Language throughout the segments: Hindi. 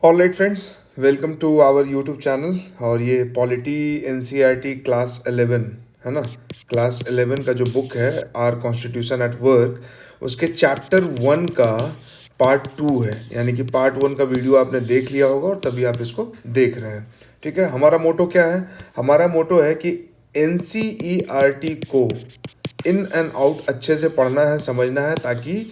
All right friends, welcome to our YouTube channel. और ये पॉलिटी एनसीईआरटी क्लास 11 है ना। क्लास 11 का जो बुक है आर कॉन्स्टिट्यूशन एट वर्क, उसके चैप्टर 1 का पार्ट 2 है। यानी कि पार्ट 1 का वीडियो आपने देख लिया होगा और तभी आप इसको देख रहे हैं। ठीक है, हमारा मोटो क्या है? हमारा मोटो है कि एनसीईआरटी को इन एंड आउट अच्छे से पढ़ना है, समझना है, ताकि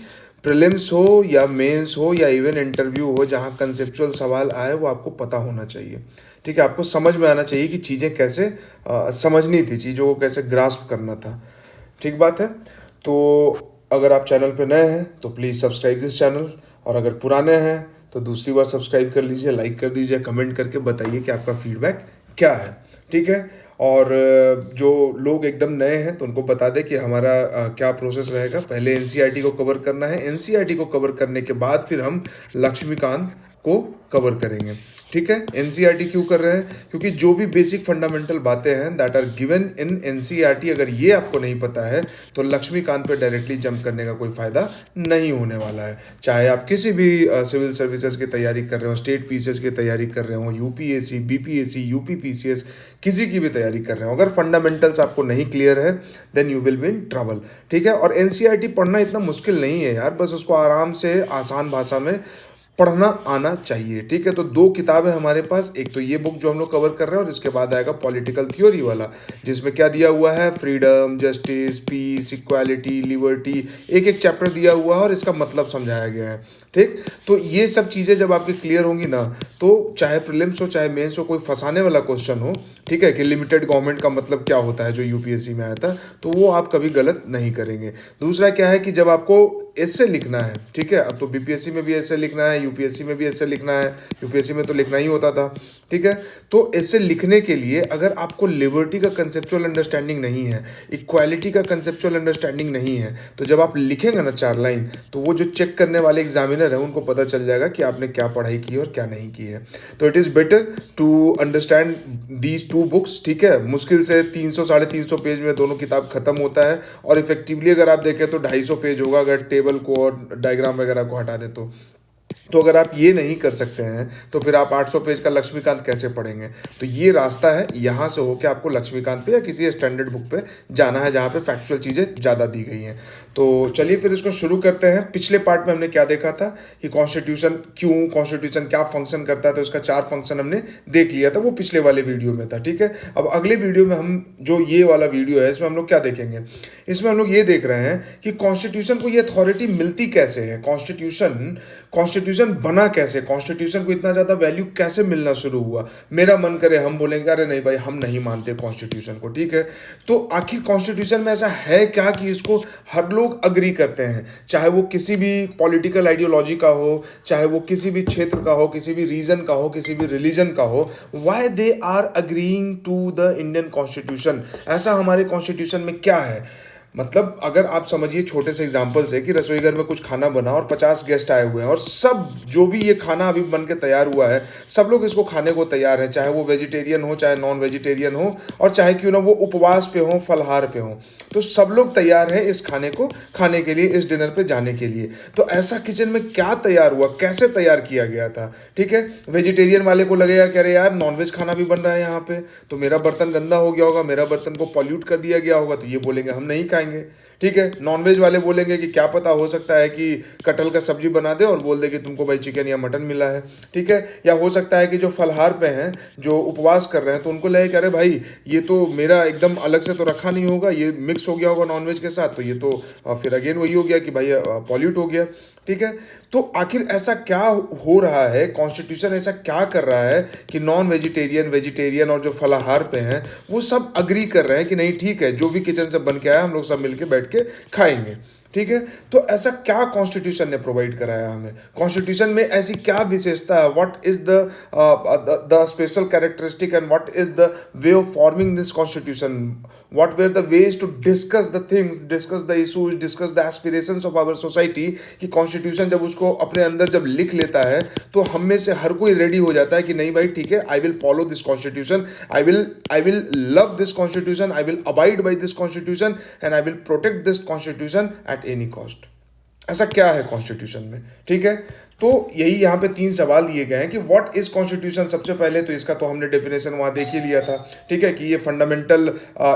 प्रीलिम्स हो या मेंस हो या इवन इंटरव्यू हो, जहाँ कंसेप्चुअल सवाल आए वो आपको पता होना चाहिए। ठीक है, आपको समझ में आना चाहिए कि चीज़ें कैसे समझनी थी, चीज़ों को कैसे ग्रास्प करना था। ठीक बात है। तो अगर आप चैनल पे नए हैं तो प्लीज़ सब्सक्राइब दिस चैनल, और अगर पुराने हैं तो दूसरी बार सब्सक्राइब कर लीजिए, लाइक कर दीजिए, कमेंट करके बताइए कि आपका फीडबैक क्या है। ठीक है। और जो लोग एकदम नए हैं तो उनको बता दें कि हमारा क्या प्रोसेस रहेगा। पहले एनसीईआरटी को कवर करना है, एनसीईआरटी को कवर करने के बाद फिर हम लक्ष्मीकांत को कवर करेंगे। ठीक है। एनसीईआरटी क्यों कर रहे हैं? क्योंकि जो भी बेसिक फंडामेंटल बातें हैं that are given in NCERT, अगर ये आपको नहीं पता है तो लक्ष्मीकांत पे डायरेक्टली जंप करने का कोई फायदा नहीं होने वाला है। चाहे आप किसी भी सिविल सर्विसेज की तैयारी कर रहे हो, स्टेट पीसीएस की तैयारी कर रहे हो, यूपीएससी, बीपीएससी, यूपीपीसीएस, किसी की भी तैयारी कर रहे हो, अगर फंडामेंटल्स आपको नहीं क्लियर है then you will be in trouble. ठीक है। और एनसीईआरटी पढ़ना इतना मुश्किल नहीं है यार, बस उसको आराम से आसान भाषा में पढ़ना आना चाहिए। ठीक है। तो दो किताबें हमारे पास, एक तो ये बुक जो हम लोग कवर कर रहे हैं और इसके बाद आएगा पॉलिटिकल थ्योरी वाला, जिसमें क्या दिया हुआ है, freedom, justice, peace, equality, liberty, एक एक चैप्टर दिया हुआ है और इसका मतलब समझाया गया है। ठीक। तो ये सब चीज़ें जब आपकी क्लियर होंगी ना, तो चाहे प्रीलिम्स हो चाहे मेंस हो, कोई फंसाने वाला क्वेश्चन हो, ठीक है, कि लिमिटेड गवर्नमेंट का मतलब क्या होता है जो यूपीएससी में आया था, तो वो आप कभी गलत नहीं करेंगे। दूसरा क्या है कि जब आपको ऐसे लिखना है, ठीक है, अब तो बीपीएससी में भी ऐसे लिखना है, यूपीएससी में भी ऐसे लिखना है, यूपीएससी में तो लिखना ही होता था। ठीक है। तो ऐसे लिखने के लिए अगर आपको लिबर्टी का कंसेप्चुअल अंडरस्टैंडिंग नहीं है, इक्वालिटी का कंसेप्चुअल अंडरस्टैंडिंग नहीं है, तो जब आप लिखेंगे ना 4 लाइन, तो वो जो चेक करने वाले एग्जामिनर है उनको पता चल जाएगा कि आपने क्या पढ़ाई की है और क्या नहीं की है। तो it is better to understand these two books. ठीक है। मुश्किल से 300 350 पेज में दोनों किताब खत्म होता है, और इफेक्टिवली अगर आप देखें तो 250 पेज होगा, अगर टेबल को और डायग्राम वगैरह को हटा दे तो अगर आप ये नहीं कर सकते हैं तो फिर आप 800 पेज का लक्ष्मीकांत कैसे पढ़ेंगे? तो ये रास्ता है, यहाँ से होकर आपको लक्ष्मीकांत पे या किसी स्टैंडर्ड बुक पे जाना है जहाँ पे फैक्चुअल चीज़ें ज़्यादा दी गई हैं। तो चलिए फिर इसको शुरू करते हैं। पिछले पार्ट में हमने क्या देखा था कि कॉन्स्टिट्यूशन क्यों, कॉन्स्टिट्यूशन क्या फंक्शन करता था, उसका 4 फंक्शन हमने देख लिया था, वो पिछले वाले वीडियो में था। ठीक है। अब अगले वीडियो में हम, जो ये वाला वीडियो है, इसमें हम लोग क्या देखेंगे? इसमें हम लोग ये देख रहे हैं कि कॉन्स्टिट्यूशन को ये अथॉरिटी मिलती कैसे है, कॉन्स्टिट्यूशन कॉन्स्टिट्यूशन बना कैसे, कॉन्स्टिट्यूशन को इतना ज़्यादा वैल्यू कैसे मिलना शुरू हुआ। मेरा मन करे हम बोलेंगे अरे नहीं भाई, हम नहीं मानते कॉन्स्टिट्यूशन को। ठीक है। तो आखिर कॉन्स्टिट्यूशन में ऐसा है क्या कि इसको हर लोग अग्री करते हैं, चाहे वो किसी भी पॉलिटिकल आइडियोलॉजी का हो, चाहे वो किसी भी क्षेत्र का हो, किसी भी रीजन का हो, किसी भी रिलीजन का हो, why they are agreeing to the Indian constitution? ऐसा हमारे कॉन्स्टिट्यूशन में क्या है? मतलब अगर आप समझिए छोटे से एग्जांपल से कि रसोई घर में कुछ खाना बना और 50 गेस्ट आए हुए हैं, और सब जो भी ये खाना अभी बन के तैयार हुआ है, सब लोग इसको खाने को तैयार हैं, चाहे वो वेजिटेरियन हो चाहे नॉन वेजिटेरियन हो, और चाहे क्यों ना वो उपवास पे हो, फलहार पे हो, तो सब लोग तैयार हैं इस खाने को खाने के लिए, इस डिनर पे जाने के लिए। तो ऐसा किचन में क्या तैयार हुआ, कैसे तैयार किया गया था? ठीक है। वेजिटेरियन वाले को लगेगा कि अरे यार नॉनवेज खाना भी बन रहा है यहाँ पे, तो मेरा बर्तन गंदा हो गया होगा, मेरा बर्तन को पॉल्यूट कर दिया गया होगा, तो ये बोलेंगे हम नहीं खाएंगे। ठीक है। नॉनवेज वाले बोलेंगे कि क्या पता, हो सकता है कि कटहल का सब्जी बना दे और बोल दे कि तुमको भाई चिकन या मटन मिला है। ठीक है। या हो सकता है कि जो फलहार पे हैं, जो उपवास कर रहे हैं, तो उनको लगे कि अरे भाई ये तो मेरा एकदम अलग से तो रखा नहीं होगा, ये मिक्स हो गया होगा नॉनवेज के साथ, तो ये तो फिर अगेन वही हो गया कि भाई पॉल्यूट हो गया। ठीक है। तो आखिर ऐसा क्या हो रहा है, कॉन्स्टिट्यूशन ऐसा क्या कर रहा है कि नॉन वेजिटेरियन, वेजिटेरियन और जो फलाहार पे हैं वो सब अग्री कर रहे हैं कि नहीं ठीक है, जो भी किचन से बन के आया हम लोग सब मिलके बैठ के खाएंगे। ठीक है। तो ऐसा क्या कॉन्स्टिट्यूशन ने प्रोवाइड कराया हमें? कॉन्स्टिट्यूशन में ऐसी क्या विशेषता है? What is the the special characteristic and what is the way of forming this constitution? what were the ways to discuss the things, discuss the issues, discuss the aspirations of our society? कि कॉन्स्टिट्यूशन जब उसको अपने अंदर जब लिख लेता है तो हम में से हर कोई रेडी हो जाता है कि नहीं भाई ठीक है, I will follow this constitution, I will love this constitution, I will abide by this constitution, and I will protect this constitution at any cost. ऐसा क्या है कॉन्स्टिट्यूशन में? ठीक है। तो यही यहाँ पे 3 सवाल दिए गए हैं कि व्हाट इज कॉन्स्टिट्यूशन। सबसे पहले तो इसका तो हमने डेफिनेशन वहाँ देख ही लिया था, ठीक है, कि ये फंडामेंटल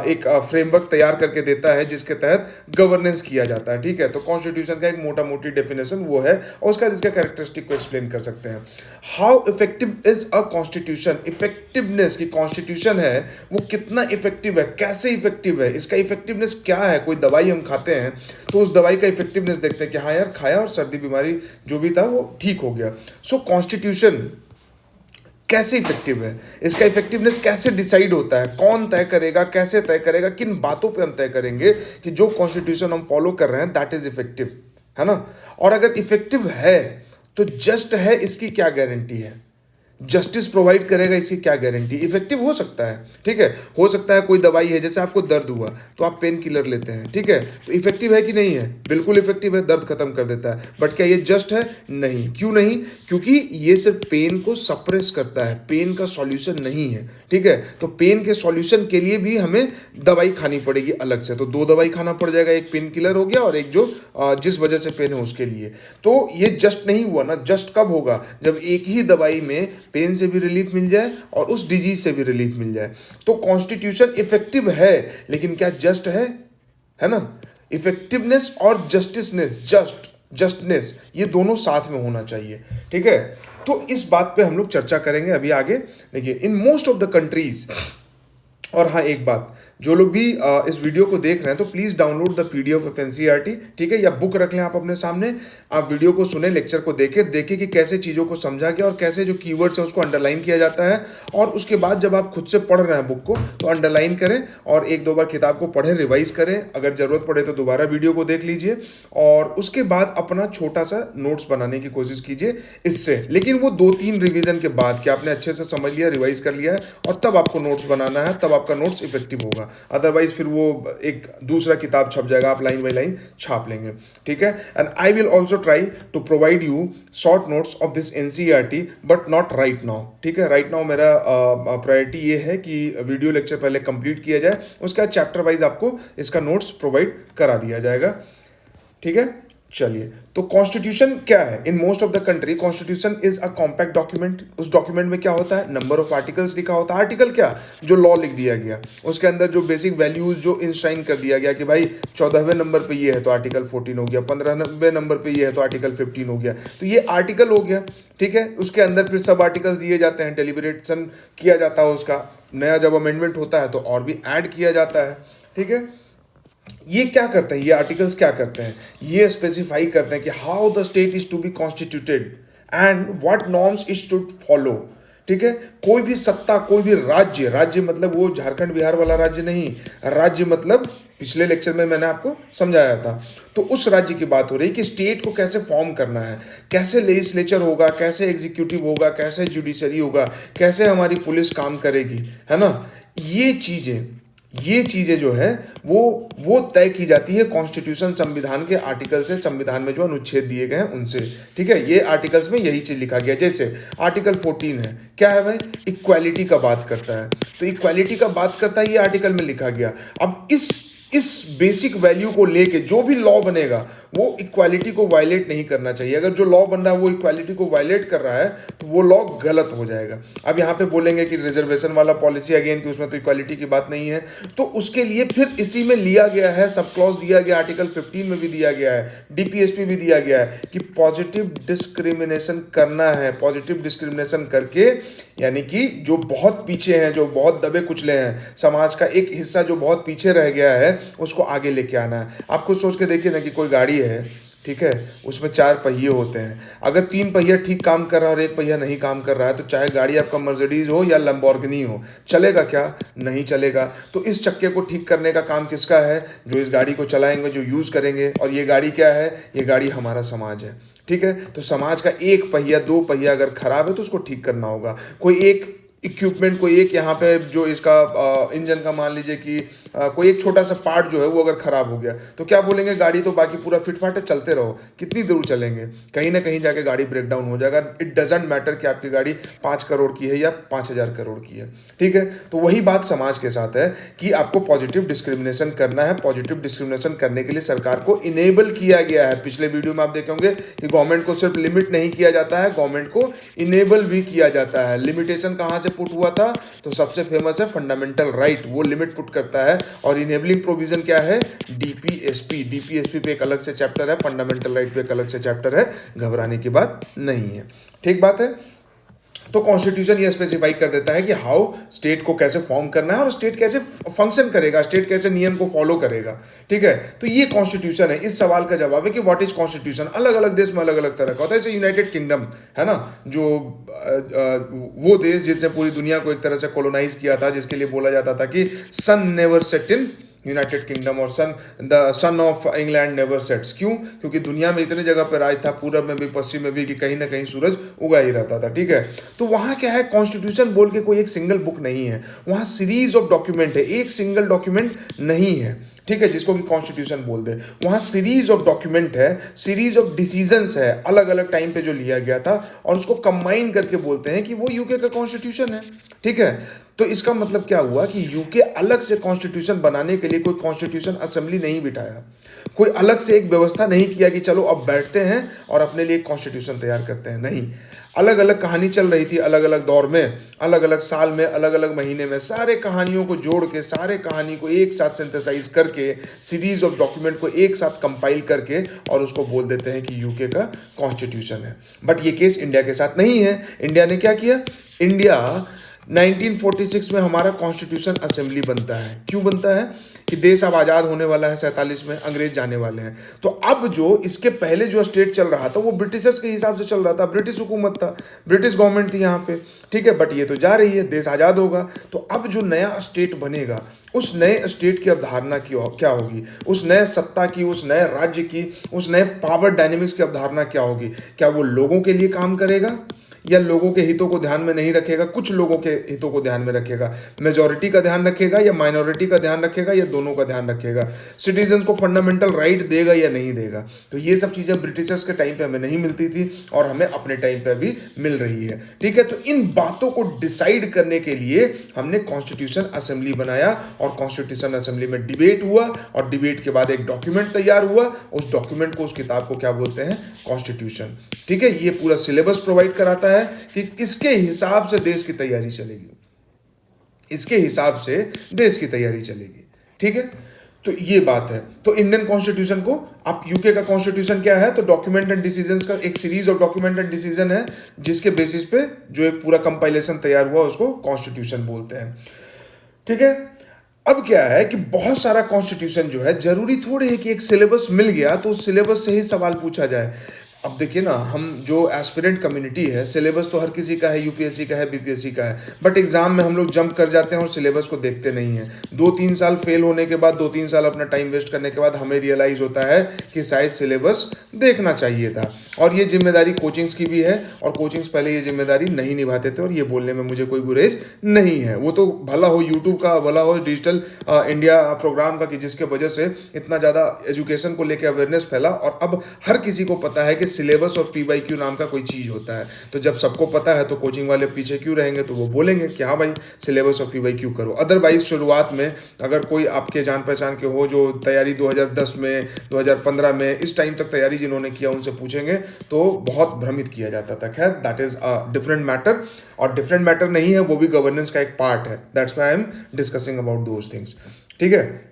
एक फ्रेमवर्क तैयार करके देता है जिसके तहत गवर्नेंस किया जाता है, ठीक है। तो कॉन्स्टिट्यूशन का एक मोटा मोटी डेफिनेशन वो है, और उसका इसका कैरेक्टरिस्टिक को एक्सप्लेन कर सकते हैं। How effective is a constitution, effectiveness की कॉन्स्टिट्यूशन है वो कितना इफेक्टिव है, कैसे इफेक्टिव है, इसका इफेक्टिवनेस क्या है। कोई दवाई हम खाते हैं तो उस दवाई का इफेक्टिवनेस देखते हैं कि हाँ यार खाया और सर्दी बीमारी जो भी था वो ठीक हो गया। सो कॉन्स्टिट्यूशन कैसे इफेक्टिव है, इसका इफेक्टिवनेस कैसे डिसाइड होता है, कौन तय करेगा, कैसे तय करेगा, किन बातों पे हम तय करेंगे कि जो कॉन्स्टिट्यूशन हम फॉलो कर रहे हैं दैट इज इफेक्टिव, है ना। और अगर इफेक्टिव है तो जस्ट है, इसकी क्या गारंटी है, जस्टिस प्रोवाइड करेगा इसकी क्या गारंटी। इफेक्टिव हो सकता है, ठीक है, हो सकता है कोई दवाई है, जैसे आपको दर्द हुआ तो आप पेन किलर लेते हैं, ठीक है, तो इफेक्टिव है कि नहीं है, बिल्कुल इफेक्टिव है, दर्द खत्म कर देता है। बट क्या ये जस्ट है, नहीं। क्यों नहीं, क्योंकि ये सिर्फ पेन को सप्रेस करता है, पेन का सॉल्यूशन नहीं है, ठीक है। तो पेन के सॉल्यूशन के लिए भी हमें दवाई खानी पड़ेगी अलग से, तो 2 दवाई खाना पड़ जाएगा, एक पेन किलर हो गया और एक जो जिस वजह से पेन है उसके लिए। तो ये जस्ट नहीं हुआ ना, जस्ट कब होगा, जब एक ही दवाई में पेन से भी रिलीफ मिल जाए और उस डिजीज से भी रिलीफ मिल जाए। तो कॉन्स्टिट्यूशन इफेक्टिव है, लेकिन क्या जस्ट है ना। इफेक्टिवनेस और जस्टनेस ये दोनों साथ में होना चाहिए, ठीक है। तो इस बात पे हम लोग चर्चा करेंगे अभी आगे। देखिए in most of the countries, और हाँ एक बात, जो लोग भी इस वीडियो को देख रहे हैं तो please download the PDF of NCERT, ठीक है, या बुक रख लें आप अपने सामने। आप वीडियो को सुने, लेक्चर को देखें कि कैसे चीज़ों को समझा गया और कैसे जो कीवर्ड्स हैं उसको अंडरलाइन किया जाता है। और उसके बाद जब आप खुद से पढ़ रहे हैं बुक को तो अंडरलाइन करें और 1-2 बार किताब को पढ़ें, रिवाइज करें, अगर ज़रूरत पड़े तो दोबारा वीडियो को देख लीजिए और उसके बाद अपना छोटा सा नोट्स बनाने की कोशिश कीजिए इससे। लेकिन वो 2-3 रिवीजन के बाद कि आपने अच्छे से समझ लिया, रिवाइज कर लिया है और तब आपको नोट्स बनाना है, तब आपका नोट्स इफेक्टिव होगा। अदरवाइज फिर वो एक दूसरा किताब छप जाएगा, आप लाइन बाई लाइन छाप लेंगे, ठीक है। And I will also try to provide you short notes of this NCERT but not right now, ठीक है। राइट नाउ मेरा प्रायोरिटी ये है कि वीडियो लेक्चर पहले कंप्लीट किया जाए, उसके बाद चैप्टर वाइज आपको इसका नोट्स प्रोवाइड करा दिया जाएगा, ठीक है। चलिए, तो कॉन्स्टिट्यूशन क्या है। In most of the country constitution is a compact document. उस डॉक्यूमेंट में क्या होता है, नंबर ऑफ आर्टिकल्स लिखा होता है। आर्टिकल क्या, जो लॉ लिख दिया गया, उसके अंदर जो बेसिक वैल्यूज जो इंश्राइन कर दिया गया कि भाई 14वें नंबर पे ये है तो आर्टिकल 14 हो गया, 15वें नंबर पे ये है तो आर्टिकल 15 हो गया, तो ये आर्टिकल हो गया, ठीक है। उसके अंदर फिर सब आर्टिकल्स दिए जाते हैं, डेलिब्रेशन किया जाता है उसका, नया जब अमेंडमेंट होता है तो और भी ऐड किया जाता है, ठीक है। ये क्या करते हैं, ये आर्टिकल्स क्या करते हैं, ये स्पेसिफाई करते हैं कि how the state is to be constituted and what norms is to follow, ठीक है। कोई भी सत्ता, कोई भी राज्य मतलब वो झारखंड बिहार वाला राज्य नहीं, राज्य मतलब पिछले लेक्चर में मैंने आपको समझाया था। तो उस राज्य की बात हो रही है कि स्टेट को कैसे फॉर्म करना है, कैसे लेजिस्लेचर होगा, कैसे एग्जीक्यूटिव होगा, कैसे जुडिशरी होगा, कैसे हमारी पुलिस काम करेगी, है ना। ये चीज़ें जो है वो तय की जाती है कॉन्स्टिट्यूशन, संविधान के आर्टिकल से, संविधान में जो अनुच्छेद दिए गए हैं उनसे, ठीक है। ये आर्टिकल्स में यही चीज़ लिखा गया। जैसे आर्टिकल 14 है, क्या है भाई, इक्वालिटी का बात करता है, तो इक्वालिटी का बात करता है, ये आर्टिकल में लिखा गया। अब इस बेसिक वैल्यू को लेके जो भी लॉ बनेगा वो इक्वालिटी को वायलेट नहीं करना चाहिए। अगर जो लॉ बन रहा है वो इक्वालिटी को वायलेट कर रहा है तो वो लॉ गलत हो जाएगा। अब यहाँ पे बोलेंगे कि रिजर्वेशन वाला पॉलिसी अगेन कि उसमें तो इक्वालिटी की बात नहीं है, तो उसके लिए फिर इसी में लिया गया है, सब क्लॉज दिया गया, आर्टिकल 15 में भी दिया गया है, डीपीएसपी भी दिया गया है कि पॉजिटिव डिस्क्रिमिनेशन करना है। पॉजिटिव डिस्क्रिमिनेशन करके यानी कि जो बहुत पीछे हैं, जो बहुत दबे कुचले हैं, समाज का एक हिस्सा जो बहुत पीछे रह गया है उसको आगे लेके आना है। आप खुद सोच के देखिए ना कि कोई गाड़ी है, ठीक है, उसमें 4 पहिए होते हैं, अगर 3 पहिया ठीक काम कर रहा है और 1 पहिया नहीं काम कर रहा है तो चाहे गाड़ी आपका मर्सिडीज हो या लैम्बोर्गिनी हो, चलेगा क्या, नहीं चलेगा। तो इस चक्के को ठीक करने का काम किसका है, जो इस गाड़ी को चलाएंगे, जो यूज़ करेंगे। और ये गाड़ी क्या है, ये गाड़ी हमारा समाज है, ठीक है। तो समाज का 1 पहिया 2 पहिया अगर खराब है तो उसको ठीक करना होगा। कोई एक इक्विपमेंट कोई एक यहाँ पे जो इसका इंजन का मान लीजिए कि कोई एक छोटा सा पार्ट जो है वो अगर खराब हो गया तो क्या बोलेंगे, गाड़ी तो बाकी पूरा फिटफाट है, चलते रहो। कितनी दूर चलेंगे, कहीं ना कहीं जाके गाड़ी ब्रेक डाउन हो जाएगा। इट डजेंट मैटर कि आपकी गाड़ी 5 करोड़ की है या 5,000 करोड़ की है। ठीक है, तो वही बात समाज के साथ है कि आपको पॉजिटिव डिस्क्रिमिनेशन करना है। पॉजिटिव डिस्क्रिमिनेशन करने के लिए सरकार को इनेबल किया गया है। पिछले वीडियो में आप देखे होंगे कि गवर्नमेंट को सिर्फ लिमिट नहीं किया जाता है, गवर्नमेंट को इनेबल भी किया जाता है। लिमिटेशन कहां से पुट हुआ था, तो सबसे फेमस है फंडामेंटल राइट, वो लिमिट पुट करता है। और इनेबलिंग प्रोविजन क्या है, डीपीएसपी। डीपीएसपी पे एक अलग से चैप्टर है, फंडामेंटल राइट पे एक अलग से चैप्टर है, घबराने की बात नहीं है। ठीक बात है। तो कॉन्स्टिट्यूशन ये स्पेसिफाई कर देता है कि हाउ स्टेट को कैसे फॉर्म करना है और स्टेट कैसे फंक्शन करेगा, स्टेट कैसे नियम को फॉलो करेगा। ठीक है, तो ये कॉन्स्टिट्यूशन है। इस सवाल का जवाब है कि व्हाट इज कॉन्स्टिट्यूशन। अलग अलग देश में अलग अलग तरह का होता है। जैसे यूनाइटेड किंगडम है ना, जो वो देश जिसने पूरी दुनिया को एक तरह से कॉलोनाइज किया था, जिसके लिए बोला जाता था कि sun never set in United Kingdom और sun of England never sets. क्यों? क्योंकि दुनिया में इतने जगह पर राज था, पूरब में भी पश्चिम में भी, कि कहीं ना कहीं सूरज उगा ही रहता था। ठीक है, तो वहां क्या है, कॉन्स्टिट्यूशन बोल के कोई एक सिंगल बुक नहीं है, वहां सीरीज ऑफ डॉक्यूमेंट है, एक सिंगल डॉक्यूमेंट नहीं है। ठीक है, जिसको कि कॉन्स्टिट्यूशन बोल दे। वहां सीरीज ऑफ डॉक्यूमेंट है, सीरीज ऑफ डिसीजंस है, अलग अलग टाइम पे जो लिया गया था, और उसको कंबाइन करके बोलते हैं कि वो यूके का कॉन्स्टिट्यूशन है। ठीक है, तो इसका मतलब क्या हुआ कि यूके अलग से कॉन्स्टिट्यूशन बनाने के लिए कोई कॉन्स्टिट्यूशन असेंबली नहीं बिठाया, कोई अलग से एक व्यवस्था नहीं किया कि चलो अब बैठते हैं और अपने लिए कॉन्स्टिट्यूशन तैयार करते हैं। नहीं, अलग अलग कहानी चल रही थी, अलग अलग दौर में, अलग अलग साल में, अलग अलग महीने में, सारे कहानियों को जोड़ के, सारे कहानी को एक साथ सिंथेसाइज करके, सीरीज ऑफ डॉक्यूमेंट को एक साथ कंपाइल करके, और उसको बोल देते हैं कि यूके का कॉन्स्टिट्यूशन है। बट ये केस इंडिया के साथ नहीं है। इंडिया ने क्या किया, इंडिया 1946 में हमारा कॉन्स्टिट्यूशन असेंबली बनता है। क्यों बनता है कि देश अब आज़ाद होने वाला है, 47 में अंग्रेज जाने वाले हैं। तो अब जो इसके पहले जो स्टेट चल रहा था वो ब्रिटिशर्स के हिसाब से चल रहा था, ब्रिटिश हुकूमत था, ब्रिटिश गवर्नमेंट थी यहाँ पे। ठीक है, बट ये तो जा रही है, देश आज़ाद होगा, तो अब जो नया स्टेट बनेगा, उस नए स्टेट की अवधारणा क्या होगी, उस नए सत्ता की, उस नए राज्य की, उस नए पावर डायनेमिक्स की अवधारणा क्या होगी। क्या वो लोगों के लिए काम करेगा या लोगों के हितों को ध्यान में नहीं रखेगा, कुछ लोगों के हितों को ध्यान में रखेगा, मेजॉरिटी का ध्यान रखेगा या माइनॉरिटी का ध्यान रखेगा या दोनों का ध्यान रखेगा, सिटीजन्स को फंडामेंटल राइट देगा या नहीं देगा। तो ये सब चीज़ें ब्रिटिशर्स के टाइम पे हमें नहीं मिलती थी और हमें अपने टाइम पे भी मिल रही है। ठीक है, तो इन बातों को डिसाइड करने के लिए हमने कॉन्स्टिट्यूशन असेंबली बनाया और कॉन्स्टिट्यूशन असेंबली में डिबेट हुआ और डिबेट के बाद एक डॉक्यूमेंट तैयार हुआ। उस डॉक्यूमेंट को, उस किताब को क्या बोलते हैं, कॉन्स्टिट्यूशन। ठीक है, ये पूरा सिलेबस प्रोवाइड कराता है कि इसके हिसाब से देश की तैयारी चलेगी, इसके हिसाब से देश की तैयारी चलेगी। ठीक है, तो ये बात है। तो इंडियन कॉन्स्टिट्यूशन को, आप यूके का कॉन्स्टिट्यूशन क्या है, तो डॉक्यूमेंट एंड डिसीजंस का एक series of document and decision है, जिसके बेसिस पे जो एक पूरा कंपाइलेशन तैयार हुआ उसको कॉन्स्टिट्यूशन बोलते हैं। ठीक है, अब क्या है कि बहुत सारा कॉन्स्टिट्यूशन जो है, जरूरी थोड़े है कि एक सिलेबस मिल गया तो उस सिलेबस से ही सवाल पूछा जाए। अब देखिए ना, हम जो एस्पिरेंट कम्युनिटी है, सिलेबस तो हर किसी का है, यूपीएससी का है, बीपीएससी का है, बट एग्जाम में हम लोग जंप कर जाते हैं और सिलेबस को देखते नहीं है। 2-3 साल फेल होने के बाद, 2-3 साल अपना टाइम वेस्ट करने के बाद हमें रियलाइज होता है कि शायद सिलेबस देखना चाहिए था। और ये जिम्मेदारी कोचिंग्स की भी है, और कोचिंग्स पहले ये जिम्मेदारी नहीं निभाते थे, और ये बोलने में मुझे कोई गुरेज नहीं है। वो तो भला हो यूट्यूब का, भला हो डिजिटल इंडिया प्रोग्राम का, कि जिसके वजह से इतना ज़्यादा एजुकेशन को लेकर अवेयरनेस फैला, और अब हर किसी को पता है कि सिलेबस और पी/क्यू नाम का कोई चीज़ होता है। तो जब सबको पता है तो कोचिंग वाले पीछे क्यों रहेंगे, तो वो बोलेंगे कि हाँ भाई सिलेबस और पी/क्यू करो। अदरवाइज शुरुआत में अगर कोई आपके जान पहचान के हो जो तैयारी 2010 में, 2015 में, इस टाइम तक तैयारी जिन्होंने किया, उनसे पूछेंगे तो बहुत भ्रमित किया जाता था। खैर, that is a different matter, और डिफरेंट मैटर नहीं है, वो भी गवर्नेंस का एक पार्ट है। That's why I am discussing about those things. ठीक है,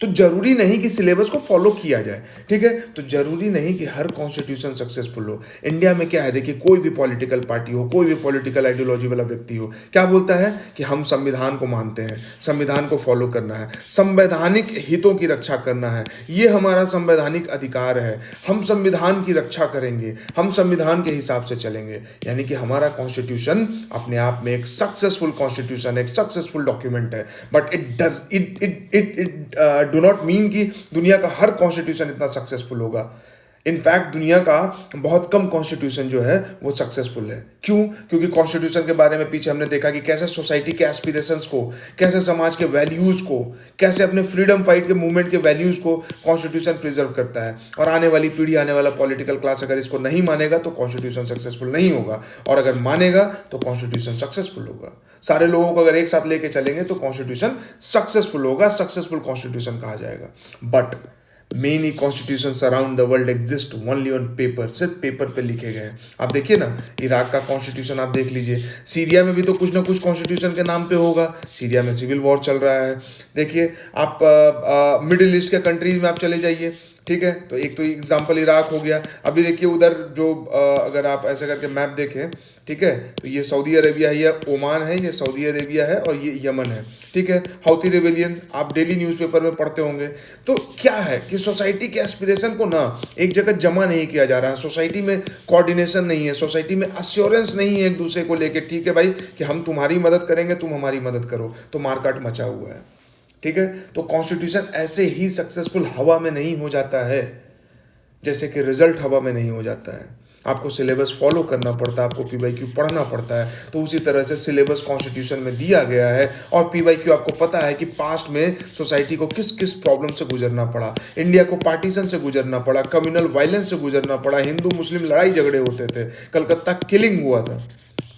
तो जरूरी नहीं कि सिलेबस को फॉलो किया जाए। ठीक है, तो जरूरी नहीं कि हर कॉन्स्टिट्यूशन सक्सेसफुल हो। इंडिया में क्या है, देखिए, कोई भी पॉलिटिकल पार्टी हो, कोई भी पॉलिटिकल आइडियोलॉजी वाला व्यक्ति हो, क्या बोलता है कि हम संविधान को मानते हैं, संविधान को फॉलो करना है, संवैधानिक हितों की रक्षा करना है, ये हमारा संवैधानिक अधिकार है, हम संविधान की रक्षा करेंगे, हम संविधान के हिसाब से चलेंगे। यानी कि हमारा कॉन्स्टिट्यूशन अपने आप में एक सक्सेसफुल कॉन्स्टिट्यूशन, एक सक्सेसफुल डॉक्यूमेंट है। But it do not mean कि दुनिया का हर कॉन्स्टिट्यूशन इतना सक्सेसफुल होगा। इनफैक्ट दुनिया का बहुत कम कॉन्स्टिट्यूशन जो है वो सक्सेसफुल है। क्यों? क्योंकि कॉन्स्टिट्यूशन के बारे में पीछे हमने देखा कि कैसे सोसाइटी के एस्पिरेशंस को, कैसे समाज के वैल्यूज़ को, कैसे अपने फ्रीडम फाइट के मूवमेंट के वैल्यूज़ को कॉन्स्टिट्यूशन प्रिजर्व करता है। और आने वाली पीढ़ी, आने वाला पॉलिटिकल क्लास अगर इसको नहीं मानेगा तो कॉन्स्टिट्यूशन सक्सेसफुल नहीं होगा, और अगर मानेगा तो कॉन्स्टिट्यूशन सक्सेसफुल होगा। सारे लोगों को अगर एक साथ लेके चलेंगे तो कॉन्स्टिट्यूशन सक्सेसफुल होगा, सक्सेसफुल कॉन्स्टिट्यूशन कहा जाएगा। But many constitutions around the world exist only on paper, सिर्फ पेपर पे लिखे गए हैं। आप देखिए ना, इराक का कॉन्स्टिट्यूशन आप देख लीजिए, सीरिया में भी तो कुछ ना कुछ कॉन्स्टिट्यूशन के नाम पे होगा। सीरिया में सिविल वॉर चल रहा है। देखिए आप मिडिल ईस्ट के कंट्रीज में आप चले जाइए, ठीक है, तो एक तो एग्जाम्पल इराक हो गया। अभी देखिए उधर जो अगर आप ऐसे करके मैप देखें, ठीक है, तो ये सऊदी अरेबिया है, ये ओमान है, ये सऊदी अरेबिया है, और ये यमन है, ठीक है। हाउथी रिबेलियन आप डेली न्यूज़पेपर में पढ़ते होंगे। तो क्या है कि सोसाइटी के एस्पिरेशन को ना एक जगह जमा नहीं किया जा रहा है, सोसाइटी में कोऑर्डिनेशन नहीं है, सोसाइटी में अश्योरेंस नहीं है एक दूसरे को लेके, ठीक है भाई, कि हम तुम्हारी मदद करेंगे, तुम हमारी मदद करो, तो मारकाट मचा हुआ है, ठीक है। तो कॉन्स्टिट्यूशन ऐसे ही सक्सेसफुल हवा में नहीं हो जाता है, जैसे कि रिजल्ट हवा में नहीं हो जाता है। आपको सिलेबस फॉलो करना पड़ता है, आपको पीवाईक्यू पढ़ना पड़ता है। तो उसी तरह से सिलेबस कॉन्स्टिट्यूशन में दिया गया है, और पीवाईक्यू आपको पता है कि पास्ट में सोसाइटी को किस किस प्रॉब्लम से गुजरना पड़ा। इंडिया को पार्टीशन से गुजरना पड़ा, कम्युनल वायलेंस से गुजरना पड़ा, हिंदू मुस्लिम लड़ाई झगड़े होते थे, कलकत्ता किलिंग हुआ था,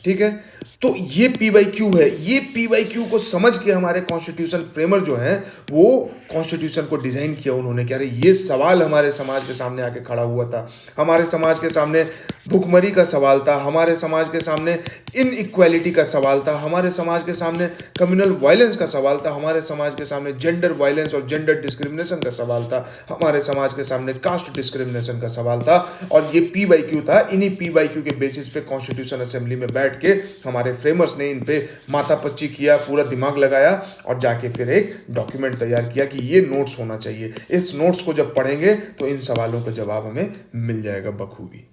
ठीक है। तो ये पीवाईक्यू है। ये पीवाईक्यू को समझ के हमारे कॉन्स्टिट्यूशन फ्रेमर जो हैं वो कॉन्स्टिट्यूशन को डिजाइन किया उन्होंने, कि अरे ये सवाल हमारे समाज के सामने आके खड़ा हुआ था, हमारे समाज के सामने भुखमरी का सवाल था, हमारे समाज के सामने इनइक्वालिटी का सवाल था, हमारे समाज के सामने कम्युनल वायलेंस का सवाल था, हमारे समाज के सामने जेंडर वायलेंस और जेंडर डिस्क्रिमिनेशन का सवाल था, हमारे समाज के सामने कास्ट डिस्क्रिमिनेशन का सवाल था। और ये पीवाईक्यू था। इन्हीं पीवाईक्यू के बेसिस पे कॉन्स्टिट्यूशन असेंबली में बैठ के हमारे फ्रेमर्स ने इन पे माथापच्ची किया, पूरा दिमाग लगाया, और जाके फिर एक डॉक्यूमेंट तैयार किया कि ये नोट्स होना चाहिए। इस नोट्स को जब पढ़ेंगे तो इन सवालों का जवाब हमें मिल जाएगा बखूबी,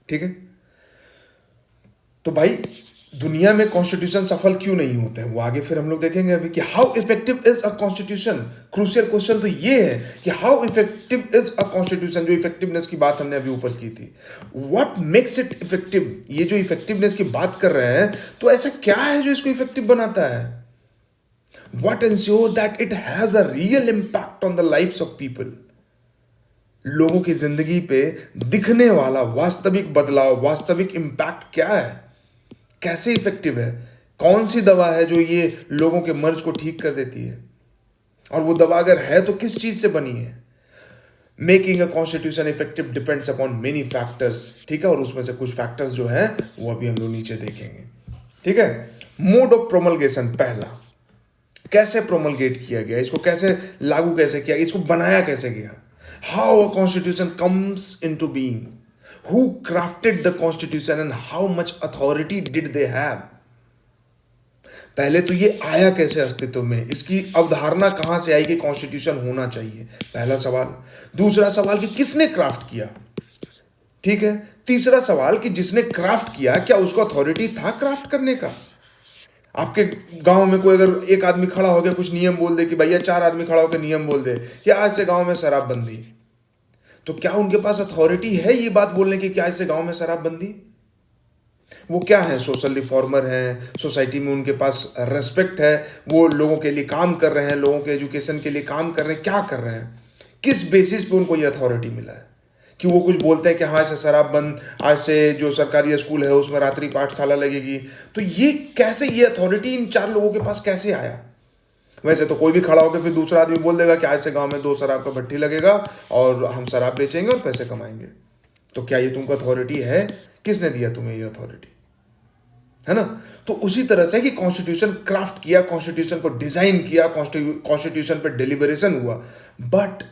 ठीक है। तो भाई दुनिया में कॉन्स्टिट्यूशन सफल क्यों नहीं होते हैं, वो आगे फिर हम लोग देखेंगे अभी कि how effective is a constitution. Crucial question तो ये है कि how effective is a constitution. जो इफेक्टिवनेस की बात हमने अभी ऊपर की थी, व्हाट मेक्स इट इफेक्टिव। ये जो इफेक्टिवनेस की बात कर रहे हैं, तो ऐसा क्या है जो इसको इफेक्टिव बनाता है। What ensure that it has a real impact on the lives of people. लोगों की जिंदगी पे दिखने वाला वास्तविक बदलाव, वास्तविक इंपैक्ट क्या है, कैसे इफेक्टिव है, कौन सी दवा है जो ये लोगों के मर्ज को ठीक कर देती है, और वो दवा अगर है तो किस चीज से बनी है। Making a constitution effective depends upon many factors, ठीक है, और उसमें से कुछ फैक्टर्स जो है वो अभी हम लोग नीचे देखेंगे, ठीक है। मोड ऑफ प्रोमलगेशन, पहला कैसे प्रोमलगेट किया गया, इसको कैसे लागू कैसे किया, इसको बनाया कैसे गया। How a constitution comes into being, who crafted the constitution and how much authority did they have। पहले तो ये आया कैसे अस्तित्व में, इसकी अवधारणा कहां से आई कि कॉन्स्टिट्यूशन होना चाहिए, पहला सवाल। दूसरा सवाल कि किसने क्राफ्ट किया, ठीक है। तीसरा सवाल कि जिसने क्राफ्ट किया क्या उसको अथॉरिटी था क्राफ्ट करने का। आपके गांव में कोई अगर एक आदमी खड़ा हो गया कुछ नियम बोल दे कि भैया, चार आदमी खड़ा होकर नियम बोल दे कि आज से गांव में शराबबंदी, तो क्या उनके पास अथॉरिटी है ये बात बोलने की क्या ऐसे गांव में शराबबंदी। वो क्या है, सोशल रिफॉर्मर हैं, सोसाइटी में उनके पास रेस्पेक्ट है, वो लोगों के लिए काम कर रहे हैं, लोगों के एजुकेशन के लिए काम कर रहे हैं, क्या कर रहे हैं, किस बेसिस पे उनको ये अथॉरिटी मिला है कि वो कुछ बोलते हैं कि हाँ ऐसे शराब बंद, आज से जो सरकारी स्कूल है उसमें रात्रि पाठशाला लगेगी। तो ये कैसे, ये अथॉरिटी इन चार लोगों के पास कैसे आया। वैसे तो कोई भी खड़ा होकर फिर दूसरा आदमी बोल देगा कि आज से गांव में 2 शराब का भट्टी लगेगा और हम शराब बेचेंगे और पैसे कमाएंगे। तो क्या ये तुमको अथॉरिटी है, किसने दिया तुम्हें ये अथॉरिटी, है ना। तो उसी तरह से कि कॉन्स्टिट्यूशन क्राफ्ट किया, कॉन्स्टिट्यूशन को डिजाइन किया, कॉन्स्टिट्यूशन पे डिलीबरेशन हुआ, but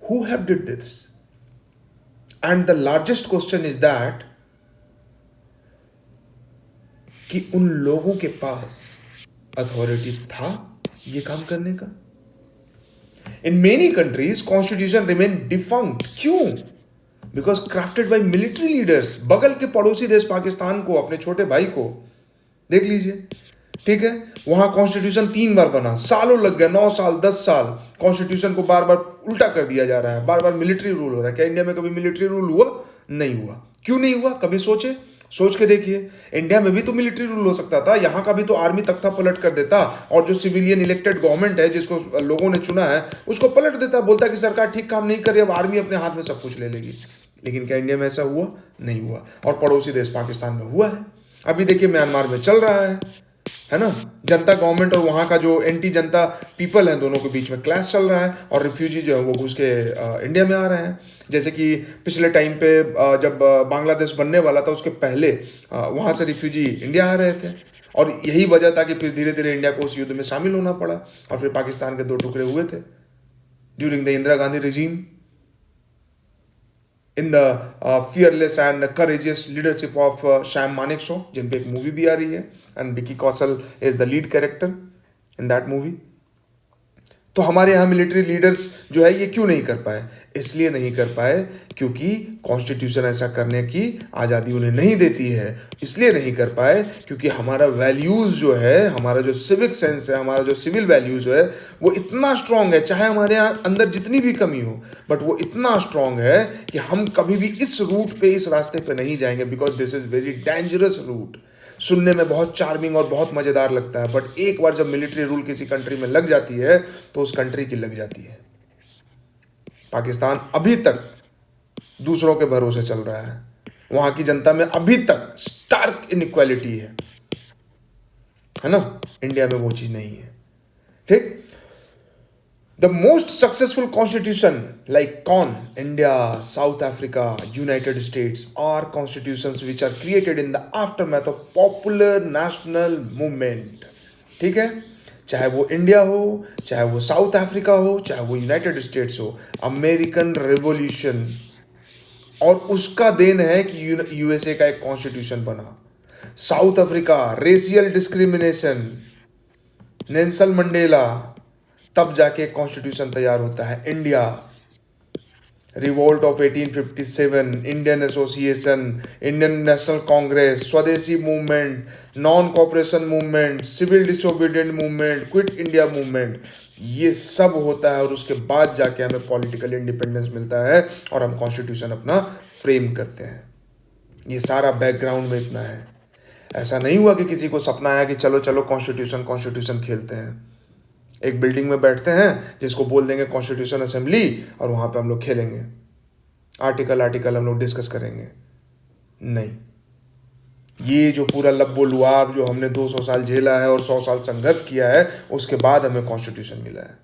who have did this. And the largest question is that कि उन लोगों के पास अथॉरिटी था ये काम करने का। In many countries constitution remain defunct, क्यों, because crafted by military leaders. बगल के पड़ोसी देश पाकिस्तान को, अपने छोटे भाई को देख लीजिए, ठीक है, वहां कॉन्स्टिट्यूशन 3 बार बना, सालों लग गए, 9 साल 10 साल कॉन्स्टिट्यूशन को बार बार उल्टा कर दिया जा रहा है, बार बार मिलिट्री रूल हो रहा है। क्या इंडिया में कभी मिलिट्री रूल हुआ? नहीं हुआ। क्यों नहीं हुआ? कभी सोच के देखिए। इंडिया में भी तो मिलिट्री रूल हो सकता था, यहाँ का भी तो आर्मी तख्ता पलट कर देता और जो सिविलियन इलेक्टेड गवर्नमेंट है जिसको लोगों ने चुना है उसको पलट देता, बोलता कि सरकार ठीक काम नहीं कर रही, अब आर्मी अपने हाथ में सब कुछ ले लेगी। लेकिन क्या इंडिया में ऐसा हुआ? नहीं हुआ। और पड़ोसी देश पाकिस्तान में हुआ है। अभी देखिए म्यांमार में चल रहा है ना, जनता गवर्नमेंट और वहाँ का जो एंटी जनता पीपल है, दोनों के बीच में क्लैश चल रहा है और रिफ्यूजी जो है वो घुस के इंडिया में आ रहे हैं। जैसे कि पिछले टाइम पे जब बांग्लादेश बनने वाला था उसके पहले वहाँ से रिफ्यूजी इंडिया आ रहे थे और यही वजह था कि फिर धीरे धीरे इंडिया को उस युद्ध में शामिल होना पड़ा और फिर पाकिस्तान के दो टुकड़े हुए थे during the Indira Gandhi regime. In the fearless and courageous leadership of Shyam Manekshaw, जिन पे एक मूवी भी आ रही है and Vicky Kaushal is the lead character in that movie. तो हमारे यहाँ मिलिट्री लीडर्स जो है ये क्यों नहीं कर पाए? इसलिए नहीं कर पाए क्योंकि कॉन्स्टिट्यूशन ऐसा करने की आज़ादी उन्हें नहीं देती है। इसलिए नहीं कर पाए क्योंकि हमारा वैल्यूज़ जो है, हमारा जो सिविक सेंस है, हमारा जो सिविल वैल्यूज़ है वो इतना स्ट्रांग है, चाहे हमारे यहाँ अंदर जितनी भी कमी हो बट वो इतना स्ट्रांग है कि हम कभी भी इस रूट पे, इस रास्ते पे नहीं जाएंगे because this is very dangerous route. सुनने में बहुत चार्मिंग और बहुत मज़ेदार लगता है बट एक बार जब मिलिट्री रूल किसी कंट्री में लग जाती है तो उस कंट्री की लग जाती है। पाकिस्तान अभी तक दूसरों के भरोसे चल रहा है, वहां की जनता में अभी तक स्टार्क इनइक्वालिटी है ना। इंडिया में वो चीज नहीं है। ठीक। The most successful constitution like कौन? India, South Africa, United States are constitutions which are created in the aftermath of popular national movement। ठीक है, चाहे वो इंडिया हो, चाहे वो साउथ अफ्रीका हो, चाहे वो यूनाइटेड स्टेट्स हो, अमेरिकन रेवोल्यूशन और उसका देन है कि यूएसए का एक कॉन्स्टिट्यूशन बना। South Africa racial discrimination, Nelson Mandela, तब जाके कॉन्स्टिट्यूशन तैयार होता है। India revolt of 1857, Indian association, Indian national congress, Swadeshi movement, non cooperation movement, civil disobedient movement, quit India movement, ये सब होता है और उसके बाद जाके हमें पॉलिटिकल इंडिपेंडेंस मिलता है और हम कॉन्स्टिट्यूशन अपना फ्रेम करते हैं। ये सारा बैकग्राउंड में इतना है। ऐसा नहीं हुआ कि किसी को सपना आया कि चलो चलो कॉन्स्टिट्यूशन खेलते हैं। एक बिल्डिंग में बैठते हैं जिसको बोल देंगे कॉन्स्टिट्यूशन असेंबली और वहाँ पे हम लोग खेलेंगे, आर्टिकल हम लोग डिस्कस करेंगे। नहीं, ये जो पूरा लब्बो लुआब जो हमने 200 साल झेला है और 100 साल संघर्ष किया है उसके बाद हमें कॉन्स्टिट्यूशन मिला है,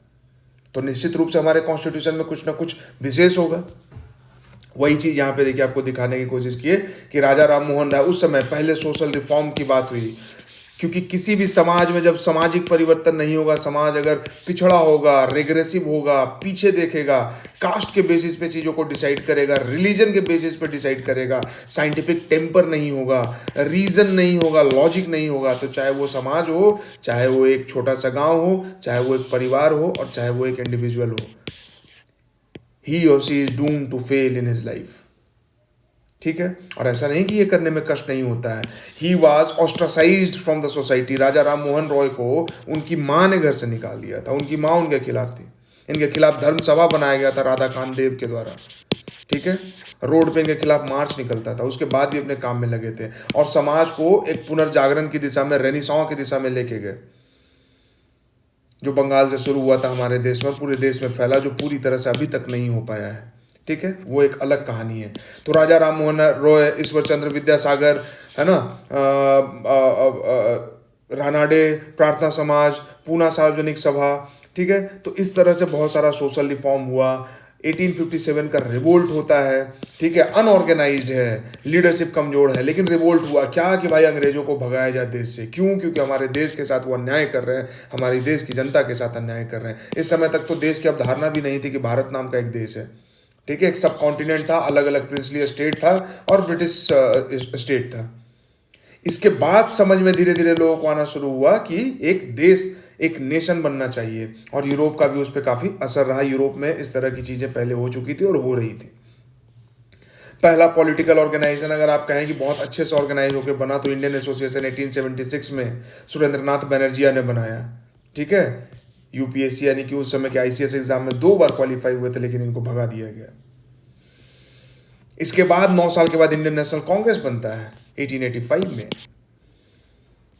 तो निश्चित रूप से हमारे कॉन्स्टिट्यूशन में कुछ ना कुछ विशेष होगा। वही चीज़ यहाँ पे देखिए आपको दिखाने की कोशिश की है कि राजा राम मोहन राय उस समय पहले सोशल रिफॉर्म की बात हुई, क्योंकि किसी भी समाज में जब सामाजिक परिवर्तन नहीं होगा, समाज अगर पिछड़ा होगा, रेग्रेसिव होगा, पीछे देखेगा, कास्ट के बेसिस पे चीज़ों को डिसाइड करेगा, रिलीजन के बेसिस पे डिसाइड करेगा, साइंटिफिक टेम्पर नहीं होगा, रीजन नहीं होगा, लॉजिक नहीं होगा, तो चाहे वो समाज हो, चाहे वो एक छोटा सा गांव हो, चाहे वो एक परिवार हो और चाहे वो एक इंडिविजुअल हो, he or she is doomed to fail in his life। ठीक है, और ऐसा नहीं कि ये करने में कष्ट नहीं होता है। He was ostracised from the society. Raja Ram Mohan Roy को उनकी माँ ने घर से निकाल दिया था, उनकी माँ उनके खिलाफ थी, इनके खिलाफ धर्म सभा बनाया गया था राधा कामदेव के द्वारा। ठीक है, रोड पे इनके खिलाफ मार्च निकलता था, उसके बाद भी अपने काम में लगे थे और समाज को एक पुनर्जागरण की दिशा में, रेनिसां की दिशा में लेके गए, जो बंगाल से शुरू हुआ था हमारे देश में, पूरे देश में फैला, जो पूरी तरह से अभी तक नहीं हो पाया है। ठीक है, वो एक अलग कहानी है। तो राजा राम मोहन रॉय, ईश्वर चंद्र विद्यासागर, है ना, रानाडे प्रार्थना समाज, पूना सार्वजनिक सभा। ठीक है, तो इस तरह से बहुत सारा सोशल रिफॉर्म हुआ। 1857 का रिवोल्ट होता है। ठीक है, अनऑर्गेनाइज्ड है, लीडरशिप कमजोर है, लेकिन रिवोल्ट हुआ क्या कि भाई अंग्रेजों को भगाया जाए देश से। क्यों? क्योंकि हमारे देश के साथ वो अन्याय कर रहे हैं, हमारी देश की जनता के साथ अन्याय कर रहे हैं। इस समय तक तो देश की अवधारणा भी नहीं थी कि भारत नाम का एक देश है। ठीक है, एक सब कॉन्टिनेंट था, अलग अलग प्रिंसली स्टेट था और ब्रिटिश स्टेट था। इसके बाद समझ में धीरे धीरे लोगों को आना शुरू हुआ कि एक देश, एक नेशन बनना चाहिए, और यूरोप का भी उस पर काफी असर रहा। यूरोप में इस तरह की चीजें पहले हो चुकी थी और हो रही थी। पहला पॉलिटिकल ऑर्गेनाइजेशन अगर आप कहें कि बहुत अच्छे से ऑर्गेनाइज होकर बना तो इंडियन एसोसिएशन 1876 में सुरेंद्रनाथ बनर्जिया ने बनाया। ठीक है, यूपीएससी यानी कि उस समय के आईसीएस एग्जाम में 2 बार क्वालिफाई हुए थे, लेकिन इनको भगा दिया गया। इसके बाद 9 साल के बाद इंडियन नेशनल कांग्रेस बनता है 1885 में,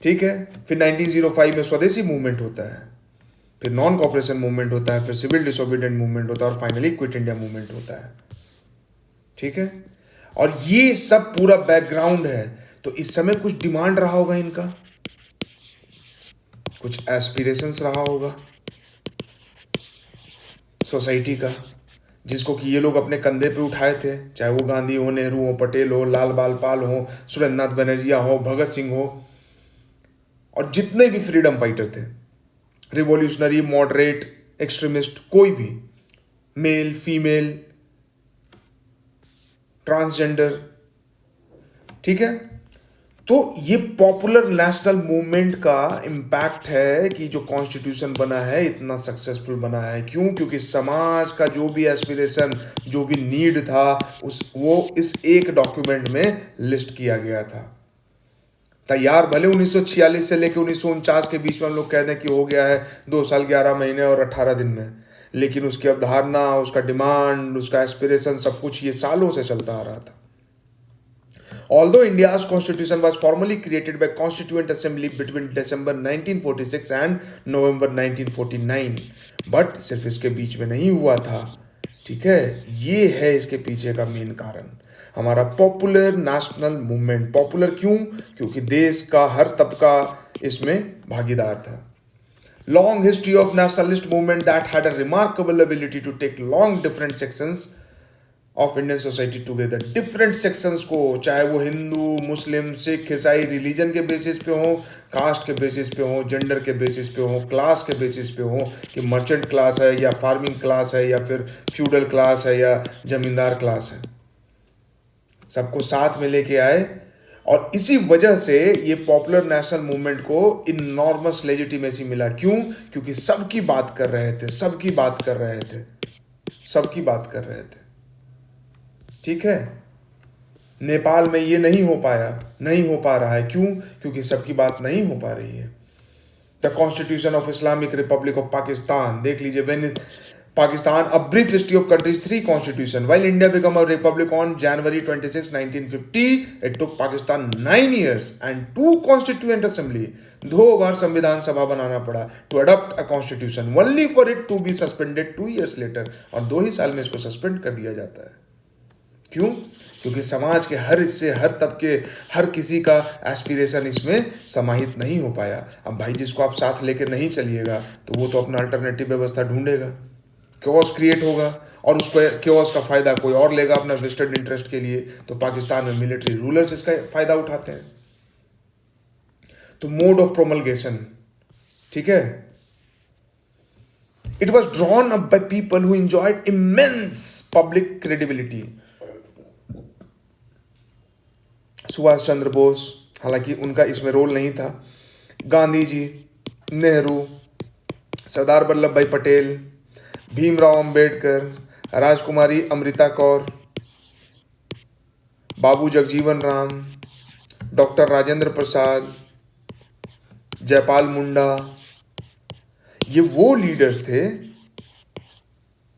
ठीक है। फिर 1905 में स्वदेशी मूवमेंट होता है, फिर नॉन कॉपरेशन मूवमेंट होता है, फिर सिविल डिसोबीडियंट मूवमेंट होता है, और फाइनली क्विट इंडिया मूवमेंट होता है, ठीक है। और ये सब पूरा बैकग्राउंड है। तो इस समय कुछ डिमांड रहा होगा इनका, कुछ एस्पिरेशंस रहा होगा सोसाइटी का, जिसको कि ये लोग अपने कंधे पे उठाए थे, चाहे वो गांधी हो, नेहरू हो, पटेल हो, लाल बाल पाल हो, सुरेंद्र नाथ बनर्जिया हो, भगत सिंह हो, और जितने भी फ्रीडम फाइटर थे, रिवॉल्यूशनरी, मॉडरेट, एक्सट्रीमिस्ट, कोई भी, मेल, फीमेल, ट्रांसजेंडर, ठीक है। तो ये पॉपुलर नेशनल मूवमेंट का इम्पैक्ट है कि जो कॉन्स्टिट्यूशन बना है इतना सक्सेसफुल बना है। क्यों? क्योंकि समाज का जो भी एस्पिरेशन, जो भी नीड था, वो इस एक डॉक्यूमेंट में लिस्ट किया गया था। तैयार भले 1946 से लेकर 1949 के बीच में हम लोग कहते हैं कि हो गया है 2 साल 11 महीने और 18 दिन में, लेकिन उसकी अवधारणा, उसका डिमांड, उसका एस्पिरेशन, सब कुछ ये सालों से चलता आ रहा था। Although India's constitution was formally created by Constituent Assembly between December 1946 and November 1949, but सिर्फ इसके बीच में नहीं हुआ था, ठीक है। ये है इसके पीछे का मेन कारण, हमारा पॉपुलर नेशनल मूवमेंट। पॉपुलर क्यों? क्योंकि देश का हर तबका इसमें भागीदार था। Long history of nationalist movement that had a remarkable ability to take long different sections of Indian society together. Different sections को, चाहे वो हिंदू, मुस्लिम, सिख, ईसाई, रिलीजन के बेसिस पे हो, कास्ट के बेसिस पे हो, जेंडर के बेसिस पे हो, क्लास के बेसिस पे हो, कि मर्चेंट क्लास है या फार्मिंग क्लास है या फिर फ्यूडल क्लास है या जमींदार क्लास है, सबको साथ में लेके आए। और इसी वजह से ये पॉपुलर नेशनल मूवमेंट को इनॉर्मस लेजिटिमेसी मिला। क्यों? क्योंकि सबकी बात कर रहे थे, सबकी बात कर रहे थे, सबकी बात कर रहे थे, ठीक है। नेपाल में ये नहीं हो पाया, नहीं हो पा रहा है। क्यों? क्योंकि सबकी बात नहीं हो पा रही है। The constitution of Islamic republic of Pakistan, देख लीजिए, when Pakistan, a brief history of countries, 3 constitution, while India become a republic on January 26, 1950, it took Pakistan 9 years and 2 constituent assembly, 2 बार संविधान सभा बनाना पड़ा to adopt a constitution, only for it to be suspended 2 years later, और 2 ही साल में इसको सस्पेंड कर दिया जाता है। क्यों? क्योंकि समाज के हर हिस्से, हर तबके, हर किसी का एस्पिरेशन इसमें समाहित नहीं हो पाया। अब भाई, जिसको आप साथ लेकर नहीं चलिएगा तो वो तो अपना अल्टरनेटिव व्यवस्था ढूंढेगा, क्योस क्रिएट होगा, और उसको क्योस का फायदा कोई और लेगा अपना वेस्टेड इंटरेस्ट के लिए। तो पाकिस्तान में मिलिट्री रूलर्स इसका फायदा उठाते हैं। तो मोड ऑफ प्रोमलगेशन, ठीक है, it was drawn up by people who enjoyed immense public credibility. Subhash Chandra Bose, हालांकि उनका इसमें रोल नहीं था, गांधी जी, नेहरू, सरदार वल्लभ भाई पटेल, भीमराव अंबेडकर, राजकुमारी अमृता कौर, बाबू जगजीवन राम, डॉक्टर राजेंद्र प्रसाद, जयपाल मुंडा, ये वो लीडर्स थे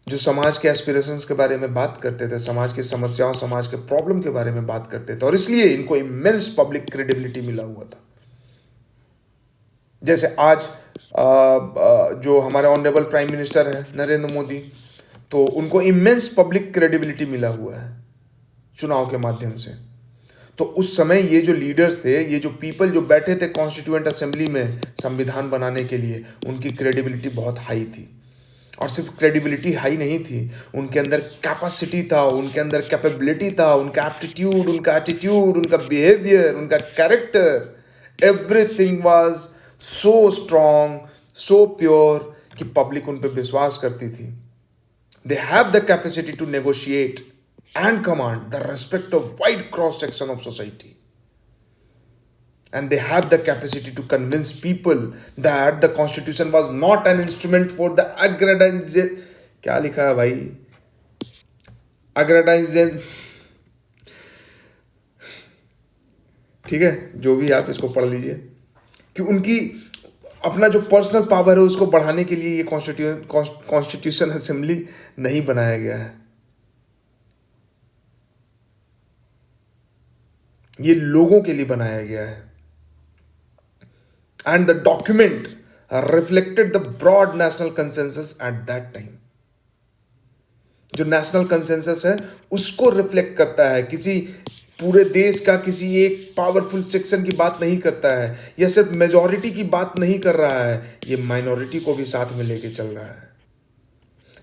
जो समाज के एस्पिरेशंस के बारे में बात करते थे, समाज की समस्याओं, समाज के प्रॉब्लम के बारे में बात करते थे, और इसलिए इनको इमेंस पब्लिक क्रेडिबिलिटी मिला हुआ था। जैसे आज जो हमारे ऑनरेबल प्राइम मिनिस्टर हैं नरेंद्र मोदी, तो उनको इमेंस पब्लिक क्रेडिबिलिटी मिला हुआ है चुनाव के माध्यम से। तो उस समय ये जो लीडर्स थे, ये जो पीपल जो बैठे थे कॉन्स्टिट्यूएंट असेंबली में संविधान बनाने के लिए, उनकी क्रेडिबिलिटी बहुत हाई थी। और सिर्फ क्रेडिबिलिटी हाई नहीं थी, उनके अंदर कैपेसिटी था, उनके अंदर कैपेबिलिटी था, उनका एप्टीट्यूड, उनका एटीट्यूड, उनका बिहेवियर, उनका character, everything was so strong, so pure कि पब्लिक उन पर विश्वास करती थी। They have the capacity to negotiate and command the respect of wide cross section of society, and they have the capacity to convince people that the constitution was not an instrument for the aggrandization, क्या लिखा है भाई, aggrandization, ठीक है, जो भी आप इसको पढ़ लीजिए, कि उनकी अपना जो पर्सनल पावर है उसको बढ़ाने के लिए ये कॉन्स्टिट्यूशन असेंबली नहीं बनाया गया है। ये लोगों के लिए बनाया गया है। And the document reflected the broad national consensus at that time. जो नेशनल कंसेंसस है उसको रिफ्लेक्ट करता है, किसी पूरे देश का किसी एक पावरफुल सेक्शन की बात नहीं करता है, या सिर्फ मेजॉरिटी की बात नहीं कर रहा है, ये माइनॉरिटी को भी साथ में लेके चल रहा है।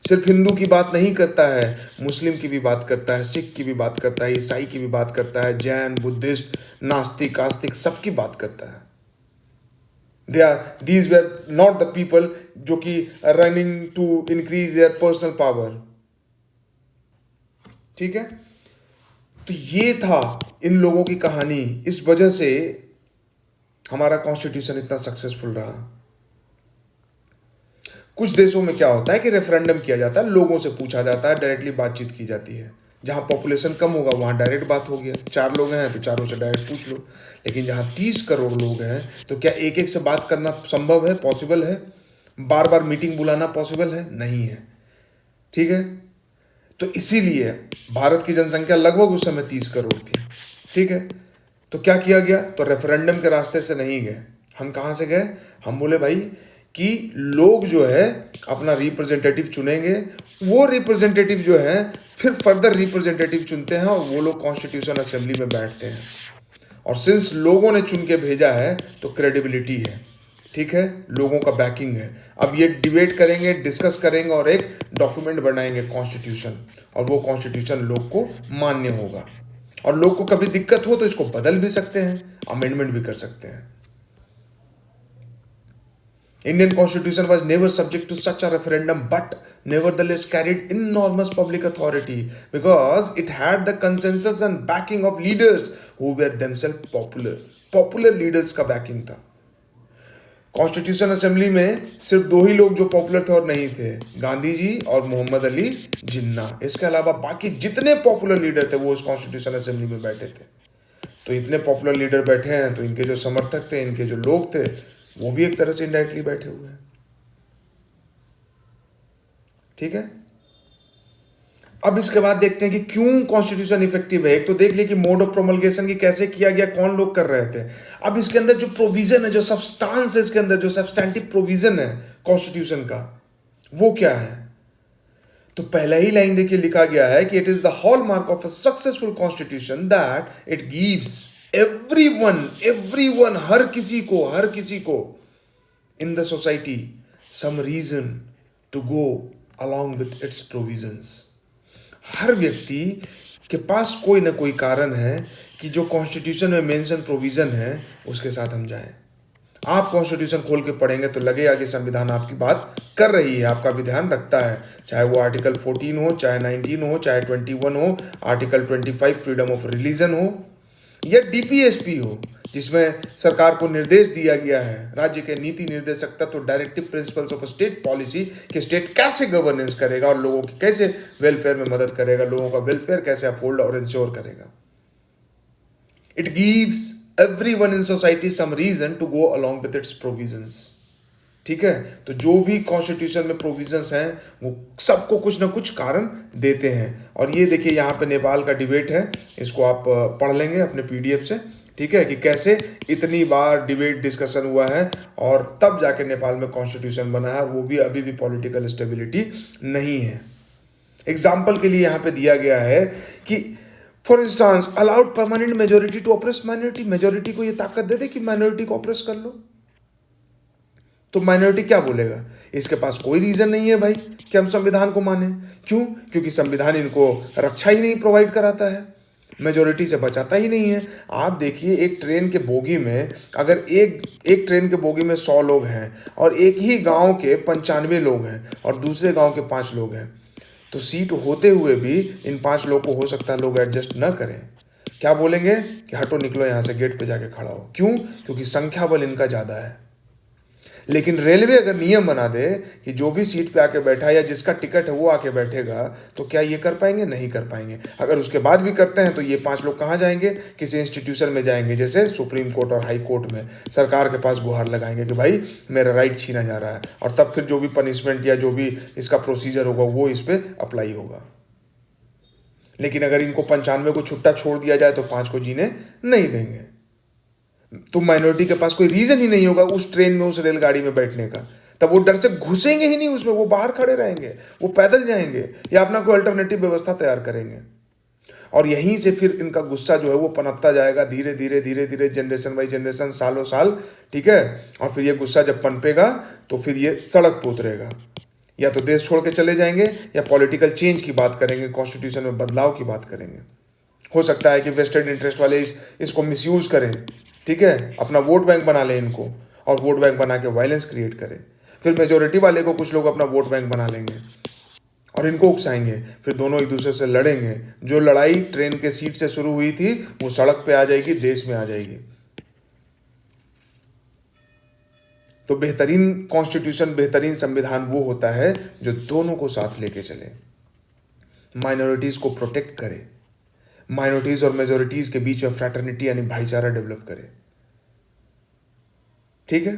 सिर्फ हिंदू की बात नहीं करता है, मुस्लिम की भी बात करता है, सिख की भी बात करता है, ईसाई की भी बात करता है, जैन, बुद्धिस्ट, नास्तिक, आस्तिक, सबकी बात करता है। these were not the people जो कि running to increase their personal power। ठीक है, तो ये था इन लोगों की कहानी। इस वजह से हमारा कॉन्स्टिट्यूशन इतना सक्सेसफुल रहा। कुछ देशों में क्या होता है कि रेफरेंडम किया जाता है, लोगों से पूछा जाता है, डायरेक्टली बातचीत की जाती है। जहां पॉपुलेशन कम होगा वहां डायरेक्ट बात हो गया, 4 लोग हैं तो चारों से डायरेक्ट पूछ लो। लेकिन जहां 30 करोड़ लोग हैं तो क्या एक एक से बात करना संभव है, पॉसिबल है? बार बार मीटिंग बुलाना पॉसिबल है? नहीं है। ठीक है, तो इसीलिए भारत की जनसंख्या लगभग उस समय 30 करोड़ थी। ठीक है, तो क्या किया गया? तो रेफरेंडम के रास्ते से नहीं गए। हम कहां से गए? हम बोले भाई कि लोग जो है अपना रिप्रेजेंटेटिव चुनेंगे, वो रिप्रेजेंटेटिव जो है फिर फर्दर रिप्रेजेंटेटिव चुनते हैं और वो लोग कॉन्स्टिट्यूशन असेंबली में बैठते हैं। और सिंस लोगों ने चुन के भेजा है तो क्रेडिबिलिटी है। ठीक है, लोगों का बैकिंग है। अब ये डिबेट करेंगे, डिस्कस करेंगे और एक डॉक्यूमेंट बनाएंगे कॉन्स्टिट्यूशन, और वो कॉन्स्टिट्यूशन लोग को मान्य होगा। और लोग को कभी दिक्कत हो तो इसको बदल भी सकते हैं, अमेंडमेंट भी कर सकते हैं। Indian constitution was never subject to such a referendum, but nevertheless carried enormous public authority because it had the consensus and backing of leaders who were themselves popular. Popular leaders का backing था। कॉन्स्टिट्यूशन असेंबली में सिर्फ 2 ही लोग जो पॉपुलर थे और नहीं थे, गांधी जी और मोहम्मद अली जिन्ना। इसके अलावा बाकी जितने पॉपुलर लीडर थे वो उस कॉन्स्टिट्यूशन असेंबली में बैठे थे। तो इतने पॉपुलर लीडर बैठे हैं तो इनके जो समर्थक थे, इनके जो लोग थे, वो भी एक तरह से इनडायरेक्टली बैठे हुए हैं। ठीक है, अब इसके बाद देखते हैं कि क्यों कॉन्स्टिट्यूशन इफेक्टिव है। एक तो देख लिया कि मोड ऑफ प्रोमलगेशन की कैसे किया गया, कौन लोग कर रहे थे। अब इसके अंदर जो प्रोविजन है, जो सब्सटेंस है, इसके अंदर जो सब्सटेंटिव प्रोविजन है कॉन्स्टिट्यूशन का, वो क्या है? तो पहला ही लाइन देखिए लिखा गया है कि it is the hallmark of a successful constitution that it gives everyone, हर किसी को in the society some reason to go along with its provisions। हर व्यक्ति के पास कोई ना कोई कारण है कि जो कॉन्स्टिट्यूशन में मेंशन प्रोविजन है उसके साथ हम जाएं। आप कॉन्स्टिट्यूशन खोल के पढ़ेंगे तो लगेगा कि संविधान आपकी बात कर रही है, आपका भी ध्यान रखता है। चाहे वो आर्टिकल 14 हो, चाहे 19 हो, चाहे 21 हो, आर्टिकल 25 फ्रीडम ऑफ रिलीजन हो, या डीपीएसपी हो जिसमें सरकार को निर्देश दिया गया है, राज्य के नीति निर्देशक तत्व, directive principles of state policy, कि स्टेट कैसे गवर्नेंस करेगा और लोगों की कैसे वेलफेयर में मदद करेगा, लोगों का वेलफेयर कैसे अपहोल्ड और इंश्योर करेगा। It gives everyone in society some reason to go along with its provisions. ठीक है, तो जो भी कॉन्स्टिट्यूशन में प्रोविजंस हैं वो सबको कुछ ना कुछ कारण देते हैं। और ये देखिए यहाँ पे नेपाल का डिबेट है, इसको आप पढ़ लेंगे अपने पीडीएफ से। ठीक है, कि कैसे इतनी बार डिबेट डिस्कशन हुआ है और तब जाके नेपाल में कॉन्स्टिट्यूशन बना है, वो भी अभी भी पॉलिटिकल स्टेबिलिटी नहीं है। एग्जाम्पल के लिए यहाँ पे दिया गया है कि for instance allowed permanent majority to oppress minority. Majority को ये ताकत दे दे कि माइनॉरिटी को ऑप्रेस कर लो। तो माइनॉरिटी क्या बोलेगा? इसके पास कोई रीजन नहीं है भाई कि हम संविधान को माने। क्यों? क्योंकि संविधान इनको रक्षा ही नहीं प्रोवाइड कराता है, मेजोरिटी से बचाता ही नहीं है। आप देखिए एक ट्रेन के बोगी में अगर एक ट्रेन के बोगी में 100 लोग हैं और एक ही गांव के 95 लोग हैं और दूसरे गांव के 5 लोग हैं, तो सीट होते हुए भी इन 5 लोग को हो सकता है लोग एडजस्ट ना करें। क्या बोलेंगे कि हटो, निकलो यहाँ से, गेट पे जाके खड़ा हो। क्यों? क्योंकि संख्या बल इनका ज़्यादा है। लेकिन रेलवे अगर नियम बना दे कि जो भी सीट पे आके बैठा या जिसका टिकट है वो आके बैठेगा, तो क्या ये कर पाएंगे? नहीं कर पाएंगे। अगर उसके बाद भी करते हैं तो ये 5 लोग कहाँ जाएंगे? किसी इंस्टीट्यूशन में जाएंगे, जैसे सुप्रीम कोर्ट और हाई कोर्ट में सरकार के पास गुहार लगाएंगे कि भाई मेरा राइट छीना जा रहा है, और तब फिर जो भी पनिशमेंट या जो भी इसका प्रोसीजर होगा वो इस पर अप्लाई होगा। लेकिन अगर इनको 95 को छुट्टा छोड़ दिया जाए तो 5 को जीने नहीं देंगे। तो माइनॉरिटी के पास कोई रीजन ही नहीं होगा उस ट्रेन में, उस रेलगाड़ी में बैठने का। तब वो डर से घुसेंगे ही नहीं उसमें, वो बाहर खड़े रहेंगे, वो पैदल जाएंगे या अपना कोई अल्टरनेटिव व्यवस्था तैयार करेंगे। और यहीं से फिर इनका गुस्सा जो है वो पनपता जाएगा धीरे धीरे धीरे धीरे, जनरेशन बाई जनरेशन, सालों साल, ठीक है। और फिर ये गुस्सा जब पनपेगा तो फिर ये सड़क पर उतरेगा, या तो देश छोड़ के चले जाएंगे या पॉलिटिकल चेंज की बात करेंगे, कॉन्स्टिट्यूशन में बदलाव की बात करेंगे। हो सकता है कि वेस्टेड इंटरेस्ट वाले इसको मिसयूज करें, ठीक है, अपना वोट बैंक बना लें इनको, और वोट बैंक बना के वायलेंस क्रिएट करें। फिर मेजोरिटी वाले को कुछ लोग अपना वोट बैंक बना लेंगे और इनको उकसाएंगे, फिर दोनों एक दूसरे से लड़ेंगे। जो लड़ाई ट्रेन के सीट से शुरू हुई थी वो सड़क पे आ जाएगी, देश में आ जाएगी। तो बेहतरीन कॉन्स्टिट्यूशन, बेहतरीन संविधान वो होता है जो दोनों को साथ लेके चले, माइनॉरिटीज को प्रोटेक्ट करे, माइनॉरिटीज और मेजोरिटीज के बीच में फ्रैटर्निटी यानी भाईचारा डेवलप करे, ठीक है।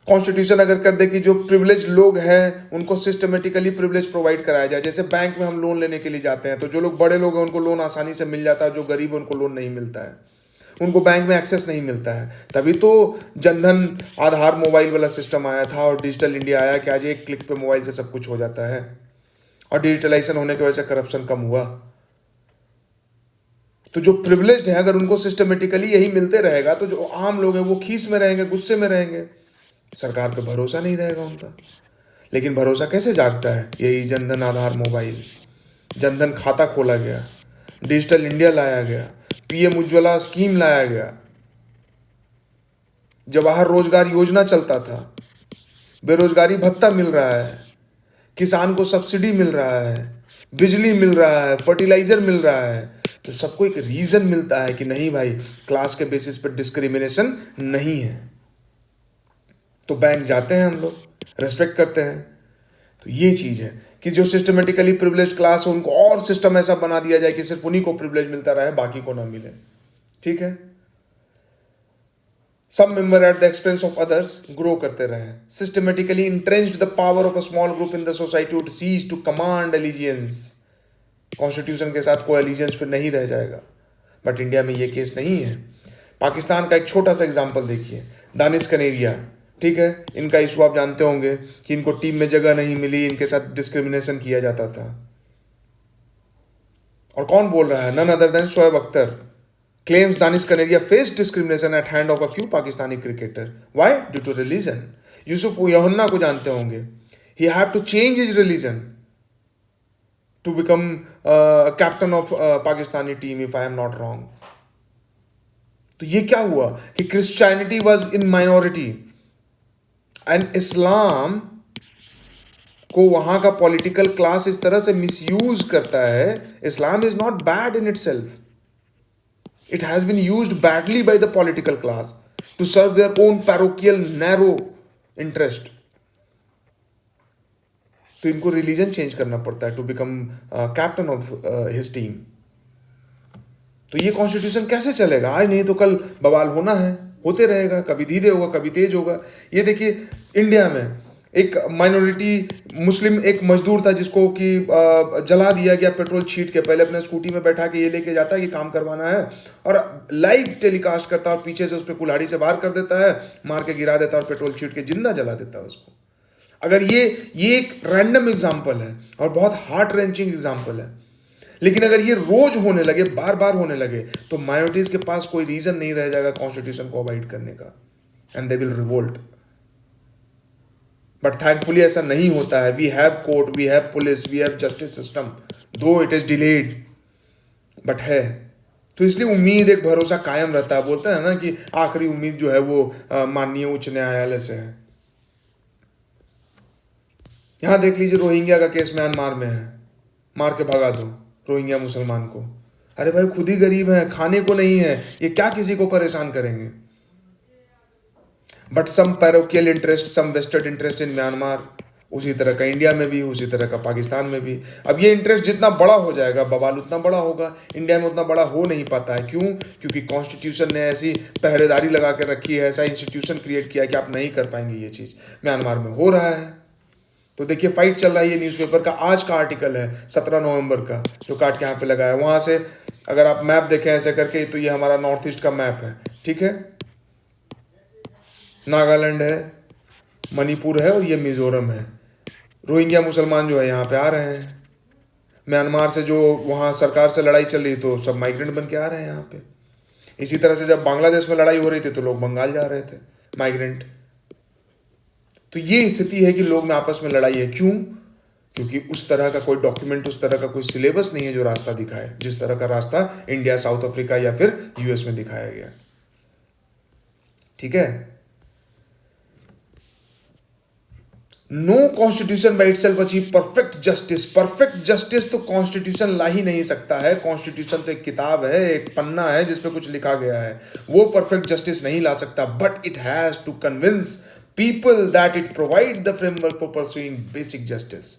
कॉन्स्टिट्यूशन अगर कर दे कि जो प्रिविलेज लोग हैं उनको सिस्टमेटिकली प्रिविलेज प्रोवाइड कराया जाए। जैसे बैंक में हम लोन लेने के लिए जाते हैं तो जो लोग बड़े लोग हैं उनको लोन आसानी से मिल जाता है, जो गरीब है उनको लोन नहीं मिलता है, उनको बैंक में एक्सेस नहीं मिलता है। तभी तो जनधन आधार मोबाइल वाला सिस्टम आया था और डिजिटल इंडिया आया कि आज एक क्लिक पे मोबाइल से सब कुछ हो जाता है, और डिजिटलाइजेशन होने की वजह से करप्शन कम हुआ। तो जो प्रिविलेज्ड है अगर उनको सिस्टमेटिकली यही मिलते रहेगा तो जो आम लोग हैं वो खीस में रहेंगे, गुस्से में रहेंगे, सरकार पे भरोसा नहीं रहेगा उनका। लेकिन भरोसा कैसे जागता है? यही जनधन आधार मोबाइल, जनधन खाता खोला गया, डिजिटल इंडिया लाया गया, पीएम उज्ज्वला स्कीम लाया गया, जवाहर रोजगार योजना चलता था, बेरोजगारी भत्ता मिल रहा है, किसान को सब्सिडी मिल रहा है, बिजली मिल रहा है, फर्टिलाइजर मिल रहा है। तो सबको एक रीजन मिलता है कि नहीं भाई, क्लास के बेसिस पर डिस्क्रिमिनेशन नहीं है। तो बैंक जाते हैं हम लोग, रेस्पेक्ट करते हैं। तो ये चीज है कि जो सिस्टमेटिकली प्रिविलेज्ड क्लास हो उनको और सिस्टम ऐसा बना दिया जाए कि सिर्फ उन्हीं को प्रिविलेज मिलता रहे, बाकी को ना मिले, ठीक है। सब member at the expense of others grow करते रहे। Systematically entrenched the power of a small group in the society would cease to command allegiance. Constitution के साथ कोई एलिजियंस फिर नहीं रह जाएगा। बट इंडिया में ये केस नहीं है। पाकिस्तान का एक छोटा सा एग्जाम्पल देखिए, दानिश कनेरिया, ठीक है। इनका इशू आप जानते होंगे कि इनको टीम में जगह नहीं मिली, इनके साथ डिस्क्रिमिनेशन किया जाता था। और कौन बोल रहा है? None other than Shoaib Akhtar claims Danish Kaneria faced discrimination at hand of a few Pakistani cricketer. Why? Due to religion. Yusuf Yohanna को जानते होंगे, he had to change his religion to become captain of Pakistani team, if I am not wrong. तो ये क्या हुआ कि Christianity was in minority and Islam को वहां का पॉलिटिकल क्लास इस तरह से मिसयूज करता है। Islam is not bad in itself, it has been used badly by the political class to serve their own parochial narrow interest. तो इनको रिलीजन चेंज करना पड़ता है to become captain of his team. तो ये कॉन्स्टिट्यूशन कैसे चलेगा? आज नहीं तो कल बवाल होना है, होते रहेगा, कभी धीरे होगा कभी तेज होगा। ये देखिए इंडिया में एक माइनॉरिटी मुस्लिम एक मजदूर था जिसको कि जला दिया गया पेट्रोल छीट के। पहले अपने स्कूटी में बैठा के ये लेके जाता है कि काम करवाना है, और लाइव टेलीकास्ट करता है और पीछे से उस पर कुल्हाड़ी से वार कर देता है, मार के गिरा देता है और पेट्रोल छीट के जिंदा जला देता है उसको। अगर ये एक रैंडम एग्जाम्पल है और बहुत हार्ट रेंचिंग एग्जाम्पल है, लेकिन अगर ये रोज होने लगे, बार बार होने लगे, तो माइनॉरिटीज के पास कोई रीजन नहीं रह जाएगा कॉन्स्टिट्यूशन को अवॉइड करने का, and they will revolt. But thankfully ऐसा नहीं होता है। We have court, we have police, we have justice system, though it is delayed, but है। तो इसलिए उम्मीद, एक भरोसा कायम रहता है। बोलते हैं ना कि आखिरी उम्मीद जो है वो माननीय उच्च न्यायालय से है। यहां देख लीजिए, रोहिंग्या का केस म्यांमार में है, मार के भगा दो रोहिंग्या मुसलमान को। अरे भाई खुद ही गरीब है, खाने को नहीं है, ये क्या किसी को परेशान करेंगे? But some parochial interest, some vested interest in Myanmar, उसी तरह का इंडिया में भी, उसी तरह का पाकिस्तान में भी। अब ये इंटरेस्ट जितना बड़ा हो जाएगा, बवाल उतना बड़ा होगा। इंडिया में उतना बड़ा हो नहीं पाता है। क्यों? क्योंकि कॉन्स्टिट्यूशन ने ऐसी पहरेदारी लगा कर रखी है, ऐसा इंस्टीट्यूशन क्रिएट किया है कि आप नहीं कर पाएंगे ये चीज़। म्यांमार में हो रहा है। तो देखिए फाइट चल रहा है। ये न्यूज़पेपर का आज का आर्टिकल है 17 नवंबर का, जो काट के यहाँ पे लगा है। वहाँ से अगर आप मैप देखें ऐसे करके, तो ये हमारा नॉर्थ ईस्ट का मैप है, ठीक है। नागालैंड है, मणिपुर है और ये मिजोरम है। रोहिंग्या मुसलमान जो है यहाँ पे आ रहे हैं। म्यांमार से जो वहाँ सरकार से लड़ाई चल रही, तो सब माइग्रेंट बन के आ रहे हैं यहाँ पे। इसी तरह से जब बांग्लादेश में लड़ाई हो रही थी, तो लोग बंगाल जा रहे थे, माइग्रेंट। तो ये स्थिति है कि लोग में आपस में लड़ाई है। क्यों? क्योंकि उस तरह का कोई डॉक्यूमेंट, उस तरह का कोई सिलेबस नहीं है जो रास्ता दिखाए, जिस तरह का रास्ता इंडिया, साउथ अफ्रीका या फिर यूएस में दिखाया गया। ठीक है। No constitution by itself achieve perfect justice. Perfect justice तो कॉन्स्टिट्यूशन ला ही नहीं सकता है। कॉन्स्टिट्यूशन तो एक किताब है, एक पन्ना है जिसपे कुछ लिखा गया है। वो परफेक्ट जस्टिस नहीं ला सकता, but it has to convince people that it provide the framework for pursuing basic justice.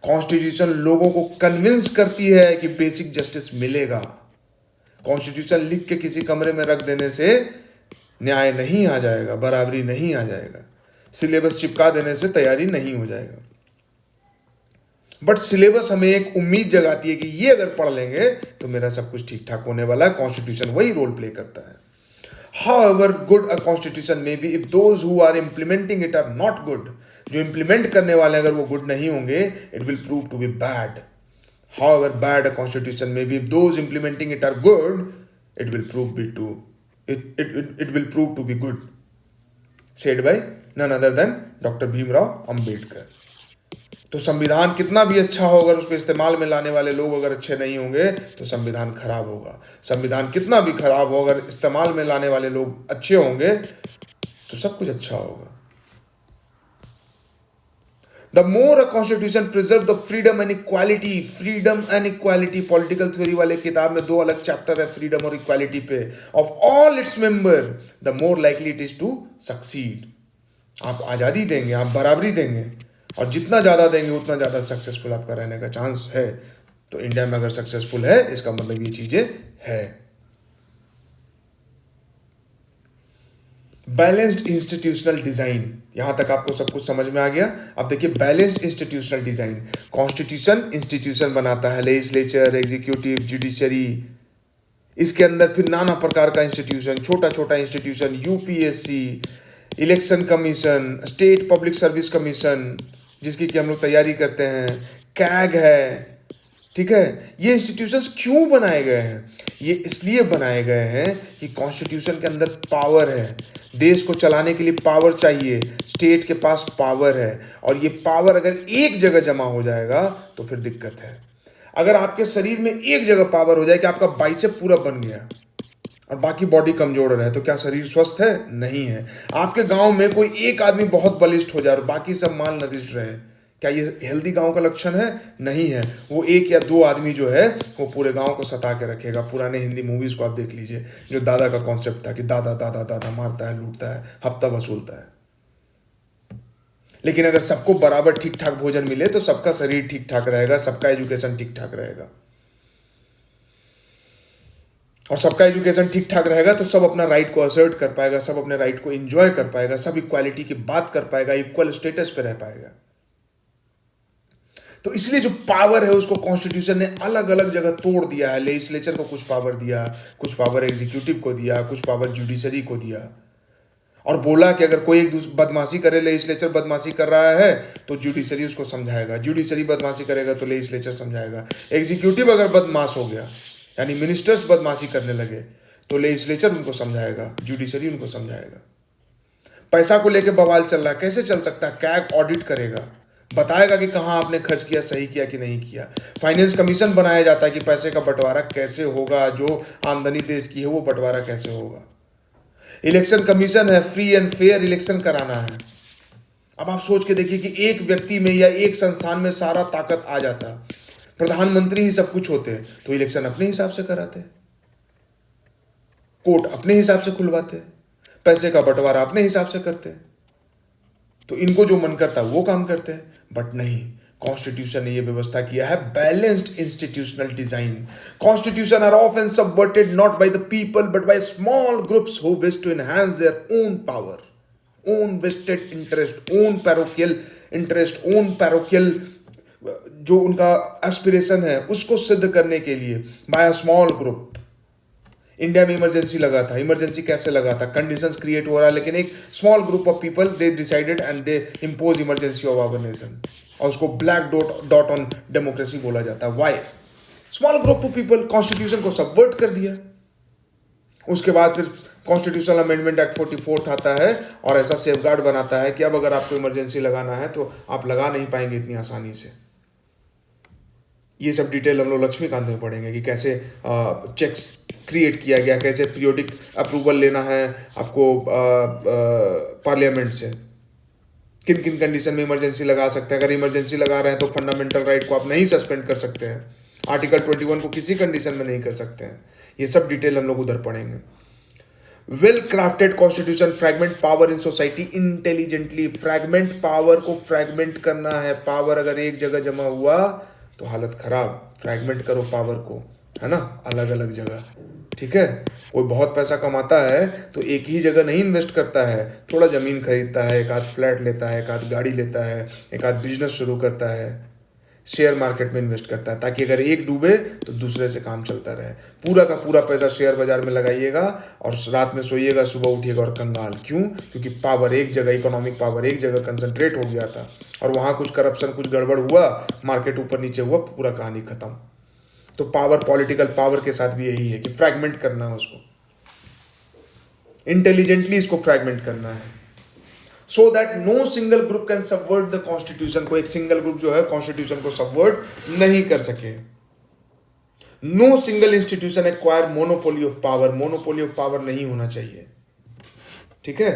Constitution लोगों को कन्विंस करती है कि बेसिक जस्टिस मिलेगा। कॉन्स्टिट्यूशन लिख के किसी कमरे में रख देने से न्याय नहीं आ जाएगा, बराबरी नहीं आ जाएगा। सिलेबस चिपका देने से तैयारी नहीं हो जाएगा। बट सिलेबस हमें एक उम्मीद जगाती है कि ये अगर पढ़ लेंगे तो मेरा सब कुछ ठीक ठाक होने वाला है। कॉन्स्टिट्यूशन वही रोल प्ले करता है। However good a constitution may be, if those who are implementing it are not good, जो implement करने वाले अगर वो good नहीं होंगे, it will prove to be bad. However bad a constitution may be, if those implementing it are good, it will prove to be good. Said by none other than Dr. Bhimrao Ambedkar. तो संविधान कितना भी अच्छा हो, अगर उसको इस्तेमाल में लाने वाले लोग अगर अच्छे नहीं होंगे तो संविधान खराब होगा। संविधान कितना भी खराब हो, अगर इस्तेमाल में लाने वाले लोग अच्छे होंगे तो सब कुछ अच्छा होगा। The more a constitution preserve the freedom and equality. Freedom and equality political theory वाले किताब में 2 अलग चैप्टर है फ्रीडम और इक्वालिटी पे। Of all its member the more likely it is to succeed. आप आज़ादी देंगे, आप बराबरी देंगे, और जितना ज़्यादा देंगे उतना ज़्यादा सक्सेसफुल आपका रहने का चांस है। तो इंडिया में अगर सक्सेसफुल है, इसका मतलब ये चीज़ें है। बैलेंस्ड इंस्टीट्यूशनल डिजाइन, यहां तक आपको सब कुछ समझ में आ गया। अब देखिए balanced institutional design. Constitution institution बनाता है, लेजिस्लेचर, एग्जीक्यूटिव, जुडिशरी। इसके अंदर फिर नाना प्रकार का इंस्टीट्यूशन, छोटा छोटा institution, UPSC, election commission, state public service commission, जिसकी कि हम लोग तैयारी करते हैं, कैग है। ठीक है। ये इंस्टीट्यूशंस क्यों बनाए गए हैं? ये इसलिए बनाए गए हैं कि कॉन्स्टिट्यूशन के अंदर पावर है, देश को चलाने के लिए पावर चाहिए, स्टेट के पास पावर है, और ये पावर अगर एक जगह जमा हो जाएगा तो फिर दिक्कत है। अगर आपके शरीर में एक जगह पावर हो जाए कि आपका बाइसेप पूरा बन गया और बाकी बॉडी कमजोर रहे, तो क्या शरीर स्वस्थ है? नहीं है। आपके गांव में कोई एक आदमी बहुत बलिष्ठ हो जाए और बाकी सब माल नरिष्ठ रहे, क्या ये हेल्दी गांव का लक्षण है? नहीं है। वो 1 या 2 आदमी जो है वो पूरे गांव को सता के रखेगा। पुराने हिंदी मूवीज को आप देख लीजिए, जो दादा का कॉन्सेप्ट था कि दादा दादा दादा मारता है, लूटता है, हफ्ता वसूलता है। लेकिन अगर सबको बराबर ठीक ठाक भोजन मिले तो सबका शरीर ठीक ठाक रहेगा, सबका एजुकेशन ठीक ठाक रहेगा, और सबका एजुकेशन ठीक ठाक रहेगा तो सब अपना राइट को असर्ट कर पाएगा, सब अपने राइट को एंजॉय कर पाएगा, सब इक्वालिटी की बात कर पाएगा, इक्वल स्टेटस पे रह पाएगा। तो इसलिए जो पावर है उसको कॉन्स्टिट्यूशन ने अलग अलग जगह तोड़ दिया है। लेजिस्लेचर को कुछ पावर दिया, कुछ पावर एग्जीक्यूटिव को दिया, कुछ पावर जुडिशरी को दिया, और बोला कि अगर कोई एक बदमाशी करे, लेजिस्लेचर बदमाशी कर रहा है तो जुडिशरी उसको समझाएगा, जुडिशरी बदमाशी करेगा तो लेजिस्लेचर समझाएगा, एग्जीक्यूटिव अगर बदमाश हो गया यानी मिनिस्टर्स बदमाशी करने लगे तो लेजिस्लेचर उनको समझाएगा, जुडिशरी उनको समझाएगा। पैसा को लेके बवाल चल रहा है, कैसे चल सकता है? कैग ऑडिट करेगा, बताएगा कि कहाँ आपने खर्च किया, सही किया कि नहीं किया। फाइनेंस कमीशन बनाया जाता है कि पैसे का बंटवारा कैसे होगा, जो आमदनी देश की है वो बंटवारा कैसे होगा। इलेक्शन कमीशन है, फ्री एंड फेयर इलेक्शन कराना है। अब आप सोच के देखिए कि एक व्यक्ति में या एक संस्थान में सारा ताकत आ जाता, प्रधानमंत्री ही सब कुछ होते तो इलेक्शन अपने हिसाब से कराते, कोर्ट अपने हिसाब से खुलवाते, पैसे का बंटवारा अपने हिसाब से करते हैं, तो इनको जो मन करता है वो काम करते हैं। बट नहीं, कॉन्स्टिट्यूशन ने ये व्यवस्था किया है balanced institutional design. Constitution are often subverted not by the people but by small groups who wish to enhance their own power, own vested interest, own parochial interest, own parochial जो उनका एस्पिरेशन है उसको सिद्ध करने के लिए by a small group. India में इमरजेंसी लगा था, इमरजेंसी कैसे लगा था, कंडीशंस क्रिएट हो रहा है, लेकिन एक small group of people they decided and they impose emergency of our nation, और उसको ब्लैक डॉट ऑन डेमोक्रेसी बोला जाता है। Why? Small group of people constitution को सबवर्ट कर दिया। उसके बाद फिर कॉन्स्टिट्यूशनल अमेंडमेंट एक्ट 44 आता है और ऐसा सेफगार्ड बनाता है कि अब अगर आपको इमरजेंसी लगाना है तो आप लगा नहीं पाएंगे इतनी आसानी से। ये सब डिटेल हम लोग लक्ष्मीकांत में पढ़ेंगे कि कैसे चेक्स क्रिएट किया गया, कैसे पीरियोडिक अप्रूवल लेना है आपको पार्लियामेंट से, किन किन कंडीशन में इमरजेंसी लगा सकते हैं। अगर इमरजेंसी लगा रहे हैं तो फंडामेंटल राइट को आप नहीं सस्पेंड कर सकते हैं, आर्टिकल 21 को किसी कंडीशन में नहीं कर सकते हैं। ये सब डिटेल हम लोग उधर पढ़ेंगे। Well crafted constitution fragment power in society intelligently. Fragment power को फ्रैगमेंट करना है। पावर अगर एक जगह जमा हुआ तो हालत खराब। फ्रैगमेंट करो पावर को, है ना, अलग अलग जगह। ठीक है, कोई बहुत पैसा कमाता है तो एक ही जगह नहीं इन्वेस्ट करता है, थोड़ा जमीन खरीदता है, एक आध फ्लैट लेता है, एक आध गाड़ी लेता है, एक आध बिजनेस शुरू करता है, शेयर मार्केट में इन्वेस्ट करता है, ताकि अगर एक डूबे तो दूसरे से काम चलता रहे। पूरा का पूरा पैसा शेयर बाजार में लगाइएगा और रात में सोइएगा, सुबह उठिएगा और कंगाल। क्यों? क्योंकि पावर एक जगह, इकोनॉमिक पावर एक जगह कंसंट्रेट हो गया था और वहां कुछ करप्शन, कुछ गड़बड़ हुआ, मार्केट ऊपर नीचे हुआ, पूरा कहानी खत्म। तो पावर, पॉलिटिकल पावर के साथ भी यही है कि फ्रैगमेंट करना है उसको, इंटेलिजेंटली इसको फ्रैगमेंट करना है, so that no single group can subvert the constitution. को एक सिंगल ग्रुप जो है कॉन्स्टिट्यूशन को सबवर्ट नहीं कर सके। No single institution acquire monopoly of power. Monopoly of power नहीं होना चाहिए। ठीक है,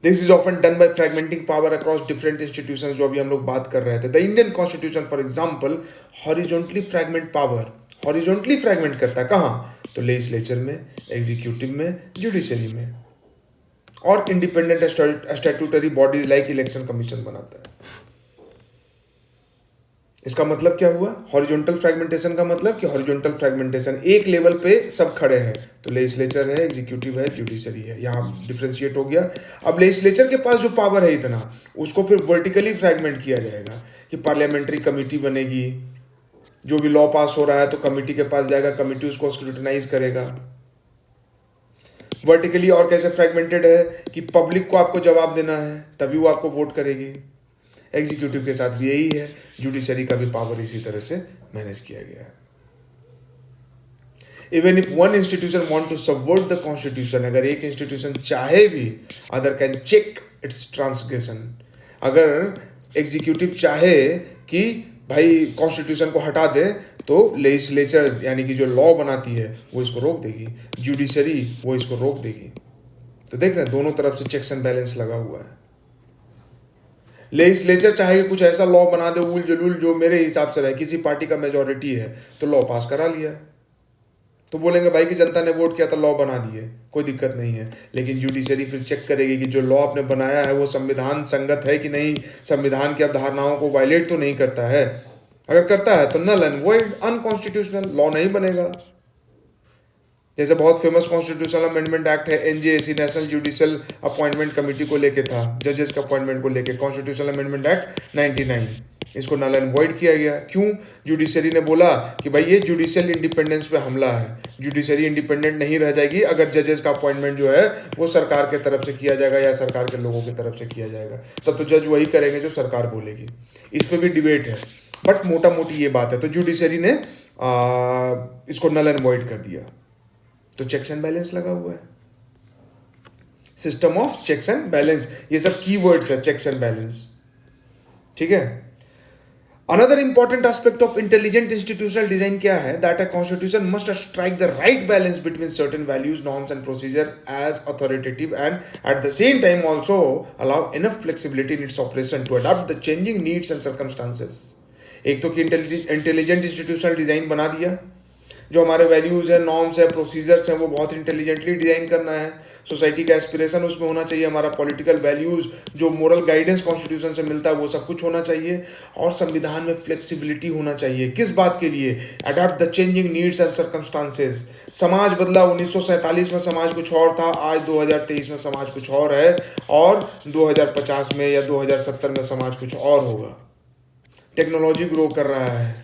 this is often done by fragmenting power across different institutions, जो अभी हम लोग बात कर रहे थे। The Indian constitution for example horizontally fragment power. Horizontally fragment करता है कहां? तो लेजिस्लेचर में, एग्जीक्यूटिव में, जुडिशरी में, और independent statutory bodies like election commission बनाता है। इसका मतलब क्या हुआ? हॉरिजॉन्टल फ्रैगमेंटेशन का मतलब कि हॉरिजॉन्टल फ्रैगमेंटेशन एक लेवल पे सब खड़े हैं, तो लेजिस्लेचर है, एग्जीक्यूटिव है, जुडिशरी है। यहाँ डिफरेंशिएट हो गया। अब लेजिस्लेचर के पास जो पावर है इतना, उसको फिर वर्टिकली फ्रैगमेंट किया जाएगा कि पार्लियामेंट्री कमेटी बनेगी, जो भी लॉ पास हो रहा है तो कमेटी के पास जाएगा, कमेटी उसको स्क्रूटिनाइज करेगा। वर्टिकली और कैसे फ्रैगमेंटेड है कि पब्लिक को आपको जवाब देना है तभी वो आपको वोट करेगी। एग्जीक्यूटिव के साथ भी यही है, जुडिशरी का भी पावर इसी तरह से मैनेज किया गया है। Even if one institution want to subvert the constitution, अगर एक इंस्टीट्यूशन चाहे भी, other can check its transgression. अगर एग्जीक्यूटिव चाहे कि भाई कॉन्स्टिट्यूशन को हटा दे, तो लेजिस्लेचर यानी कि जो लॉ बनाती है वो इसको रोक देगी, जुडिशरी वो इसको रोक देगी। तो देख रहे हैं दोनों तरफ से चेक्स एंड बैलेंस लगा हुआ है। लेजिस्लेचर चाहे कुछ ऐसा लॉ बना दे उल जलूल जो मेरे हिसाब से रहे, किसी पार्टी का मेजॉरिटी है तो लॉ पास करा लिया, तो बोलेंगे भाई कि जनता ने वोट किया था, लॉ बना दिए, कोई दिक्कत नहीं है। लेकिन जुडिशरी फिर चेक करेगी कि जो लॉ आपने बनाया है वो संविधान संगत है कि नहीं, संविधान की अवधारणाओं को वायलेट तो नहीं करता है। अगर करता है तो null and void, unconstitutional, law नहीं बनेगा। जैसे बहुत फेमस कॉन्स्टिट्यूशनल अमेंडमेंट एक्ट है NJAC, national judicial appointment committee को लेके था, जजेस के अपॉइंटमेंट को लेके, कॉन्स्टिट्यूशनल अमेंडमेंट एक्ट 99, इसको नल एंड वॉइड किया गया। क्यों? जुडिशरी ने बोला कि भाई ये जुडिशियल इंडिपेंडेंस पे हमला है, जुडिशरी इंडिपेंडेंट नहीं रह जाएगी अगर जजेस का अपॉइंटमेंट जो है वो सरकार के तरफ से किया जाएगा या सरकार के लोगों की तरफ से किया जाएगा, तब तो जज वही करेंगे जो सरकार बोलेगी। इस पर भी डिबेट है, बट मोटा मोटी ये बात है। तो जुडिशरी ने इसको नल एंड वॉइड कर दिया। तो चेक्स एंड बैलेंस लगा हुआ है, system of checks and balance, ये सब कीवर्ड्स है, चेक्स एंड बैलेंस। ठीक है, another important aspect of intelligent institutional design क्या है? That a constitution must strike the right balance between certain values, norms and procedure as authoritative and at the same time also allow enough flexibility in its operation to adopt the changing needs and circumstances. एक तो कि इंटेलिजेंट इंस्टीट्यूशनल डिजाइन बना दिया जो हमारे वैल्यूज़ हैं, नॉर्म्स हैं, प्रोसीजर्स हैं, वो बहुत इंटेलिजेंटली डिज़ाइन करना है। सोसाइटी का एस्पिरेशन उसमें होना चाहिए, हमारा पॉलिटिकल वैल्यूज़, जो मोरल गाइडेंस कॉन्स्टिट्यूशन से मिलता है वो सब कुछ होना चाहिए। और संविधान में फ्लेक्सिबिलिटी होना चाहिए। किस बात के लिए? Adopt the changing needs and circumstances. समाज बदला, 1947 में समाज कुछ और था, आज 2023 में समाज कुछ और है, और 2050 में या 2070 में समाज कुछ और होगा। टेक्नोलॉजी ग्रो कर रहा है,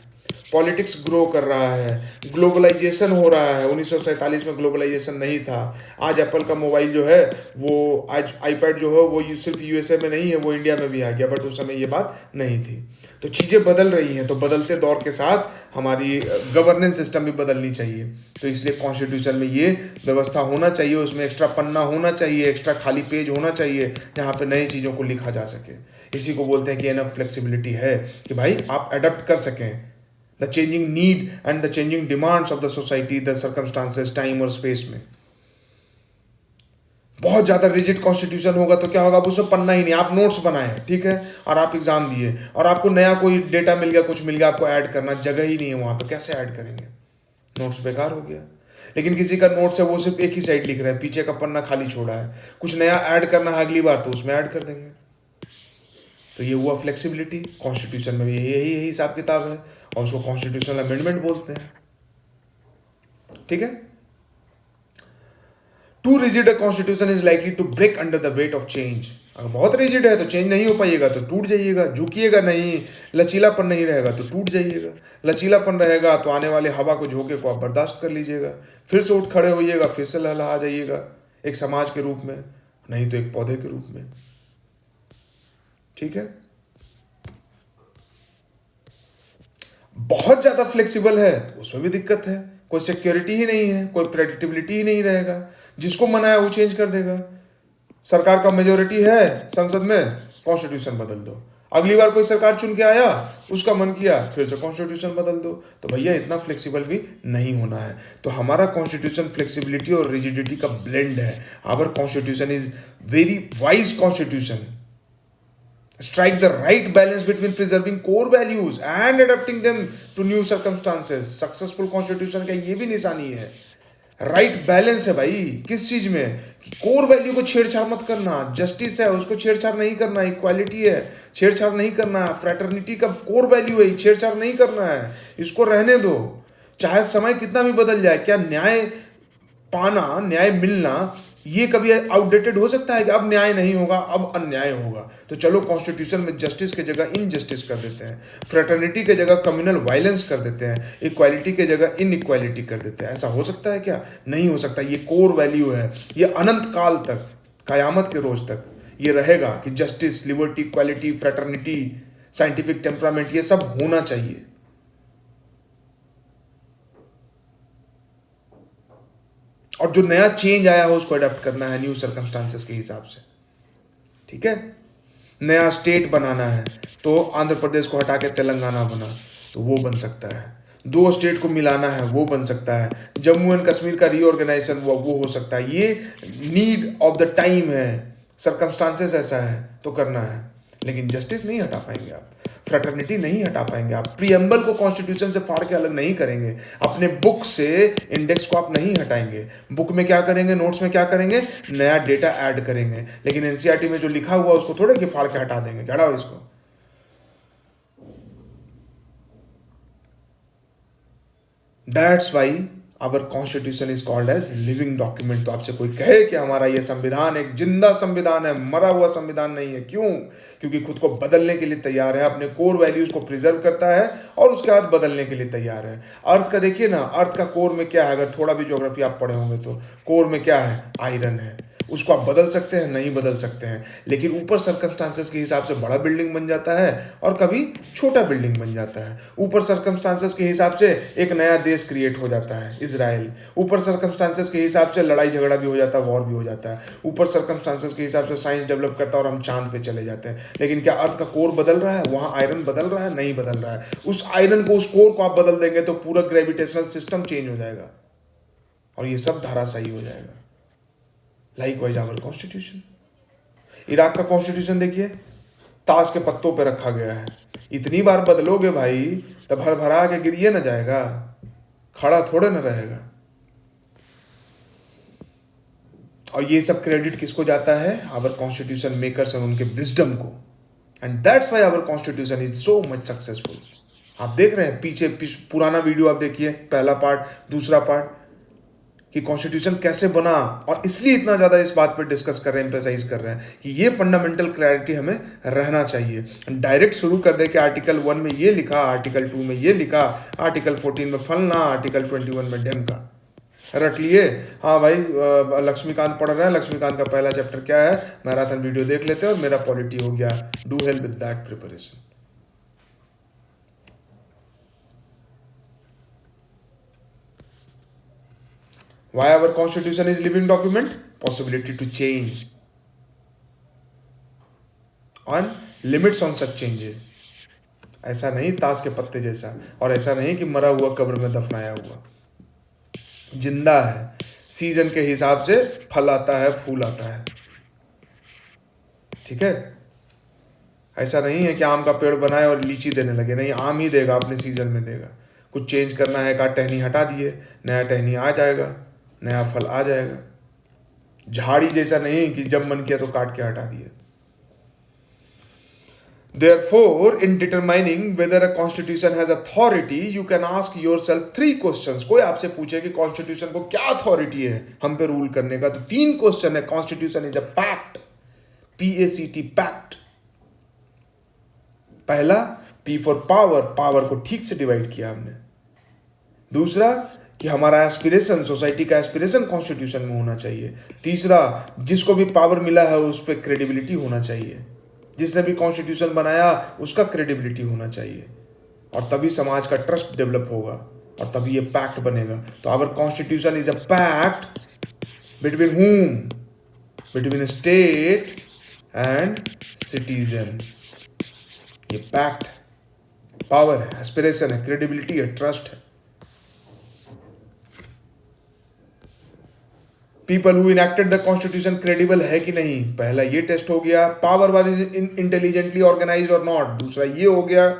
पॉलिटिक्स ग्रो कर रहा है, ग्लोबलाइजेशन हो रहा है। 1947 में ग्लोबलाइजेशन नहीं था। आज एप्पल का मोबाइल जो है वो, आज आईपैड जो है वो सिर्फ यूएसए में नहीं है, वो इंडिया में भी आ गया, बट उस समय ये बात नहीं थी। तो चीज़ें बदल रही हैं, तो बदलते दौर के साथ हमारी गवर्नेंस सिस्टम भी बदलनी चाहिए। तो इसलिए कॉन्स्टिट्यूशन में ये व्यवस्था होना चाहिए, उसमें एक्स्ट्रा पन्ना होना चाहिए, एक्स्ट्रा खाली पेज होना चाहिए, जहाँ पे नई चीज़ों को लिखा जा सके। इसी को बोलते हैं कि एनफ फ्लेक्सिबिलिटी है, कि भाई आप अडॉप्ट कर सकें the changing need and the changing demands of the society, the circumstances, time और स्पेस में। बहुत ज़्यादा रिजिड कॉन्स्टिट्यूशन होगा तो क्या होगा, अब उसमें पन्ना ही नहीं, आप नोट्स बनाए, ठीक है, और आप एग्जाम दिए, और आपको नया कोई डेटा मिल गया, कुछ मिल गया, आपको ऐड करना जगह ही नहीं है वहाँ पे, कैसे ऐड करेंगे? नोट्स बेकार हो गया। लेकिन किसी का नोट्स है वो सिर्फ एक ही साइड लिख रहा है, पीछे का पन्ना खाली छोड़ा है, कुछ नया ऐड करना है अगली बार तो उसमें ऐड कर देंगे। तो ये हुआ फ्लेक्सिबिलिटी। कॉन्स्टिट्यूशन में भी यही हिसाब किताब है, और उसको कॉन्स्टिट्यूशनल अमेंडमेंट बोलते हैं, ठीक है। Too rigid a constitution is likely to break under the weight of change. अगर बहुत रिजिड है तो चेंज नहीं हो पाइएगा, तो टूट जाइएगा, झुकिएगा नहीं। लचीलापन नहीं रहेगा तो टूट जाइएगा, लचीलापन रहेगा तो आने वाले हवा को, झोंके को आप बर्दाश्त कर लीजिएगा, फिर से उठ खड़े होइएगा, फिर से लहलहा जाइएगा, एक समाज के रूप में, नहीं तो एक पौधे के रूप में, ठीक है। बहुत ज़्यादा फ्लेक्सिबल है तो उसमें भी दिक्कत है, कोई सिक्योरिटी ही नहीं है, कोई प्रेडिक्टेबिलिटी ही नहीं रहेगा, जिसको मना है वो चेंज कर देगा। सरकार का मेजोरिटी है संसद में, कॉन्स्टिट्यूशन बदल दो, अगली बार कोई सरकार चुन के आया, उसका मन किया, फिर से कॉन्स्टिट्यूशन बदल दो। तो भैया इतना फ्लेक्सिबल भी नहीं होना है। तो हमारा कॉन्स्टिट्यूशन फ्लेक्सिबिलिटी और रिजिडिटी का ब्लेंड है। Our constitution is very wise constitution, strike the right balance between preserving core values and adapting them to new circumstances। Successful constitution का ये भी निशानी है, राइट बैलेंस है भाई। किस चीज में? कि कोर वैल्यू को छेड़छाड़ मत करना, जस्टिस है उसको छेड़छाड़ नहीं करना, इक्वालिटी है छेड़छाड़ नहीं करना, फ्रैटर्निटी का कोर वैल्यू है, छेड़छाड़ नहीं करना है, इसको रहने दो। चाहे समय कितना भी बदल जाए, क्या न्याय पाना, न्याय मिलना ये कभी आउटडेटेड हो सकता है कि अब न्याय नहीं होगा, अब अन्याय होगा? तो चलो कॉन्स्टिट्यूशन में जस्टिस की जगह इनजस्टिस कर देते हैं, फ्रेटर्निटी की जगह कम्युनल वायलेंस कर देते हैं, इक्वालिटी की जगह इनइक्वालिटी कर देते हैं। ऐसा हो सकता है क्या? नहीं हो सकता। ये कोर वैल्यू है, ये अनंत काल तक, कयामत के रोज तक ये रहेगा कि justice, liberty, equality, fraternity, scientific temperament, ये सब होना चाहिए। और जो नया चेंज आया हो उसको अडेप्ट करना है न्यू सर्कमस्टांसेस के हिसाब से, ठीक है। नया स्टेट बनाना है तो आंध्र प्रदेश को हटा के तेलंगाना बना तो वो बन सकता है, दो स्टेट को मिलाना है वो बन सकता है, जम्मू एंड कश्मीर का रीऑर्गेनाइजेशन वो हो सकता है। ये नीड ऑफ द टाइम है, सर्कमस्टांसेस ऐसा है तो करना है। लेकिन जस्टिस नहीं हटा पाएंगे आप, फ्रेटर्निटी नहीं हटा पाएंगे आप, प्रीएम्बल को कॉन्स्टिट्यूशन से फाड़ के अलग नहीं करेंगे, अपने बुक से इंडेक्स को आप नहीं हटाएंगे। बुक में क्या करेंगे, नोट्स में क्या करेंगे, नया डेटा ऐड करेंगे। लेकिन एनसीईआरटी में जो लिखा हुआ उसको थोड़े कि फाड़ के हटा देंगे, हटाओ इसको। That's why our constitution is called as living document. तो आपसे कोई कहे कि हमारा ये संविधान एक जिंदा संविधान है, मरा हुआ संविधान नहीं है, क्यों? क्योंकि खुद को बदलने के लिए तैयार है, अपने कोर वैल्यूज को प्रिजर्व करता है और उसके बाद बदलने के लिए तैयार है। अर्थ का देखिए ना, अर्थ का कोर में क्या है, अगर थोड़ा भी ज्योग्राफी आप पढ़े होंगे तो कोर में क्या है, आयरन है। उसको आप बदल सकते हैं? नहीं बदल सकते हैं। लेकिन ऊपर सर्कमस्टांसेस के हिसाब से बड़ा बिल्डिंग बन जाता है और कभी छोटा बिल्डिंग बन जाता है। ऊपर सर्कमस्टांसेस के हिसाब से एक नया देश क्रिएट हो जाता है, इजराइल। ऊपर सर्कमस्टांसेस के हिसाब से लड़ाई झगड़ा भी हो जाता है, वॉर भी हो जाता है। ऊपर सर्कमस्टांसेस के हिसाब से साइंस डेवलप करता है और हम चांद पे चले जाते हैं। लेकिन क्या अर्थ का कोर बदल रहा है? वहाँ आयरन बदल रहा है? नहीं बदल रहा है। उस आयरन को, उस कोर को आप बदल देंगे तो पूरा ग्रेविटेशनल सिस्टम चेंज हो जाएगा और ये सब धराशायी हो जाएगा। लाइकवाइज आवर कॉन्स्टिट्यूशन, इराक का कॉन्स्टिट्यूशन देखिए, ताश के पत्तों पे रखा गया है। इतनी बार बदलोगे भाई तब भर भरा के गिरिए ना जाएगा, खड़ा थोड़े ना रहेगा। और ये सब क्रेडिट किसको जाता है? आवर कॉन्स्टिट्यूशन मेकर्स और उनके विजडम को। And that's why our constitution is so much successful. आप देख रहे हैं पीछे पुराना वीडियो आप देखिए, पहला पार्ट, दूसरा पार्ट, कि कॉन्स्टिट्यूशन कैसे बना। और इसलिए इतना ज़्यादा इस बात पर डिस्कस कर रहे हैं, एम्फेसाइज कर रहे हैं कि ये फंडामेंटल क्लैरिटी हमें रहना चाहिए। डायरेक्ट शुरू कर दे कि आर्टिकल 1 में ये लिखा, आर्टिकल 2 में ये लिखा, आर्टिकल 14 में फलना, आर्टिकल 21 में डेम का, रट लिए। हाँ भाई, लक्ष्मीकांत पढ़ रहे हैं, लक्ष्मीकांत का पहला चैप्टर क्या है, मैराथन वीडियो देख लेते हैं और मेरा पॉलिटी हो गया। Do help with that preparation. Why our constitution is living document? Possibility to change and limits on such changes. ऐसा नहीं ताश के पत्ते जैसा, और ऐसा नहीं कि मरा हुआ कब्र में दफनाया हुआ, जिंदा है। सीजन के हिसाब से फल आता है, फूल आता है, ठीक है। ऐसा नहीं है कि आम का पेड़ बनाए और लीची देने लगे, नहीं, आम ही देगा, अपने सीजन में देगा। कुछ चेंज करना है, का टहनी हटा दिए, नया टहनी आ जाएगा, नया फल आ जाएगा। झाड़ी जैसा नहीं कि जब मन किया तो काट के हटा दिए। Therefore, in determining whether a constitution has authority, you can ask yourself 3 questions. कोई आपसे पूछे कि कॉन्स्टिट्यूशन को क्या अथॉरिटी है हम पे रूल करने का, तो 3 क्वेश्चन है। Constitution is a pact, PACT, pact. पहला, P फॉर पावर, पावर को ठीक से डिवाइड किया हमने। दूसरा, कि हमारा एस्पिरेशन, सोसाइटी का एस्पिरेशन कॉन्स्टिट्यूशन में होना चाहिए। तीसरा, जिसको भी पावर मिला है उस पर क्रेडिबिलिटी होना चाहिए, जिसने भी कॉन्स्टिट्यूशन बनाया उसका क्रेडिबिलिटी होना चाहिए, और तभी समाज का ट्रस्ट डेवलप होगा और तभी ये पैक्ट बनेगा। तो our constitution is a pact between whom? Between state and citizen. ये पैक्ट, पावर है, एस्पिरेशन है, क्रेडिबिलिटी है, ट्रस्ट है। People who enacted the constitution credible है कि नहीं, पहला ये टेस्ट हो गया। पावर वाज इंटेलिजेंटली ऑर्गेनाइज्ड और नॉट, दूसरा ये हो गया।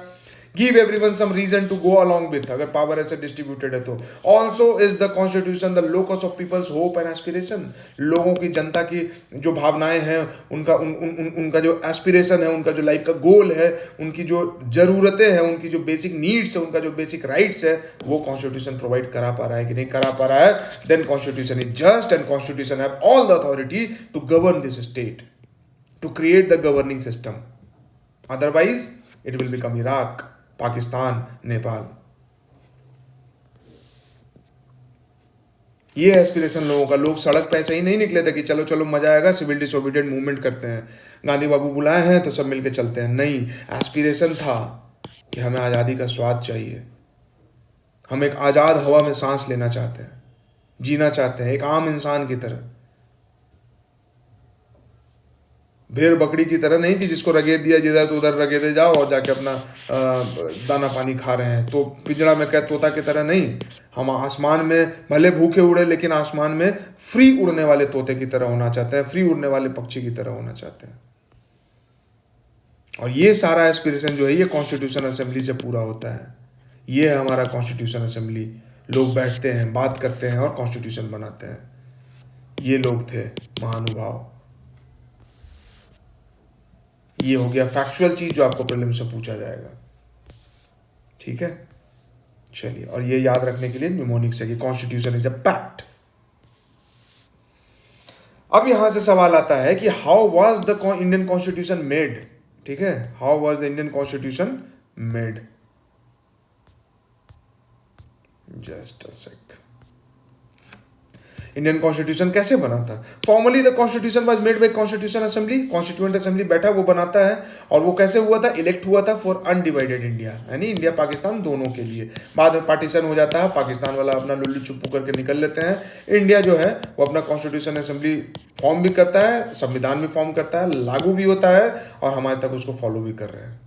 Give everyone some reason to go along with, अगर पावर ऐसे डिस्ट्रीब्यूटेड है तो। Also is the constitution the locus of peoples hope and aspiration, लोगों की, जनता की जो भावनाएं हैं, उनका जो एस्पिरेशन है, उनका जो लाइफ का गोल है, उनकी जो जरूरतें हैं, उनकी जो बेसिक नीड्स है, उनका जो बेसिक राइट्स है, वो कॉन्स्टिट्यूशन प्रोवाइड करा पा रहा है कि नहीं करा पा रहा है। Then constitution is just and constitution have all the authority to govern this state, to create the governing system. Otherwise it will become Iraq, Pakistan, Nepal. ये एस्पिरेशन लोगों का। लोग सड़क पे ऐसे ही नहीं निकले थे कि चलो चलो मजा आएगा, सिविल डिसोबीडिएंट मूवमेंट करते हैं, गांधी बाबू बुलाए हैं तो सब मिलके चलते हैं। नहीं, एस्पिरेशन था कि हमें आज़ादी का स्वाद चाहिए, हम एक आज़ाद हवा में सांस लेना चाहते हैं, जीना चाहते हैं एक आम इंसान की तरह, भेड़ बकरी की तरह नहीं कि जिसको रगेद दिया जिधर तो उधर रगेदे जाओ और जाके अपना दाना पानी खा रहे हैं। तो पिंजड़ा में कैद तोता की तरह नहीं, हम आसमान में भले भूखे उड़े लेकिन आसमान में फ्री उड़ने वाले तोते की तरह होना चाहते हैं, फ्री उड़ने वाले पक्षी की तरह होना चाहते हैं। और ये सारा एस्पिरेशन जो है ये कॉन्स्टिट्यूशन असेंबली से पूरा होता है। ये है हमारा कॉन्स्टिट्यूशन असेंबली। लोग बैठते हैं, बात करते हैं और कॉन्स्टिट्यूशन बनाते हैं। ये लोग थे महानुभाव। ये हो गया फैक्चुअल चीज जो आपको प्रीलिम से पूछा जाएगा, ठीक है। चलिए, और ये याद रखने के लिए न्यूमोनिक्स है कि कॉन्स्टिट्यूशन इज अ पैक्ट। अब यहां से सवाल आता है कि how was the Indian constitution made, ठीक है। How was the Indian constitution made, just a sec. Indian constitution कैसे बना था? Formally the constitution was made by constitution assembly, constituent assembly बैठा वो बनाता है। और वो कैसे हुआ था? इलेक्ट हुआ था फॉर अनडिवाइडेड इंडिया, यानी इंडिया पाकिस्तान दोनों के लिए। बाद में पार्टीशन हो जाता है, पाकिस्तान वाला अपना लुल्लू चुप्पू करके निकल लेते हैं। इंडिया जो है वो अपना कॉन्स्टिट्यूशन असेंबली फॉर्म भी करता है, संविधान भी फॉर्म करता है, लागू भी होता है और हमारे तक उसको फॉलो भी कर रहे हैं,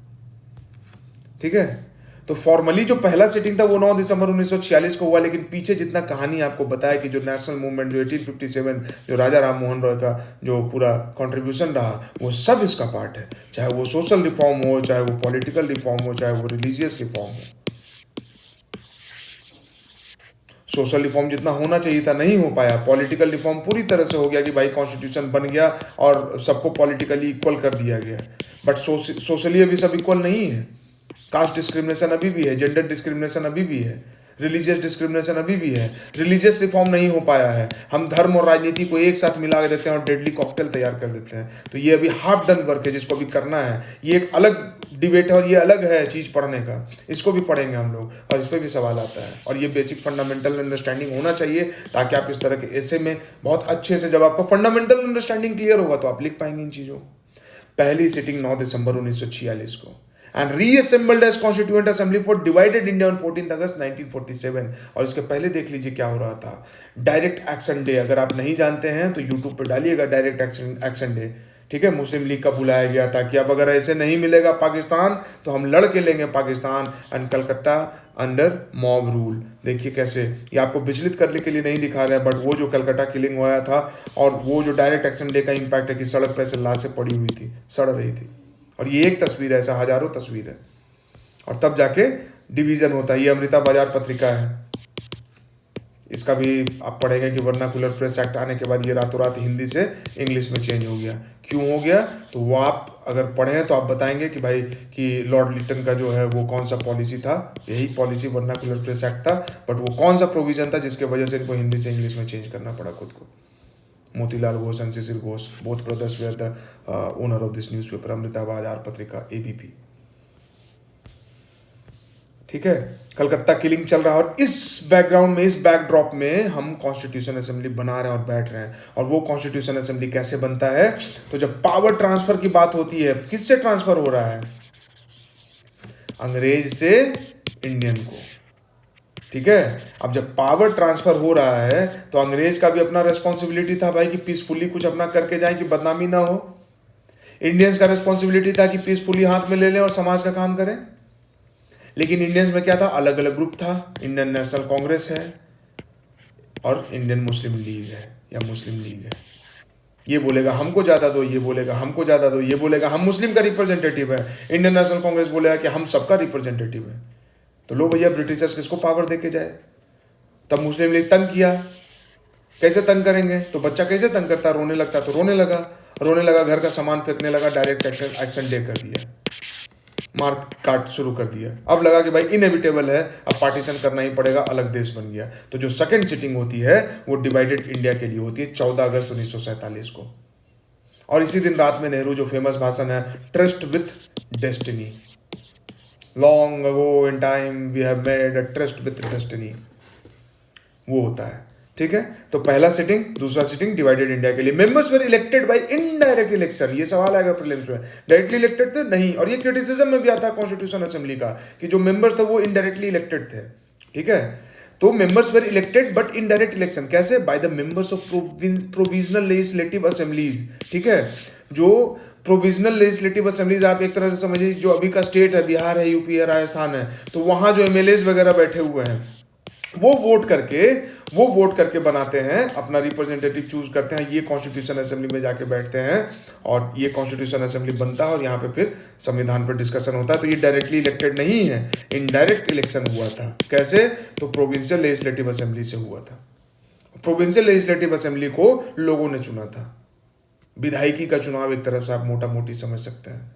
ठीक है। तो फॉर्मली जो पहला सिटिंग था वो 9 दिसंबर 1946 को हुआ, लेकिन पीछे जितना कहानी आपको बताया कि जो नेशनल मूवमेंट जो 1857 जो राजा राम मोहन रॉय का जो पूरा कंट्रीब्यूशन रहा, वो सब इसका पार्ट है। चाहे वो सोशल रिफॉर्म हो, चाहे वो पॉलिटिकल रिफॉर्म हो, चाहे वो रिलीजियस रिफॉर्म हो। सोशल रिफॉर्म जितना होना चाहिए था नहीं हो पाया, पॉलिटिकल रिफॉर्म पूरी तरह से हो गया कि भाई कॉन्स्टिट्यूशन बन गया और सबको पॉलिटिकली इक्वल कर दिया गया, बट सोशली अभी सब इक्वल नहीं है। कास्ट डिस्क्रिमिनेशन अभी भी है, जेंडर डिस्क्रिमिनेशन अभी भी है, रिलीजियस डिस्क्रिमिनेशन अभी भी है, रिलीजियस रिफॉर्म नहीं हो पाया है। हम धर्म और राजनीति को एक साथ मिला के देते हैं और डेडली कॉकटेल तैयार कर देते हैं। तो ये अभी हाफ डन वर्क है जिसको अभी करना है। ये एक अलग डिबेट है और ये अलग है चीज़ पढ़ने का, इसको भी पढ़ेंगे हम लोग और इस पर भी सवाल आता है। और ये बेसिक फंडामेंटल अंडरस्टैंडिंग होना चाहिए ताकि आप इस तरह के ऐसे में बहुत अच्छे से, जब आपका फंडामेंटल अंडरस्टैंडिंग क्लियर होगा तो आप लिख पाएंगे इन चीज़ों। पहली सिटिंग 9 दिसंबर 1946 को, and reassembled as Constituent Assembly for divided India on 14 अगस्त 1947। और इसके पहले देख लीजिए क्या हो रहा था, डायरेक्ट एक्शन डे। अगर आप नहीं जानते हैं तो यूट्यूब पे डालिएगा डायरेक्ट एक्शन डे, ठीक है। मुस्लिम लीग का बुलाया गया था कि अब अगर ऐसे नहीं मिलेगा पाकिस्तान तो हम लड़ के लेंगे Pakistan, and Calcutta under mob rule. देखिए कैसे ये आपको विचलित करने के लिए नहीं दिखा रहे हैं, बट वो जो कलकत्ता किलिंग हुआ था और वो जो डायरेक्ट एक्शन डे का इम्पैक्ट है कि सड़क पर ऐसे लाशें पड़ी हुई थी, सड़ रही थी। और ये एक तस्वीर है, ऐसा हजारों तस्वीर है। और तब जाके डिवीजन होता है। ये अमृता बाजार पत्रिका है, इसका भी आप पढ़ेंगे कि वर्नाकुलर प्रेस एक्ट आने के बाद ये रातों रात हिंदी से इंग्लिश में चेंज हो गया। क्यों हो गया तो वो आप अगर पढ़ें तो आप बताएंगे कि भाई कि लॉर्ड लिटन का जो है वो कौन सा पॉलिसी था, यही पॉलिसी वर्नाकुलर प्रेस एक्ट था, बट वो कौन सा प्रोविजन था जिसके वजह से इनको हिंदी से इंग्लिश में चेंज करना पड़ा खुद को। Motilal Ghosh and Shishir Ghosh, both brothers were the owner of this newspaper, Amrita Bazar Patrika ABP, ठीक है। कलकत्ता किलिंग चल रहा है और इस बैकग्राउंड में, इस बैकड्रॉप में हम कॉन्स्टिट्यूशन असेंबली बना रहे हैं और बैठ रहे हैं। और वो कॉन्स्टिट्यूशन असेंबली कैसे बनता है, तो जब पावर ट्रांसफर की बात होती है, किससे ट्रांसफर हो रहा है, अंग्रेज से इंडियन को, ठीक है। अब जब पावर ट्रांसफर हो रहा है तो अंग्रेज का भी अपना रेस्पॉन्सिबिलिटी था भाई कि पीसफुली कुछ अपना करके जाए कि बदनामी ना हो। इंडियंस का रेस्पॉन्सिबिलिटी था कि पीसफुली हाथ में ले लें और समाज का काम करें। लेकिन इंडियंस में क्या था, अलग अलग ग्रुप था। इंडियन नेशनल कांग्रेस है और इंडियन मुस्लिम लीग है या मुस्लिम लीग है। ये बोलेगा हमको ज़्यादा दो, ये बोलेगा हमको ज़्यादा दो, ये बोलेगा हम मुस्लिम का रिप्रेजेंटेटिव है। इंडियन नेशनल कांग्रेस बोलेगा कि हम सबका रिप्रेजेंटेटिव है। तो लो भैया, ब्रिटिशर्स किसको पावर देके जाए। तब मुस्लिम लीग तंग किया। कैसे तंग करेंगे, तो बच्चा कैसे तंग करता, रोने लगता तो रोने लगा, घर का सामान फेंकने लगा, डायरेक्ट एक्शन डे कर दिया, मार काट शुरू कर दिया। अब लगा कि भाई इनएविटेबल है, अब पार्टीशन करना ही पड़ेगा, अलग देश बन गया। तो जो सेकंड सिटिंग होती है वो डिवाइडेड इंडिया के लिए होती है 14 अगस्त 1947 को। और इसी दिन रात में नेहरू जो फेमस भाषण है, trust with destiny, long ago in time we have made a trust with destiny, वो होता है, ठीक है। तो पहला सिटिंग, दूसरा सिटिंग डिवाइडेड इंडिया के लिए। Members were elected by indirect election, ये सवाल आएगा प्रीलिम्स में, डायरेक्टली इलेक्टेड थे नहीं। और ये क्रिटिसिज्म में भी आता है कॉन्स्टिट्यूशन असेंबली का कि जो मेंबर्स थे वो इनडायरेक्टली इलेक्टेड थे, ठीक है। तो members were elected but indirect election कैसे, by the members of provisional legislative assemblies, ठीक है। जो प्रोविजनल लेजिस्लेटिव असेंबलीज आप एक तरह से समझिए जो अभी का स्टेट है, बिहार है, यूपी है, राजस्थान है, तो वहां जो एमएलएज वगैरह बैठे हुए हैं वो वोट करके बनाते हैं, अपना रिप्रेजेंटेटिव चूज करते हैं, ये कॉन्स्टिट्यूशन असेंबली में जाके बैठते हैं और ये कॉन्स्टिट्यूशन असेंबली बनता है और यहाँ पे फिर संविधान पर डिस्कशन होता है। तो ये डायरेक्टली इलेक्टेड नहीं है, इनडायरेक्ट इलेक्शन हुआ था। कैसे, तो प्रोविंशियल लेजिस्लेटिव असेंबली से हुआ था। प्रोविंशियल लेजिस्लेटिव असेंबली को लोगों ने चुना था, विधायकी का चुनाव एक तरफ से आप मोटा मोटी समझ सकते हैं।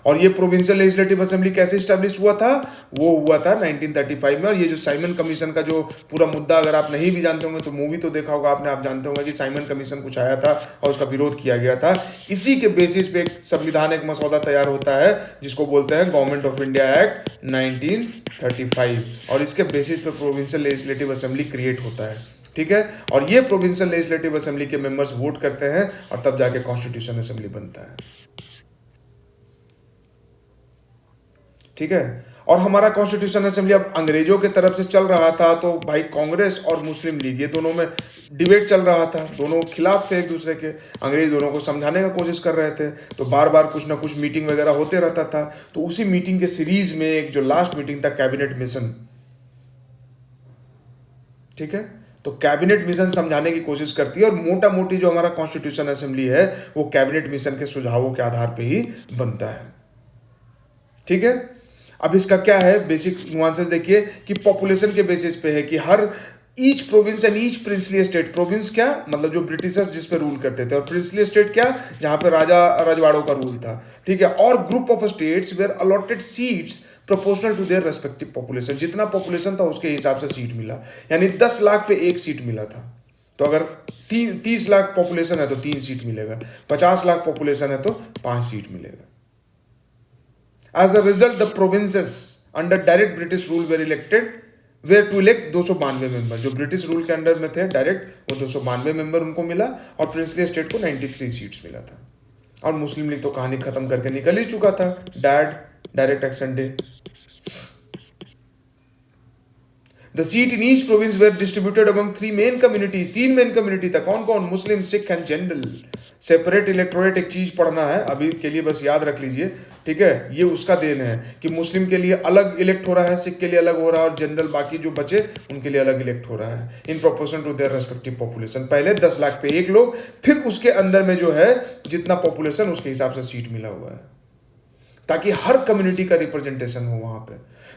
और ये प्रोविंशियल लेजिस्लेटिव असेंबली कैसे स्टैब्लिश हुआ था, वो हुआ था 1935 में। और ये जो साइमन कमीशन का जो पूरा मुद्दा, अगर आप नहीं भी जानते होंगे तो मूवी तो देखा होगा आपने, आप जानते होंगे कि साइमन कमीशन कुछ आया था और उसका विरोध किया गया था। इसी के बेसिस पे एक संविधान, एक मसौदा तैयार होता है जिसको बोलते हैं गवर्नमेंट ऑफ इंडिया एक्ट 1935, और इसके बेसिस पे प्रोविंशियल लेजिस्लेटिव असेंबली क्रिएट होता है, ठीक है। और ये प्रोविंशियल लेजिस्लेटिव असेंबली के मेंबर्स वोट करते हैं और तब जाके कॉन्स्टिट्यूशन असेंबली बनता है, ठीक है। और हमारा कॉन्स्टिट्यूशन असेंबली अब अंग्रेजों की तरफ से चल रहा था, तो भाई कांग्रेस और मुस्लिम लीग ये दोनों में डिबेट चल रहा था, दोनों खिलाफ थे एक दूसरे के। अंग्रेज दोनों को समझाने की कोशिश कर रहे थे, तो बार बार कुछ ना कुछ मीटिंग वगैरह होते रहता था। तो उसी मीटिंग के सीरीज में एक जो लास्ट मीटिंग था कैबिनेट मिशन, ठीक है। तो कैबिनेट मिशन समझाने की कोशिश करती है और मोटा मोटी जो हमारा कॉन्स्टिट्यूशन असेंबली है वो कैबिनेट मिशन के सुझावों के आधार पर ही बनता है, ठीक है। अब इसका क्या है, बेसिक नुआंसेस देखिए कि पॉपुलेशन के बेसिस पे है कि हर each province and each princely state, province क्या मतलब जो ब्रिटिशर्स जिस पे रूल करते थे, और प्रिंसली स्टेट क्या जहां पे राजा रजवाड़ों का रूल था, ठीक है। और group of states were allotted seats proportional to their respective population, जितना पॉपुलेशन था उसके हिसाब से सीट मिला, यानी 10 लाख पे एक सीट मिला था। तो अगर 30 लाख पॉपुलेशन है तो 3 सीट मिलेगा, 50 लाख पॉपुलेशन है तो 5 सीट मिलेगा। As a result the provinces under direct British rule were elected were to elect 292 member, जो ब्रिटिश रूल के अंडर में थे डायरेक्ट, वो 292 मेंबर उनको मिला, और प्रिंसली स्टेट को 93 सीट्स मिला था। और मुस्लिम लीग तो कहानी खत्म करके निकल ही चुका था, dad direct action day. The seat in each province were distributed among 3 main communities, 3 main community था, कौन कौन, Muslim, Sikh and general. Separate electorate एक चीज पढ़ना है अभी के लिए, बस याद रख लीजिए, ठीक है। ये उसका देन है कि मुस्लिम के लिए अलग इलेक्ट हो रहा है, सिख के लिए अलग हो रहा है, और जनरल बाकी जो बचे उनके लिए अलग इलेक्ट हो रहा है in proportion to their respective population. पहले 10 लाख पे एक लोग, फिर उसके अंदर में जो है जितना पॉपुलेशन उसके हिसाब से सीट मिला हुआ है, ताकि हर कम्युनिटी का रिप्रेजेंटेशन हो वहां पे,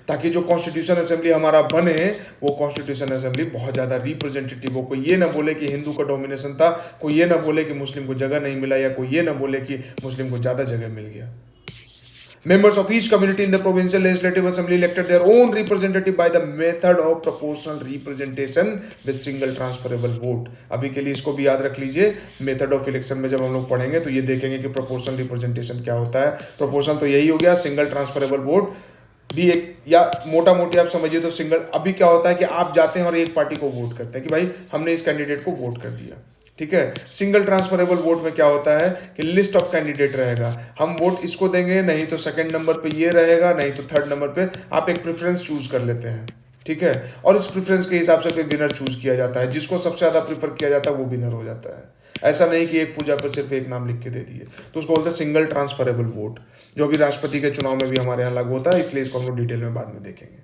ताकि जो कॉन्स्टिट्यूशन असेंबली हमारा बने वो कॉन्स्टिट्यूशन असेंबली बहुत ज़्यादा रिप्रेजेंटेटिव हो। कोई ये ना बोले कि हिंदू का डोमिनेशन था, कोई ये ना बोले कि मुस्लिम को जगह नहीं मिला, या कोई ये ना बोले कि मुस्लिम को ज़्यादा जगह मिल गया। Members of each community in the provincial legislative assembly elected their own representative by the method of proportional representation with single transferable vote। अभी के लिए इसको भी याद रख लीजिए, मेथड ऑफ इलेक्शन में जब हम लोग पढ़ेंगे तो ये देखेंगे कि प्रोपोर्शनल रिप्रेजेंटेशन क्या होता है। प्रोपोर्शनल तो यही हो गया, सिंगल ट्रांसफरेबल वोट भी एक, या मोटा मोटी आप समझिए तो सिंगल। अभी क्या होता है कि आप जाते हैं और एक पार्टी को वोट करते हैं कि भाई हमने इस कैंडिडेट को वोट कर दिया, ठीक है। सिंगल ट्रांसफरेबल वोट में क्या होता है कि लिस्ट ऑफ कैंडिडेट रहेगा, हम वोट इसको देंगे, नहीं तो सेकंड नंबर पे ये रहेगा, नहीं तो थर्ड नंबर पे आप एक प्रेफरेंस चूज कर लेते हैं, ठीक है। और इस प्रेफरेंस के हिसाब से फिर विनर चूज किया जाता है, जिसको सबसे ज्यादा प्रीफर किया जाता है वो विनर हो जाता है। ऐसा नहीं कि एक पूजा पर सिर्फ एक नाम लिख के दे दिए, तो उसको बोलते हैं सिंगल ट्रांसफरेबल वोट, जो भी राष्ट्रपति के चुनाव में भी हमारे यहाँ लागू होता है, इसलिए इसको हम लोग डिटेल में बाद में देखेंगे।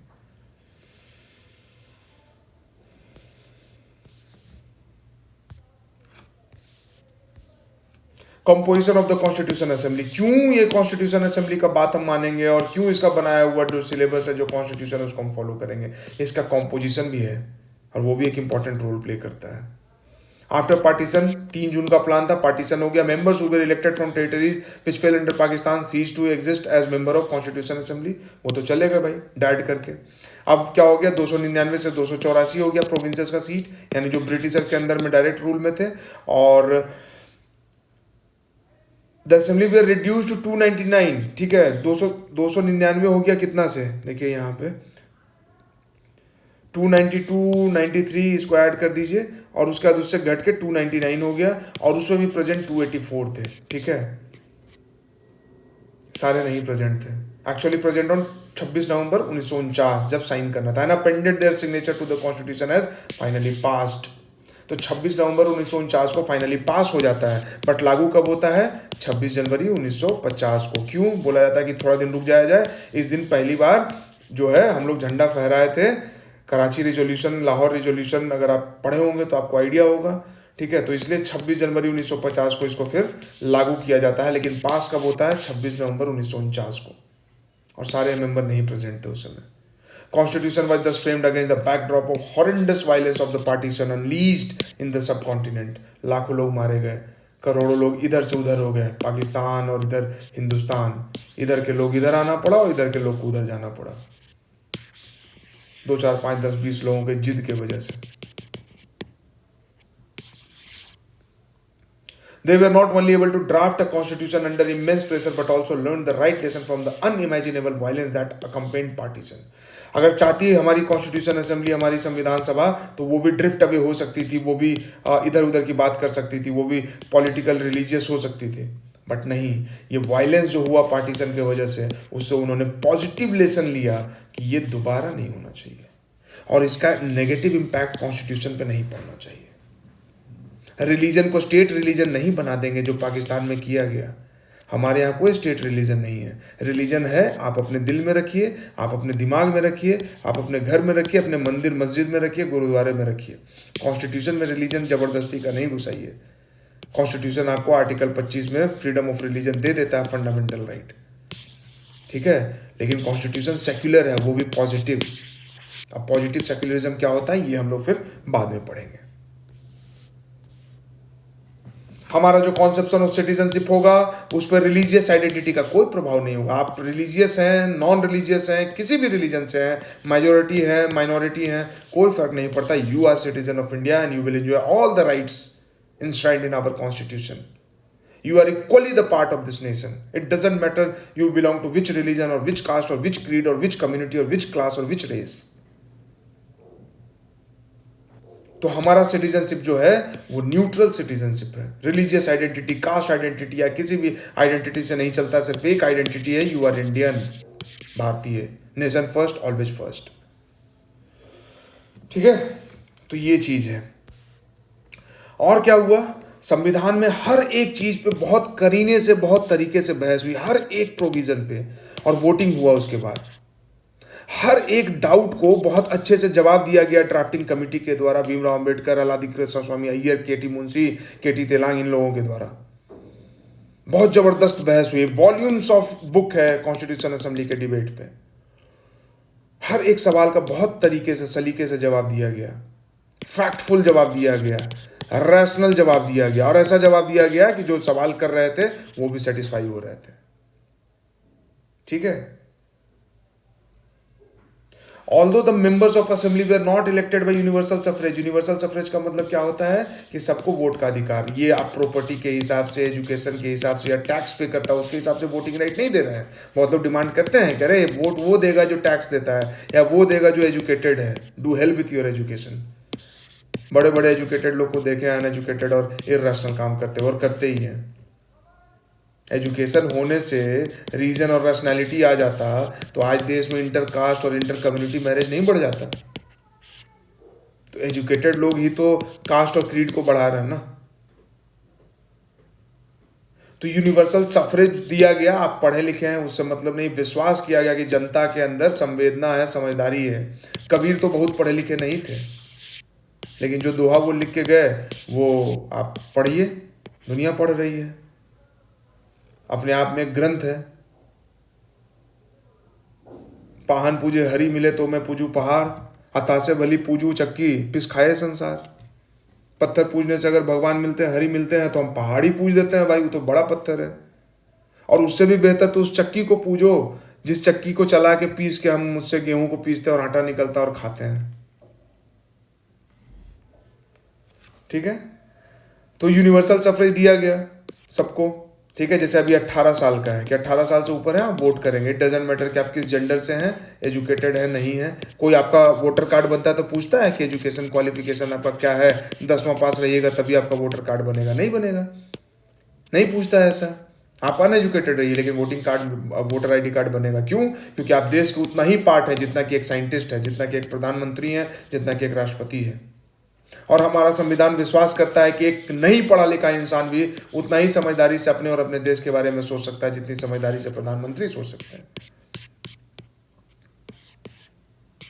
Composition of the constitution assembly, क्यों ये कॉन्स्टिट्यूशन असेंबली का बात हम मानेंगे और क्यों इसका बनाया हुआ जो सिलेबस है, जो कॉन्स्टिट्यूशन है उसको हम फॉलो करेंगे, इसका कॉम्पोजिशन भी है और वो भी एक इंपॉर्टेंट रोल प्ले करता है। आफ्टर पार्टीशन 3 जून का प्लान था, पार्टीशन हो गया। Members who were elected from territories which fell under Pakistan cease to exist as member of constitution assembly, वो तो चले गए भाई डाइड करके। अब क्या हो गया, 299 से 284 हो गया प्रोविंसेस का सीट, यानी जो ब्रिटिशर्स के अंदर में डायरेक्ट रूल में थे। और the assembly were reduce to 299, ठीक है। 299 हो गया कितना से, देखिए यहाँ पे 292, 93 इसको ऐड कर दीजिए, और उसके बाद उससे घट के 299 हो गया, और उसमें भी प्रेजेंट 284 थे, ठीक है। सारे नहीं प्रेजेंट थे, एक्चुअली प्रेजेंट ऑन 26 नवंबर 1949 जब साइन करना था, and appended their signature to the constitution as finally passed. तो 26 नवंबर 1949 को फाइनली पास हो जाता है, बट लागू कब होता है, 26 जनवरी 1950 को। क्यों बोला जाता है कि थोड़ा दिन रुक जाया जाए, इस दिन पहली बार जो है हम लोग झंडा फहराए थे, कराची रिजोल्यूशन, लाहौर रिजोल्यूशन, अगर आप पढ़े होंगे तो आपको आइडिया होगा, ठीक है। तो इसलिए 26 जनवरी 1950 को इसको फिर लागू किया जाता है, लेकिन पास कब होता है, 26 नवंबर 1949 को, और सारे मेंबर नहीं प्रेजेंट थे उस समय। Constitution was thus framed against the backdrop of horrendous violence of the partition unleashed in the subcontinent। लाखों लोग मारे गए, करोड़ों लोग इधर से उधर हो गए, पाकिस्तान और इधर हिंदुस्तान, इधर के लोग इधर आना पड़ा और इधर के लोग को उधर जाना पड़ा, 2, 4, 5, 10, 20 लोगों के जिद के वजह से। They were not only able to draft a constitution under immense pressure but also learned the right lesson from the unimaginable violence that accompanied partition। अगर चाहती है हमारी कॉन्स्टिट्यूशन असेंबली, हमारी संविधान सभा, तो वो भी ड्रिफ्ट अवे हो सकती थी, वो भी इधर उधर की बात कर सकती थी, वो भी पॉलिटिकल रिलीजियस हो सकती थी, बट नहीं, ये वायलेंस जो हुआ पार्टीशन की वजह से, उससे उन्होंने पॉजिटिव लेसन लिया कि ये दोबारा नहीं होना चाहिए, और इसका नेगेटिव इम्पैक्ट कॉन्स्टिट्यूशन पे नहीं पड़ना चाहिए। रिलीजन को स्टेट रिलीजन नहीं बना देंगे जो पाकिस्तान में किया गया। हमारे यहाँ कोई स्टेट रिलीजन नहीं है, रिलीजन है आप अपने दिल में रखिए, आप अपने दिमाग में रखिए, आप अपने घर में रखिए, अपने मंदिर मस्जिद में रखिए, गुरुद्वारे में रखिए। कॉन्स्टिट्यूशन में रिलीजन जबरदस्ती का नहीं घुसाइए। कॉन्स्टिट्यूशन आपको आर्टिकल 25 में फ्रीडम ऑफ रिलीजन दे देता है, फंडामेंटल राइट, ठीक है, लेकिन कॉन्स्टिट्यूशन सेक्युलर है, वो भी पॉजिटिव। अब पॉजिटिव सेक्युलरिज्म क्या होता है ये हम लोग फिर बाद में पढ़ेंगे। हमारा जो कॉन्सेप्शन ऑफ सिटीजनशिप होगा उस पर रिलीजियस आइडेंटिटी का कोई प्रभाव नहीं होगा। आप रिलीजियस हैं, नॉन रिलीजियस हैं, किसी भी रिलीजन से हैं, मेजोरिटी है, माइनॉरिटी हैं, कोई फर्क नहीं पड़ता। You are citizen of India and you will enjoy all the rights enshrined in our constitution. You are equally the part of this nation. It doesn't matter you belong to which religion or which caste or which creed or which community or which class or which race. तो हमारा सिटीजनशिप जो है वो न्यूट्रल सिटीजनशिप है। रिलीजियस आइडेंटिटी, कास्ट आइडेंटिटी या किसी भी आइडेंटिटी से नहीं चलता, सिर्फ एक आइडेंटिटी है, यू आर इंडियन, भारतीय, नेशन फर्स्ट ऑलवेज फर्स्ट। ठीक है, तो ये चीज है। और क्या हुआ, संविधान में हर एक चीज पे बहुत करीने से, बहुत तरीके से बहस हुई, हर एक प्रोविजन पे, और वोटिंग हुआ उसके बाद। हर एक डाउट को बहुत अच्छे से जवाब दिया गया ड्राफ्टिंग कमेटी के द्वारा, भीमराव अंबेडकर, अलादी कृष्ण स्वामी अय्यर, केटी मुंशी, केटी तेलांग, इन लोगों के द्वारा बहुत जबरदस्त बहस हुई। वॉल्यूम्स ऑफ बुक है कॉन्स्टिट्यूशन असेंबली के डिबेट पे। हर एक सवाल का बहुत तरीके से, सलीके से जवाब दिया गया, फैक्टफुल जवाब दिया गया, रैशनल जवाब दिया गया, और ऐसा जवाब दिया गया कि जो सवाल कर रहे थे वो भी सेटिस्फाई हो रहे थे। ठीक है। Although the members of assembly were not elected by universal suffrage. Universal suffrage का मतलब क्या होता है कि सबको वोट का अधिकार। ये आप प्रॉपर्टी के हिसाब से, एजुकेशन के हिसाब से, या टैक्स पे करता है उसके हिसाब से वोटिंग राइट नहीं दे रहे हैं। बहुत लोग डिमांड करते हैं कि अरे वोट वो देगा जो टैक्स देता है, या वो देगा जो एजुकेटेड है। Do help with your education. बड़े बड़े एजुकेटेड लोग को देखे अनएजुकेटेड और इर्रेशनल काम करते हैं, और करते ही हैं। एजुकेशन होने से रीजन और रैशनैलिटी आ जाता तो आज देश में इंटर कास्ट और इंटर कम्युनिटी मैरिज नहीं बढ़ जाता। तो एजुकेटेड लोग ही तो कास्ट और क्रीड को बढ़ा रहे हैं ना। तो यूनिवर्सल सफरेज दिया गया, आप पढ़े लिखे हैं उससे मतलब नहीं, विश्वास किया गया कि जनता के अंदर संवेदना है, समझदारी है। कबीर तो बहुत पढ़े लिखे नहीं थे, लेकिन जो दोहा वो लिख के गए वो आप पढ़िए, दुनिया पढ़ रही है, अपने आप में ग्रंथ है। पाहन पूजे हरि मिले तो मैं पूजू पहाड़, हताशे भली पूजू चक्की पिस खाए संसार। पत्थर पूजने से अगर भगवान मिलते हैं, हरि मिलते हैं, तो हम पहाड़ ही पूज देते हैं, भाई वो तो बड़ा पत्थर है। और उससे भी बेहतर तो उस चक्की को पूजो जिस चक्की को चला के पीस के हम उससे गेहूं को पीसते हैं और आटा निकलता है और खाते हैं। ठीक है। तो यूनिवर्सल सफरेज दिया गया सबको। ठीक है। जैसे अभी 18 साल का है कि 18 साल से ऊपर है आप वोट करेंगे। इट डजेंट मैटर कि आप किस जेंडर से हैं, एजुकेटेड है नहीं है। कोई आपका वोटर कार्ड बनता है तो पूछता है कि एजुकेशन क्वालिफिकेशन आपका क्या है, 10वां पास रहिएगा तभी आपका वोटर कार्ड बनेगा? नहीं बनेगा, नहीं पूछता है ऐसा। आप अनएजुकेटेड रहिए लेकिन voting card, voter ID card बनेगा। क्यों? क्योंकि आप देश के उतना ही पार्ट है जितना कि एक साइंटिस्ट है, जितना कि एक प्रधानमंत्री है, जितना कि एक राष्ट्रपति है। और हमारा संविधान विश्वास करता है कि एक नहीं पढ़ा लिखा इंसान भी उतना ही समझदारी से अपने और अपने देश के बारे में सोच सकता है जितनी समझदारी से प्रधानमंत्री सोच सकते हैं।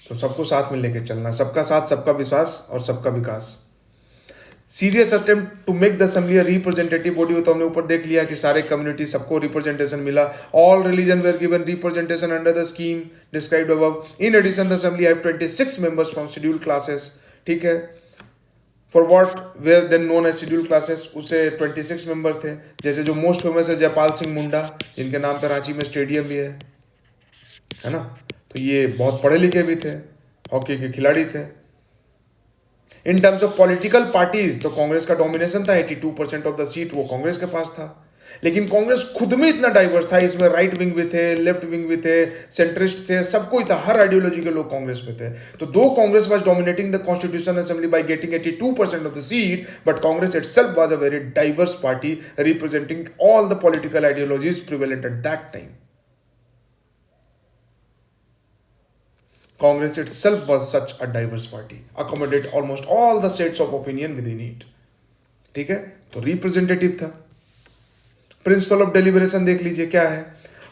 तो सबको साथ में लेके चलना, सबका साथ, सबका विश्वास और सबका विकास। Serious attempt to make the assembly representative body, तो हमने ऊपर देख लिया कि सारे कम्युनिटी सबको रिप्रेजेंटेशन मिला। All religion were given representation under the scheme described above. In addition the assembly have 26 members from scheduled classes. ठीक है। For what were then known as scheduled classes, उससे 26 मेंबर थे। जैसे जो मोस्ट फेमस है जयपाल सिंह मुंडा, जिनके नाम पर रांची में स्टेडियम भी है ना। तो ये बहुत पढ़े लिखे भी थे, हॉकी के खिलाड़ी थे। In terms of political parties तो कांग्रेस का डोमिनेशन था, 82% ऑफ द सीट वो कांग्रेस के पास था। लेकिन कांग्रेस खुद में इतना डाइवर्स था, इसमें राइट विंग भी थे, लेफ्ट विंग भी थे, सेंट्रिस्ट थे, सब कोई था, हर आइडियोलॉजी के लोग कांग्रेस में थे। तो दो Congress was dominating the constitution assembly by getting 82% of the seat, but Congress itself was a very diverse party representing all the political ideologies prevalent eight that time. Congress itself was such a diverse party, accommodate almost all the states of opinion within it. ठीक है। तो रिप्रेजेंटेटिव था। प्रिंसिपल ऑफ डेलिबरेशन देख लीजिए क्या है।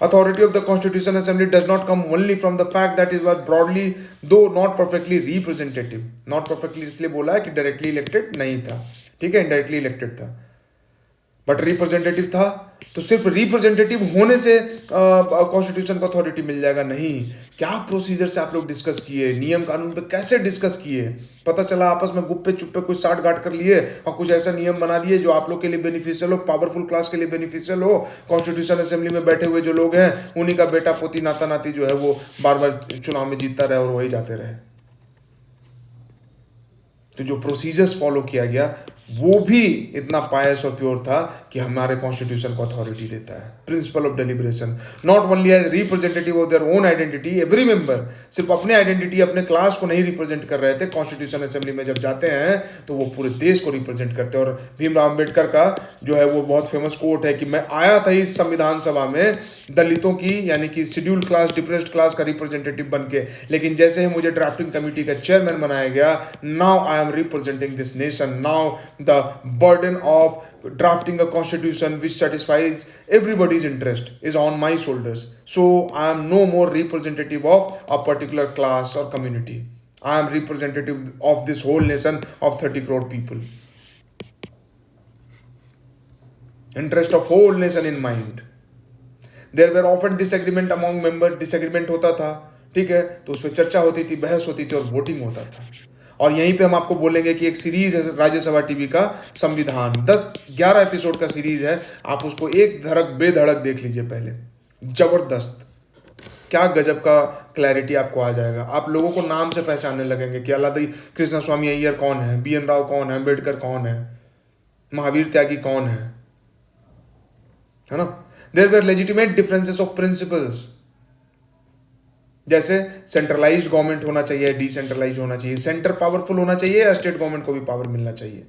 Authority of the constitution assembly does not come only from the fact that is were broadly though not perfectly representative. Not perfectly इसलिए बोला है कि डायरेक्टली इलेक्टेड नहीं था, ठीक है, इनडायरेक्टली इलेक्टेड था, बट रिप्रेजेंटेटिव था। तो सिर्फ रिप्रेजेंटेटिव होने से कॉन्स्टिट्यूशन को अथॉरिटी मिल जाएगा? नहीं, क्या प्रोसीजर से आप लोग डिस्कस किए, नियम कानून पे कैसे डिस्कस किए। पता चला आपस में गुप्पे चुप्पे कुछ साठ गांठ कर लिए और कुछ ऐसा नियम बना दिए जो आप लोग के लिए बेनिफिशियल हो, पावरफुल क्लास के लिए बेनिफिशियल हो। कॉन्स्टिट्यूशन असेंबली में बैठे हुए जो लोग हैं उन्हीं का बेटा पोती नाता नाती जो है वो बार बार चुनाव में जीतता रहे और वही जाते रहे। तो जो प्रोसीजर्स फॉलो किया गया वो भी इतना पायस और प्योर था कि हमारे कॉन्स्टिट्यूशन को अथॉरिटी देता है। Principle of deliberation, not only as representative of their own identity, every member सिर्फ अपने आइडेंटिटी अपने क्लास को नहीं रिप्रेजेंट कर रहे थे, कॉन्स्टिट्यूशन असेंबली में जब जाते हैं तो वो पूरे देश को रिप्रेजेंट करते हैं। और भीमराव अम्बेडकर का जो है वो बहुत फेमस कोट है कि मैं आया था इस संविधान सभा में दलितों की यानी कि शेड्यूल्ड क्लास, डिप्रेस्ड क्लास का रिप्रेजेंटेटिव बन के, लेकिन जैसे ही मुझे ड्राफ्टिंग कमेटी का चेयरमैन बनाया गया, now I am representing this nation, now the burden of drafting a constitution which satisfies everybody's interest is on my shoulders. So I am no more representative of a particular class or community. I am representative of this whole nation of 30 crore people. Interest of whole nation in mind. There were often disagreement among members. Disagreement होता था, ठीक है, तो उस पर चर्चा होती थी, बहस होती थी और वोटिंग होता था। और यहीं पे हम आपको बोलेंगे कि एक सीरीज है राज्यसभा टीवी का संविधान, 10-11 एपिसोड का सीरीज है, आप उसको एक धड़क बेधड़क देख लीजिए पहले। जबरदस्त, क्या गजब का क्लैरिटी आपको आ जाएगा। आप लोगों को नाम से पहचानने लगेंगे कि अल्लादी कृष्ण स्वामी अय्यर कौन है, BN राव कौन है, अम्बेडकर कौन है, महावीर त्यागी कौन है ना। There were legitimate differences of principles, जैसे सेंट्रलाइज्ड गवर्नमेंट होना चाहिए, डिसेंट्रलाइज होना चाहिए, सेंटर पावरफुल होना चाहिए या स्टेट गवर्नमेंट को भी पावर मिलना चाहिए,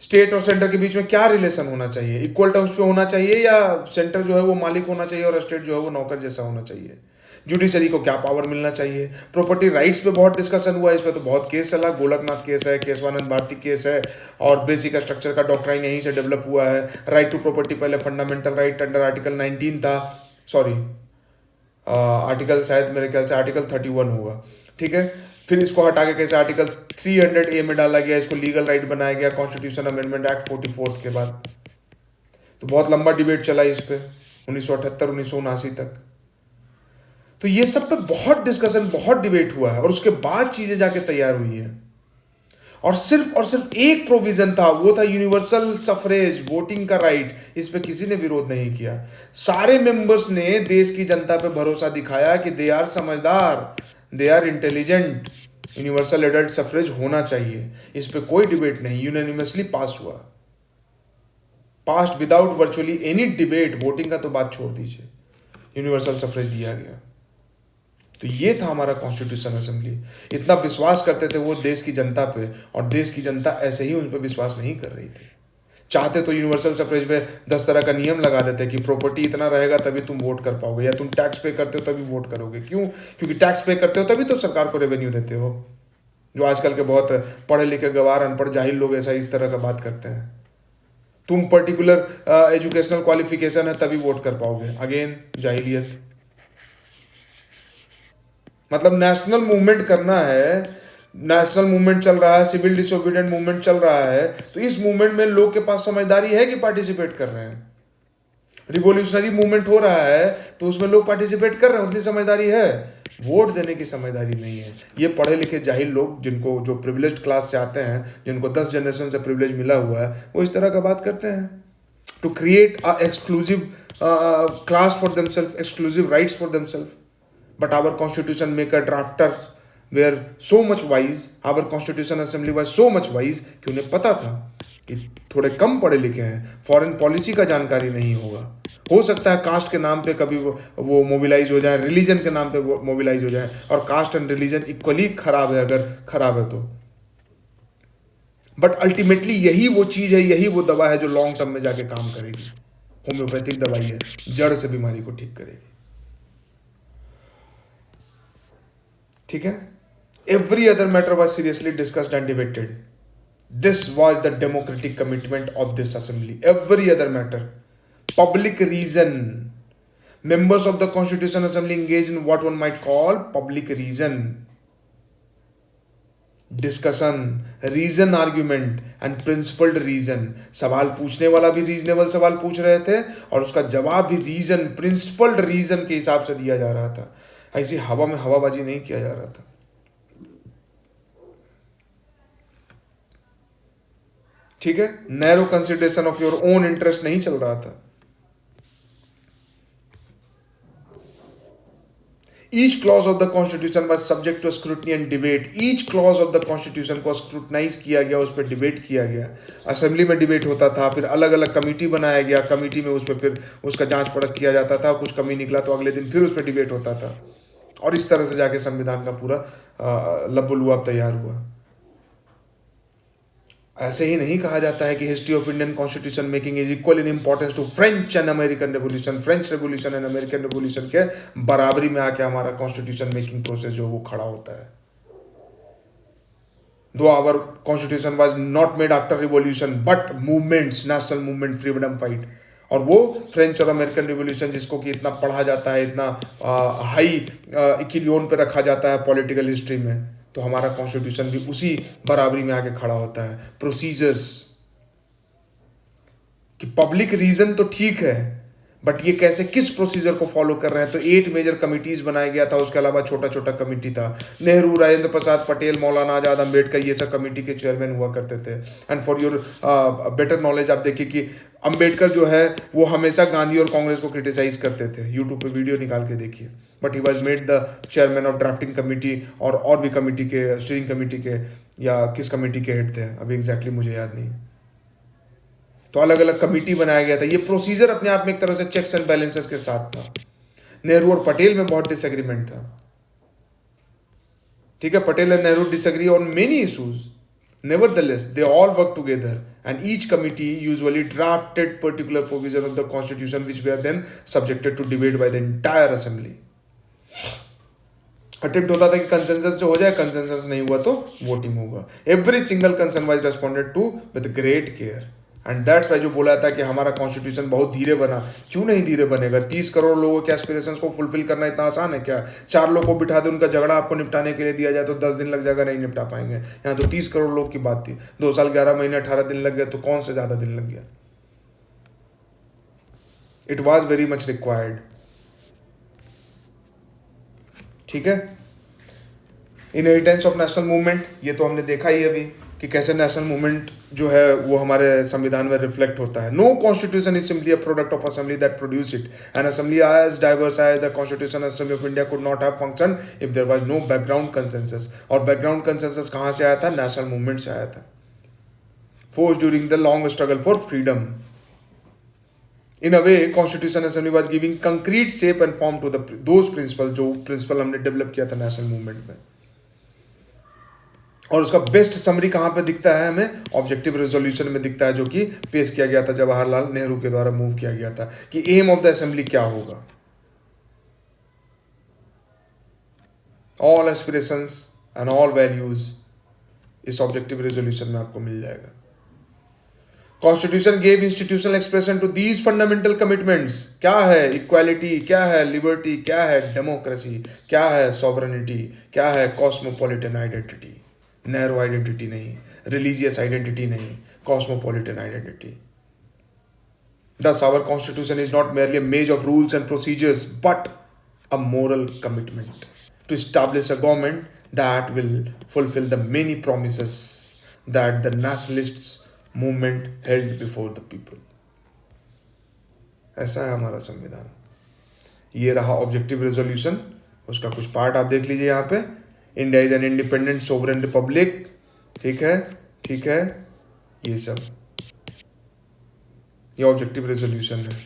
स्टेट और सेंटर के बीच में क्या रिलेशन होना चाहिए, इक्वल टर्म्स पे होना चाहिए या सेंटर जो है वो मालिक होना चाहिए और स्टेट जो है वो नौकर जैसा होना चाहिए, जुडिशरी को क्या पावर मिलना चाहिए। प्रॉपर्टी राइट्स पे बहुत डिस्कशन हुआ, इस पे तो बहुत केस चला, गोलकनाथ केस है, केशवानंद भारती केस है, और बेसिक स्ट्रक्चर का डॉक्ट्राइन यहीं से डेवलप हुआ है। राइट टू प्रॉपर्टी पहले फंडामेंटल राइट अंडर आर्टिकल 19 था, सॉरी आर्टिकल शायद मेरे ख्याल से आर्टिकल 31 होगा, ठीक है। फिर इसको हटा के कैसे आर्टिकल 300A में डाला गया, इसको लीगल राइट बनाया गया कॉन्स्टिट्यूशन अमेंडमेंट एक्ट 44 के बाद। तो बहुत लंबा डिबेट चला इस पे 1978-1979 तक। तो ये सब पे बहुत डिस्कशन, बहुत डिबेट हुआ है और उसके बाद चीजें जाके तैयार हुई है। और सिर्फ एक प्रोविजन था, वो था यूनिवर्सल सफरेज, वोटिंग का राइट। इस पे किसी ने विरोध नहीं किया। सारे मेंबर्स ने देश की जनता पे भरोसा दिखाया कि दे आर समझदार, they are intelligent, universal adult suffrage होना चाहिए। इस पे कोई डिबेट नहीं, यूनानिमसली पास हुआ, passed without virtually any debate. Voting का तो बात छोड़ दीजिए, यूनिवर्सल सफरेज दिया गया। तो ये था हमारा कॉन्स्टिट्यूशन असेंबली। इतना विश्वास करते थे वो देश की जनता पे, और देश की जनता ऐसे ही उन पर विश्वास नहीं कर रही थी। चाहते तो यूनिवर्सल सफरेज पे 10 तरह का नियम लगा देते कि प्रॉपर्टी इतना रहेगा तभी तुम वोट कर पाओगे, या तुम टैक्स पे करते हो तभी वोट करोगे। क्यों? क्योंकि टैक्स पे करते हो तभी तो सरकार को रेवेन्यू देते हो। जो आजकल के बहुत पढ़े लिखे गवार अनपढ़ जाहिल लोग ऐसा इस तरह का बात करते हैं, तुम पर्टिकुलर एजुकेशनल क्वालिफिकेशन है तभी वोट कर पाओगे। अगेन जाहिलियत। मतलब नेशनल मूवमेंट करना है, नेशनल मूवमेंट चल रहा है, सिविल डिसोबीडिएंट मूवमेंट चल रहा है, तो इस मूवमेंट में लोग के पास समझदारी है कि पार्टिसिपेट कर रहे हैं। रिवॉल्यूशनरी मूवमेंट हो रहा है तो उसमें लोग पार्टिसिपेट कर रहे हैं, उतनी समझदारी है। वोट देने की समझदारी नहीं है। ये पढ़े लिखे जाहिल लोग, जिनको जो प्रिविलेज्ड क्लास से आते हैं, जिनको 10 जनरेशन से प्रिविलेज मिला हुआ है, वो इस तरह का बात करते हैं। To create a exclusive class for themselves, exclusive rights for themselves. But our constitution maker drafters were so much wise, our constitution assembly was so much wise कि उन्हें पता था कि थोड़े कम पढ़े लिखे हैं, फॉरेन पॉलिसी का जानकारी नहीं होगा। हो सकता है कास्ट के नाम पे कभी वो मोबिलाइज हो जाए, रिलीजन के नाम पे वो मोबिलाइज हो जाए, और कास्ट एंड रिलीजन इक्वली खराब है अगर खराब है तो। बट अल्टीमेटली यही वो चीज है, यही वो दवा है जो लॉन्ग टर्म में जाके काम करेगी। होम्योपैथिक दवाई है, जड़ से बीमारी को ठीक करेगी। ठीक है। Every other matter was seriously discussed and debated. This was the democratic commitment of this assembly. Every other matter, public reason, members of the constitution assembly engage in what one might call public reason. Discussion, reason argument and principled reason. सवाल पूछने वाला भी रीजनेबल सवाल पूछ रहे थे और उसका जवाब भी रीजन, प्रिंसिपल्ड रीजन के हिसाब से दिया जा रहा था। ऐसी हवा में हवाबाजी नहीं किया जा रहा था। ठीक है, narrow consideration of your own interest नहीं चल रहा था। Each clause of the constitution was subject to scrutiny and debate. Each clause of the constitution को scrutinize किया गया, उस पर डिबेट किया गया। असेंबली में डिबेट होता था, फिर अलग अलग कमेटी बनाया गया, कमेटी में उस पर फिर उसका जांच परख किया जाता था, कुछ कमी निकला तो अगले दिन फिर उस पर डिबेट होता था, और इस तरह से जाके संविधान का पूरा लबुलुआब तैयार हुआ। ऐसे ही नहीं कहा जाता है कि history of Indian constitution making is equal in importance to French and American revolution. French revolution and American revolution के बराबरी में आके हमारा कॉन्स्टिट्यूशन मेकिंग प्रोसेस जो वो खड़ा होता है। Though our constitution was not made after revolution but movements, national movement, freedom fight. और वो फ्रेंच और अमेरिकन रिवोल्यूशन जिसको कि इतना पढ़ा जाता है, इतना हाई इक्विलियन पे रखा जाता है पॉलिटिकल हिस्ट्री में, तो हमारा कॉन्स्टिट्यूशन भी उसी बराबरी में आके खड़ा होता है। प्रोसीजर्स कि पब्लिक रीजन तो ठीक है, बट ये कैसे किस प्रोसीजर को फॉलो कर रहे हैं। तो 8 मेजर कमिटीज बनाया गया था, उसके अलावा छोटा छोटा कमिटी था। नेहरू, राजेंद्र प्रसाद पटेल, मौलाना आजाद, अम्बेडकर, ये सब कमिटी के चेयरमैन हुआ करते थे। And for your better knowledge आप देखिए कि अम्बेडकर जो है वो हमेशा गांधी और कांग्रेस को क्रिटिसाइज करते थे। यूट्यूब पे वीडियो निकाल के देखिए। But he was made the chairman of drafting committee और भी कमिटी के, स्टीयरिंग कमिटी के, या किस कमिटी के हेड थे अभी एग्जैक्टली मुझे याद नहीं। तो अलग अलग कमिटी बनाया गया था। ये प्रोसीजर अपने आप में एक तरह से चेक्स एंड बैलेंसेस के साथ था। नेहरू और पटेल में बहुत डिसएग्रीमेंट था। ठीक है, Patel and Nehru disagree on many issues, nevertheless they all worked together and each committee usually drafted particular provision of the constitution which were then subjected to debate by the entire assembly. Attempt होता था कि कंसेंसस जो हो जाए, कंसेंसस नहीं हुआ तो वोटिंग होगा। Every single concern was responded to with great care and that's why जो बोला था कि हमारा कॉन्स्टिट्यूशन बहुत धीरे बना। क्यों नहीं धीरे बनेगा? 30 करोड़ लोगों के एस्पिरेशंस को फुलफिल करना इतना आसान है क्या? 4 लोग को बिठा दे, उनका झगड़ा आपको निपटाने के लिए दिया जाए तो 10 दिन लग जाएगा, नहीं निपटा पाएंगे। यहाँ तो 30 करोड़ लोग की बात थी, 2 साल 11 महीने 18 दिन लग गए, तो कौन से ज्यादा दिन लग गया? It was very much required. ठीक है, इनहेरिटेंस ऑफ नेशनल मूवमेंट, ये तो हमने देखा ही अभी कि कैसे नेशनल मूवमेंट जो है वो हमारे संविधान में रिफ्लेक्ट होता है। No constitution is simply a product of assembly that produce it. An assembly as diverse as the constitution assembly of India could not have function if there was no background consensus. और बैकग्राउंड कंसेंसस कहाँ से आया था? नेशनल मूवमेंट से आया था, force during the long struggle for freedom. In a way constitution assembly was giving concrete shape and form to those principle, जो प्रिंसिपल हमने डेवलप किया था नेशनल मूवमेंट में। और उसका बेस्ट समरी कहाँ पे दिखता है हमें? ऑब्जेक्टिव रेजोल्यूशन में दिखता है, जो कि पेश किया गया था जवाहरलाल नेहरू के द्वारा मूव किया गया था कि एम ऑफ द असेंबली क्या होगा। All aspirations and all values इस ऑब्जेक्टिव रेजोल्यूशन में आपको मिल जाएगा। Constitution gave institutional expression to these fundamental commitments. क्या है इक्वालिटी, क्या है लिबर्टी, क्या है डेमोक्रेसी, क्या है सॉवरेनिटी, क्या है कॉस्मोपॉलिटन आइडेंटिटी। नैरो आइडेंटिटी नहीं, रिलीजियस आइडेंटिटी नहीं, cosmopolitan identity. Thus, our constitution is not merely a maze of rules and procedures, but a moral commitment to establish a government that will fulfill the many promises that the nationalists movement held before the people. ऐसा है हमारा संविधान। ये रहा ऑब्जेक्टिव रेजोल्यूशन, उसका कुछ पार्ट आप देख लीजिए यहाँ पे। India is an independent sovereign Republic. ठीक है, ठीक है, ये सब ये ऑब्जेक्टिव रेजोल्यूशन है।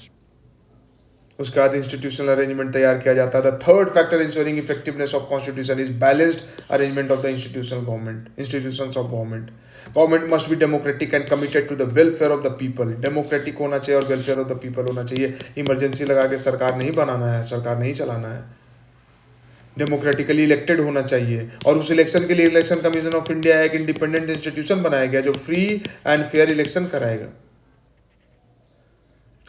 उसके बाद इंस्टीट्यूशनल अरेंजमेंट तैयार किया जाता है। The third factor ensuring effectiveness of constitution is balanced arrangement of the institutional government, institutions of government. Government must be democratic and committed to the welfare of the people. Democratic होना चाहिए और वेलफेयर ऑफ द पीपल होना चाहिए। इमरजेंसी लगा के सरकार नहीं बनाना है, सरकार नहीं चलाना है। डेमोक्रेटिकली इलेक्टेड होना चाहिए, और उस इलेक्शन के लिए इलेक्शन कमीशन ऑफ इंडिया एक इंडिपेंडेंट इंस्टीट्यूशन बनाया गया जो फ्री एंड फेयर इलेक्शन कराएगा।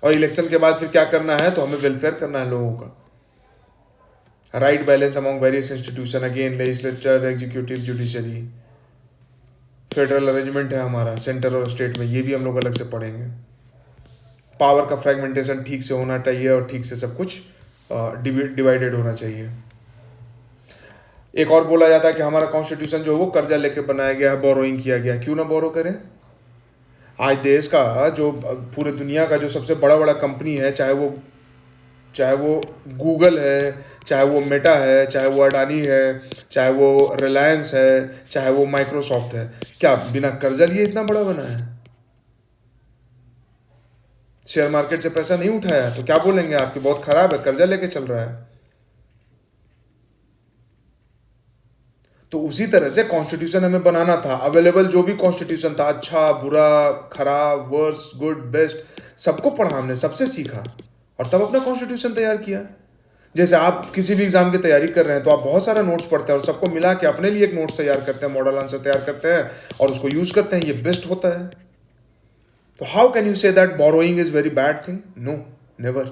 और इलेक्शन के बाद फिर क्या करना है? तो हमें वेलफेयर करना है लोगों का। Right balance among various institution, again legislature, executive, judiciary. Federal arrangement है हमारा सेंटर और स्टेट में, ये भी हम लोग अलग से पढ़ेंगे। पावर का फ्रेगमेंटेशन ठीक से होना चाहिए और ठीक से सब कुछ डिवाइडेड होना चाहिए। एक और बोला जाता है कि हमारा कॉन्स्टिट्यूशन जो है वो कर्जा लेके बनाया गया है, बोरोइंग किया गया। क्यों ना बोरो करें? आज देश का जो पूरे दुनिया का जो सबसे बड़ा बड़ा कंपनी है, चाहे वो गूगल है, चाहे वो मेटा है, चाहे वो अडानी है, चाहे वो रिलायंस है, चाहे वो माइक्रोसॉफ्ट है, क्या बिना कर्जा लिए इतना बड़ा बना है? शेयर मार्केट से पैसा नहीं उठाया तो क्या बोलेंगे आपकी बहुत खराब है, कर्जा लेके चल रहा है। तो उसी तरह से कॉन्स्टिट्यूशन हमें बनाना था। अवेलेबल जो भी कॉन्स्टिट्यूशन था, अच्छा बुरा खराब वर्स गुड बेस्ट, सबको पढ़ा हमने, सबसे सीखा और तब अपना कॉन्स्टिट्यूशन तैयार किया। जैसे आप किसी भी एग्जाम की तैयारी कर रहे हैं तो आप बहुत सारा नोट्स पढ़ते हैं और सबको मिला के अपने लिए एक नोट्स तैयार करते हैं, मॉडल आंसर तैयार करते हैं और उसको यूज करते हैं, ये बेस्ट होता है। तो how can you say that borrowing is very bad thing? No, never.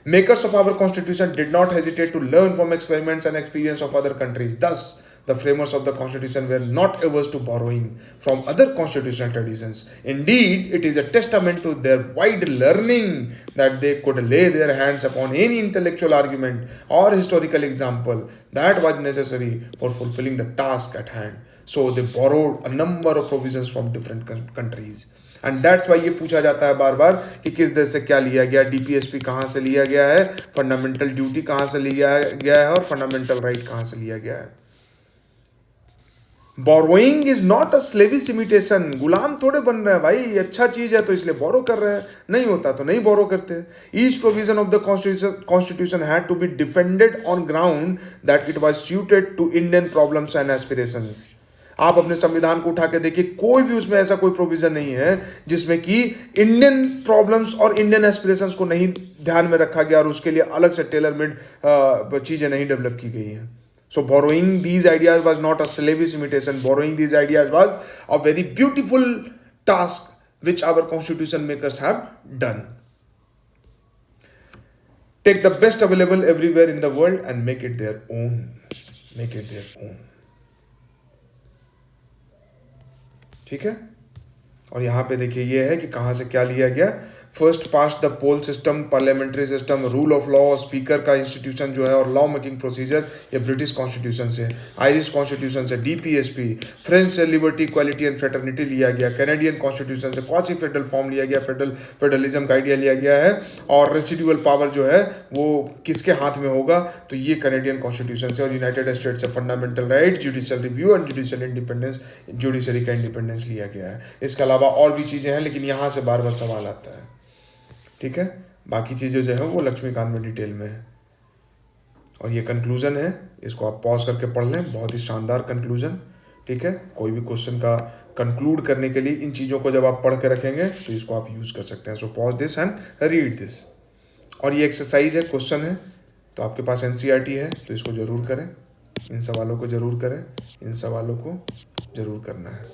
Makers of our constitution did not hesitate to learn from experiments and experience of other countries. Thus, the framers of the constitution were not averse to borrowing from other constitutional traditions. Indeed, it is a testament to their wide learning that they could lay their hands upon any intellectual argument or historical example that was necessary for fulfilling the task at hand. So, they borrowed a number of provisions from different countries. And that's Y ये पूछा जाता है बार बार कि किस देश से क्या लिया गया, डीपीएसपी कहाँ से लिया गया है, फंडामेंटल ड्यूटी कहाँ से लिया गया है और फंडामेंटल राइट कहाँ से लिया गया है। Borrowing is not a slavish imitation. गुलाम थोड़े बन रहे हैं भाई, अच्छा चीज है तो इसलिए बोरो कर रहे हैं, नहीं होता तो नहीं बोरो करते। Each provision of the constitution had to be defended on ground that it was suited to Indian problems and aspirations. आप अपने संविधान को उठा के देखिए, कोई भी उसमें ऐसा कोई प्रोविजन नहीं है जिसमें कि इंडियन प्रॉब्लम्स और इंडियन एस्पिरेशंस को नहीं ध्यान में रखा गया और उसके लिए अलग से टेलर मेड चीजें नहीं डेवलप की गई हैं। So borrowing these ideas was not a slavish imitation. Borrowing these ideas was a very beautiful task which our constitution makers have done. Take the best available everywhere in the world and make it their own. Make it their own. ठीक है। और यहाँ पे देखिए ये है कि कहाँ से क्या लिया गया। First past the poll system, parliamentary system, rule of law, speaker का इंस्टीट्यूशन जो है और लॉ मेकिंग प्रोसीजर, ये ब्रिटिश कॉन्स्टिट्यूशन से, आयरिश कॉन्स्टिट्यूशन से डीपीएसपी, फ्रेंच से लिबर्टी इक्वालिटी एंड फ्रेटर्निटी लिया गया, कैनेडियन कॉन्स्टिट्यूशन से क्वासी फेडरल फॉर्म लिया गया, फेडरलिज्म का आइडिया लिया गया है, और रेसिडुअल पावर जो है वो किसके हाथ में होगा, तो ये कैनेडियन कॉन्स्टिट्यूशन से, और यूनाइटेड स्टेट्स से fundamental right, judicial review and judicial independence, judiciary का इंडिपेंडेंस लिया गया है। इसके अलावा और भी चीज़ें हैं लेकिन यहाँ से बार बार सवाल आता है। ठीक है, बाकी चीज़ें जो है वो लक्ष्मीकांत में डिटेल में है। और ये कंक्लूजन है, इसको आप पॉज करके पढ़ लें, बहुत ही शानदार कंक्लूजन। ठीक है, कोई भी क्वेश्चन का कंक्लूड करने के लिए इन चीज़ों को जब आप पढ़ के रखेंगे तो इसको आप यूज़ कर सकते हैं। So pause this and read this. और ये एक्सरसाइज है, क्वेश्चन है, तो आपके पास एनसीईआरटी है तो इसको ज़रूर करें, इन सवालों को ज़रूर करें, इन सवालों को ज़रूर करना है।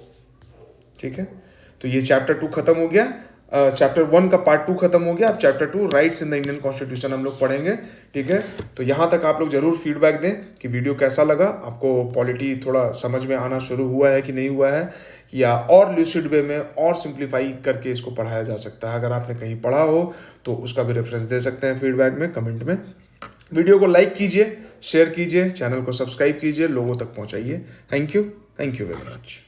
ठीक है, तो ये चैप्टर 2 खत्म हो गया। चैप्टर 1 का पार्ट 2 खत्म हो गया। अब chapter 2 rights in the Indian constitution हम लोग पढ़ेंगे। ठीक है, तो यहाँ तक आप लोग जरूर फीडबैक दें कि वीडियो कैसा लगा, आपको पॉलिटी थोड़ा समझ में आना शुरू हुआ है कि नहीं हुआ है, या और लूसिड वे में और सिंप्लीफाई करके इसको पढ़ाया जा सकता है। अगर आपने कहीं पढ़ा हो तो उसका भी रेफरेंस दे सकते हैं फीडबैक में, कमेंट में। वीडियो को लाइक कीजिए, शेयर कीजिए, चैनल को सब्सक्राइब कीजिए, लोगों तक पहुँचाइए। Thank you very much.